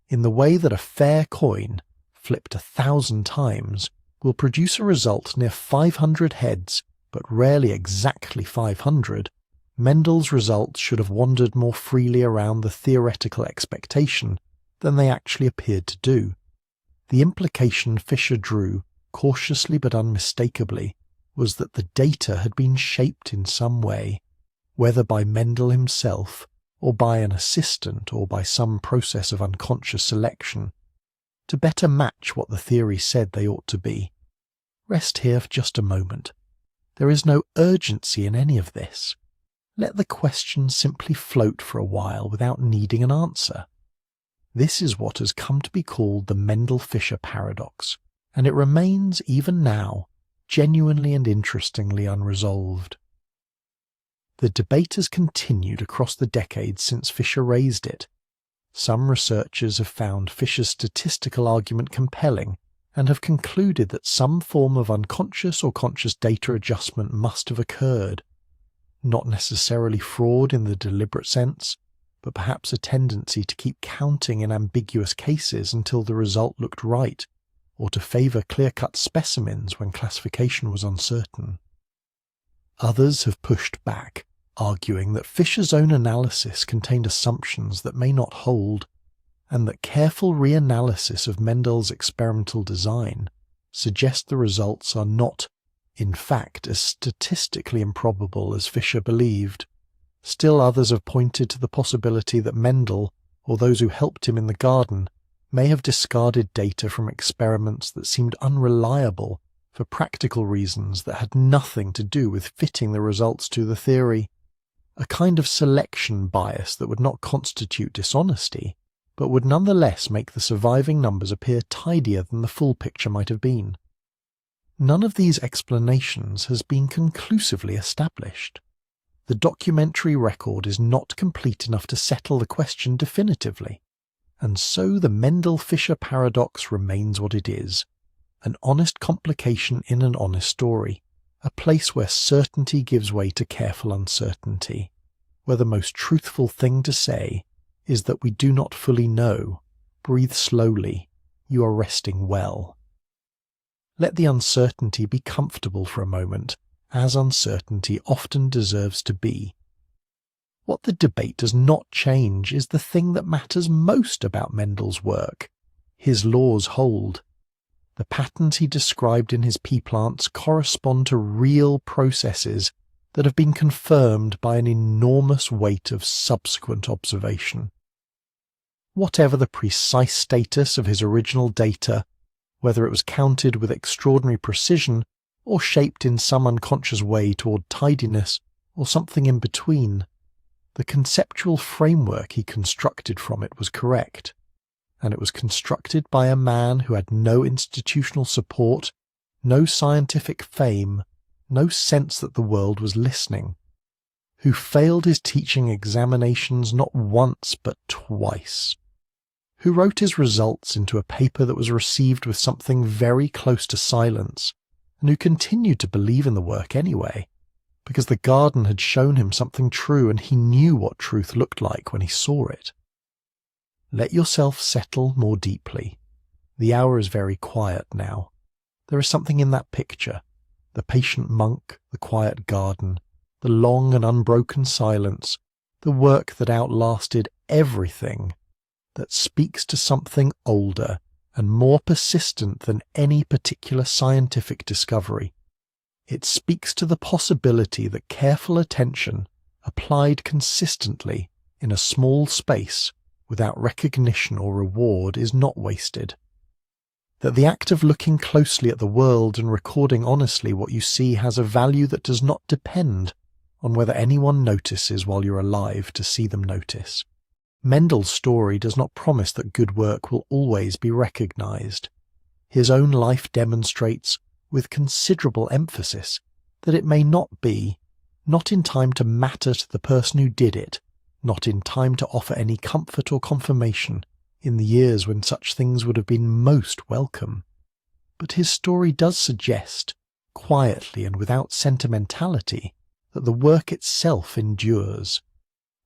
in the way that a fair coin, flipped 1,000 times, will produce a result near 500 heads, but rarely exactly 500. Mendel's results should have wandered more freely around the theoretical expectation than they actually appeared to do. The implication Fisher drew, cautiously but unmistakably, was that the data had been shaped in some way, whether by Mendel himself, or by an assistant, or by some process of unconscious selection, to better match what the theory said they ought to be. Rest here for just a moment. There is no urgency in any of this. Let the question simply float for a while without needing an answer. This is what has come to be called the Mendel-Fisher paradox, and it remains, even now, genuinely and interestingly unresolved. The debate has continued across the decades since Fisher raised it. Some researchers have found Fisher's statistical argument compelling and have concluded that some form of unconscious or conscious data adjustment must have occurred. Not necessarily fraud in the deliberate sense, but perhaps a tendency to keep counting in ambiguous cases until the result looked right, or to favour clear-cut specimens when classification was uncertain. Others have pushed back, arguing that Fisher's own analysis contained assumptions that may not hold, and that careful reanalysis of Mendel's experimental design suggests the results are not, in fact, as statistically improbable as Fisher believed. Still others have pointed to the possibility that Mendel, or those who helped him in the garden, may have discarded data from experiments that seemed unreliable for practical reasons that had nothing to do with fitting the results to the theory. A kind of selection bias that would not constitute dishonesty, but would nonetheless make the surviving numbers appear tidier than the full picture might have been. None of these explanations has been conclusively established. The documentary record is not complete enough to settle the question definitively, and so the Mendel-Fisher paradox remains what it is, an honest complication in an honest story, a place where certainty gives way to careful uncertainty, where the most truthful thing to say is that we do not fully know. Breathe slowly. You are resting well. Let the uncertainty be comfortable for a moment, as uncertainty often deserves to be. What the debate does not change is the thing that matters most about Mendel's work. His laws hold. The patterns he described in his pea plants correspond to real processes that have been confirmed by an enormous weight of subsequent observation. Whatever the precise status of his original data, whether it was counted with extraordinary precision or shaped in some unconscious way toward tidiness or something in between, the conceptual framework he constructed from it was correct, and it was constructed by a man who had no institutional support, no scientific fame, no sense that the world was listening, who failed his teaching examinations not once but twice, who wrote his results into a paper that was received with something very close to silence, and who continued to believe in the work anyway, because the garden had shown him something true and he knew what truth looked like when he saw it. Let yourself settle more deeply. The hour is very quiet now. There is something in that picture, the patient monk, the quiet garden, the long and unbroken silence, the work that outlasted everything, that speaks to something older and more persistent than any particular scientific discovery. It speaks to the possibility that careful attention, applied consistently in a small space without recognition or reward, is not wasted. That the act of looking closely at the world and recording honestly what you see has a value that does not depend on whether anyone notices while you're alive to see them notice. Mendel's story does not promise that good work will always be recognized. His own life demonstrates, with considerable emphasis, that it may not be, not in time to matter to the person who did it, not in time to offer any comfort or confirmation in the years when such things would have been most welcome. But his story does suggest, quietly and without sentimentality, that the work itself endures,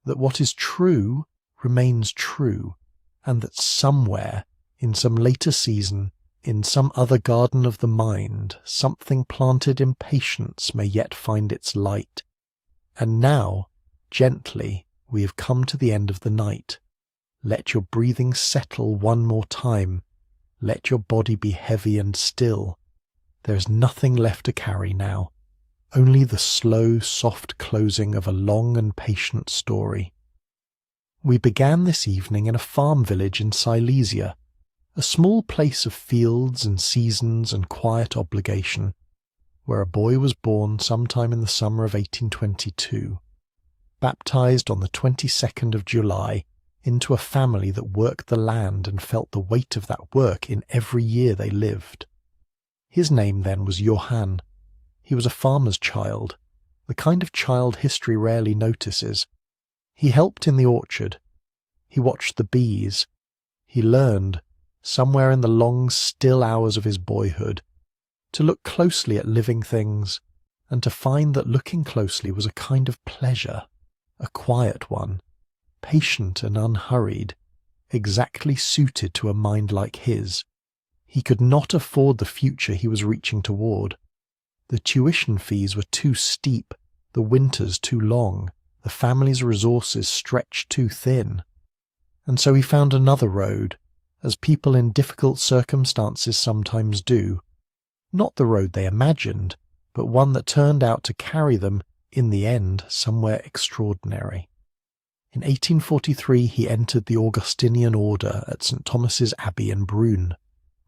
that what is true remains true, and that somewhere, in some later season, in some other garden of the mind, something planted in patience may yet find its light. And now, gently, we have come to the end of the night. Let your breathing settle one more time. Let your body be heavy and still. There is nothing left to carry now, only the slow, soft closing of a long and patient story. We began this evening in a farm village in Silesia, a small place of fields and seasons and quiet obligation, where a boy was born sometime in the summer of 1822, baptized on the 22nd of July into a family that worked the land and felt the weight of that work in every year they lived. His name then was Johann. He was a farmer's child, the kind of child history rarely notices. He helped in the orchard. He watched the bees. He learned, somewhere in the long, still hours of his boyhood, to look closely at living things, and to find that looking closely was a kind of pleasure, a quiet one, patient and unhurried, exactly suited to a mind like his. He could not afford the future he was reaching toward. The tuition fees were too steep, the winters too long, the family's resources stretched too thin. And so he found another road, as people in difficult circumstances sometimes do. Not the road they imagined, but one that turned out to carry them, in the end, somewhere extraordinary. In 1843 he entered the Augustinian order at St. Thomas's Abbey in Brünn,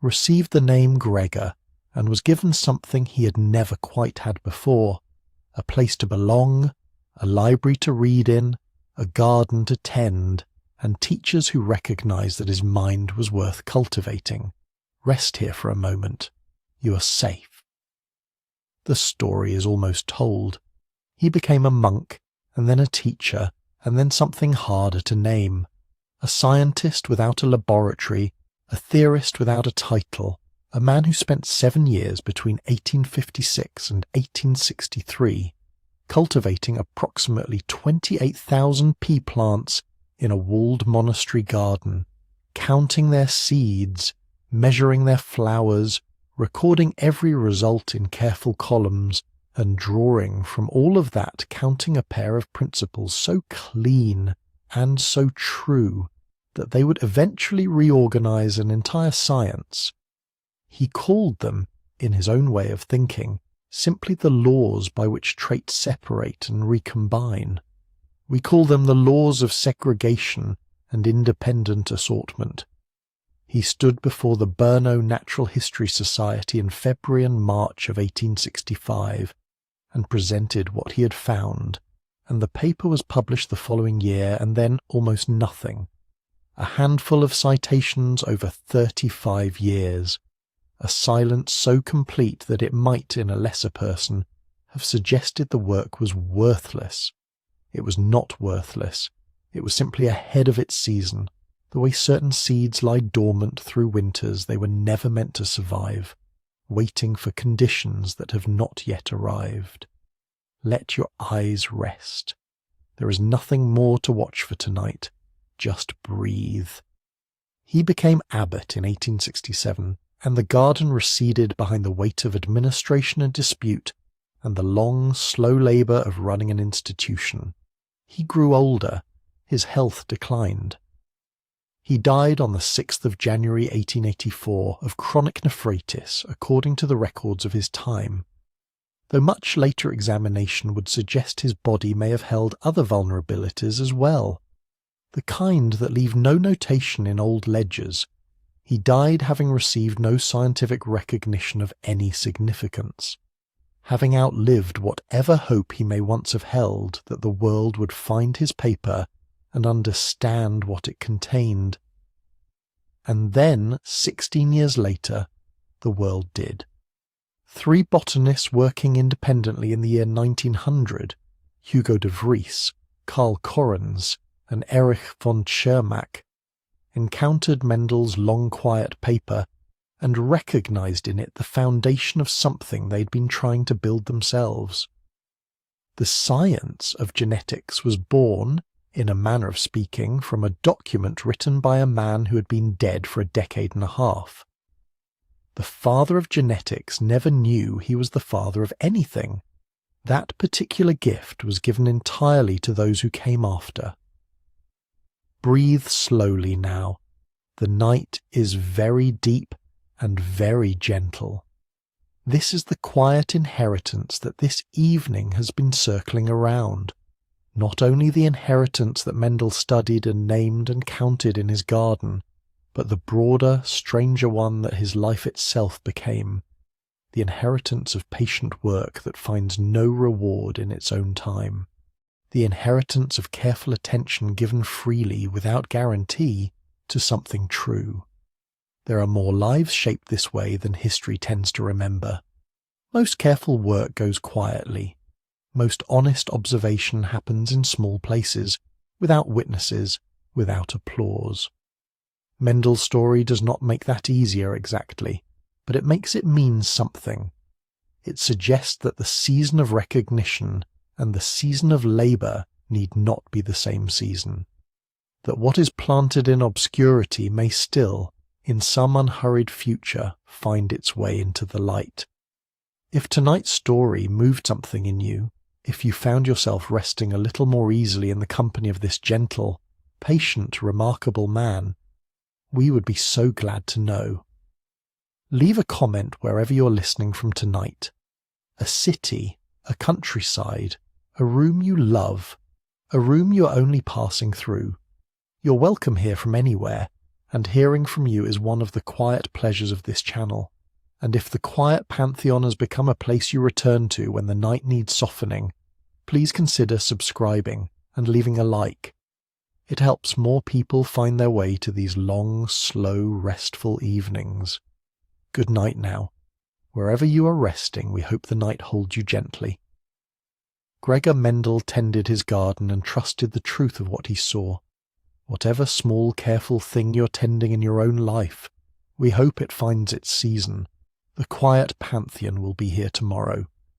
received the name Gregor, and was given something he had never quite had before, a place to belong, a library to read in, a garden to tend, and teachers who recognized that his mind was worth cultivating. Rest here for a moment. You are safe. The story is almost told. He became a monk, and then a teacher, and then something harder to name. A scientist without a laboratory, a theorist without a title, a man who spent 7 years between 1856 and 1863 cultivating approximately 28,000 pea plants in a walled monastery garden, counting their seeds, measuring their flowers, recording every result in careful columns, and drawing from all of that, counting a pair of principles so clean and so true that they would eventually reorganize an entire science. He called them, in his own way of thinking, simply the laws by which traits separate and recombine. We call them the laws of segregation and independent assortment. He stood before the Brno Natural History Society in February and March of 1865 and presented what he had found, and the paper was published the following year, and then almost nothing. A handful of citations over 35 years. A silence so complete that it might, in a lesser person, have suggested the work was worthless. It was not worthless. It was simply ahead of its season, the way certain seeds lie dormant through winters they were never meant to survive, waiting for conditions that have not yet arrived. Let your eyes rest. There is nothing more to watch for tonight. Just breathe. He became abbot in 1867, and the garden receded behind the weight of administration and dispute and the long, slow labour of running an institution. He grew older, his health declined. He died on the 6th of January 1884 of chronic nephritis, according to the records of his time, though much later examination would suggest his body may have held other vulnerabilities as well, the kind that leave no notation in old ledgers. He died having received no scientific recognition of any significance, having outlived whatever hope he may once have held that the world would find his paper and understand what it contained. And then, 16 years later, the world did. 3 botanists working independently in the year 1900, Hugo de Vries, Carl Correns, and Erich von Tschermak, encountered Mendel's long quiet paper and recognized in it the foundation of something they'd been trying to build themselves. The science of genetics was born, in a manner of speaking, from a document written by a man who had been dead for a decade and a half. The father of genetics never knew he was the father of anything. That particular gift was given entirely to those who came after. Breathe slowly now. The night is very deep and very gentle. This is the quiet inheritance that this evening has been circling around. Not only the inheritance that Mendel studied and named and counted in his garden, but the broader, stranger one that his life itself became, the inheritance of patient work that finds no reward in its own time, the inheritance of careful attention given freely without guarantee to something true. There are more lives shaped this way than history tends to remember. Most careful work goes quietly. Most honest observation happens in small places, without witnesses, without applause. Mendel's story does not make that easier exactly, but it makes it mean something. It suggests that the season of recognition and the season of labour need not be the same season, that what is planted in obscurity may still, in some unhurried future, find its way into the light. If tonight's story moved something in you, if you found yourself resting a little more easily in the company of this gentle, patient, remarkable man, we would be so glad to know. Leave a comment wherever you're listening from tonight. A city, a countryside, a room you love, a room you're only passing through. You're welcome here from anywhere, and hearing from you is one of the quiet pleasures of this channel. And if the quiet Pantheon has become a place you return to when the night needs softening, please consider subscribing and leaving a like. It helps more people find their way to these long, slow, restful evenings. Good night now. Wherever you are resting, we hope the night holds you gently. Gregor Mendel tended his garden and trusted the truth of what he saw. Whatever small, careful thing you're tending in your own life, we hope it finds its season. The quiet Pantheon will be here tomorrow.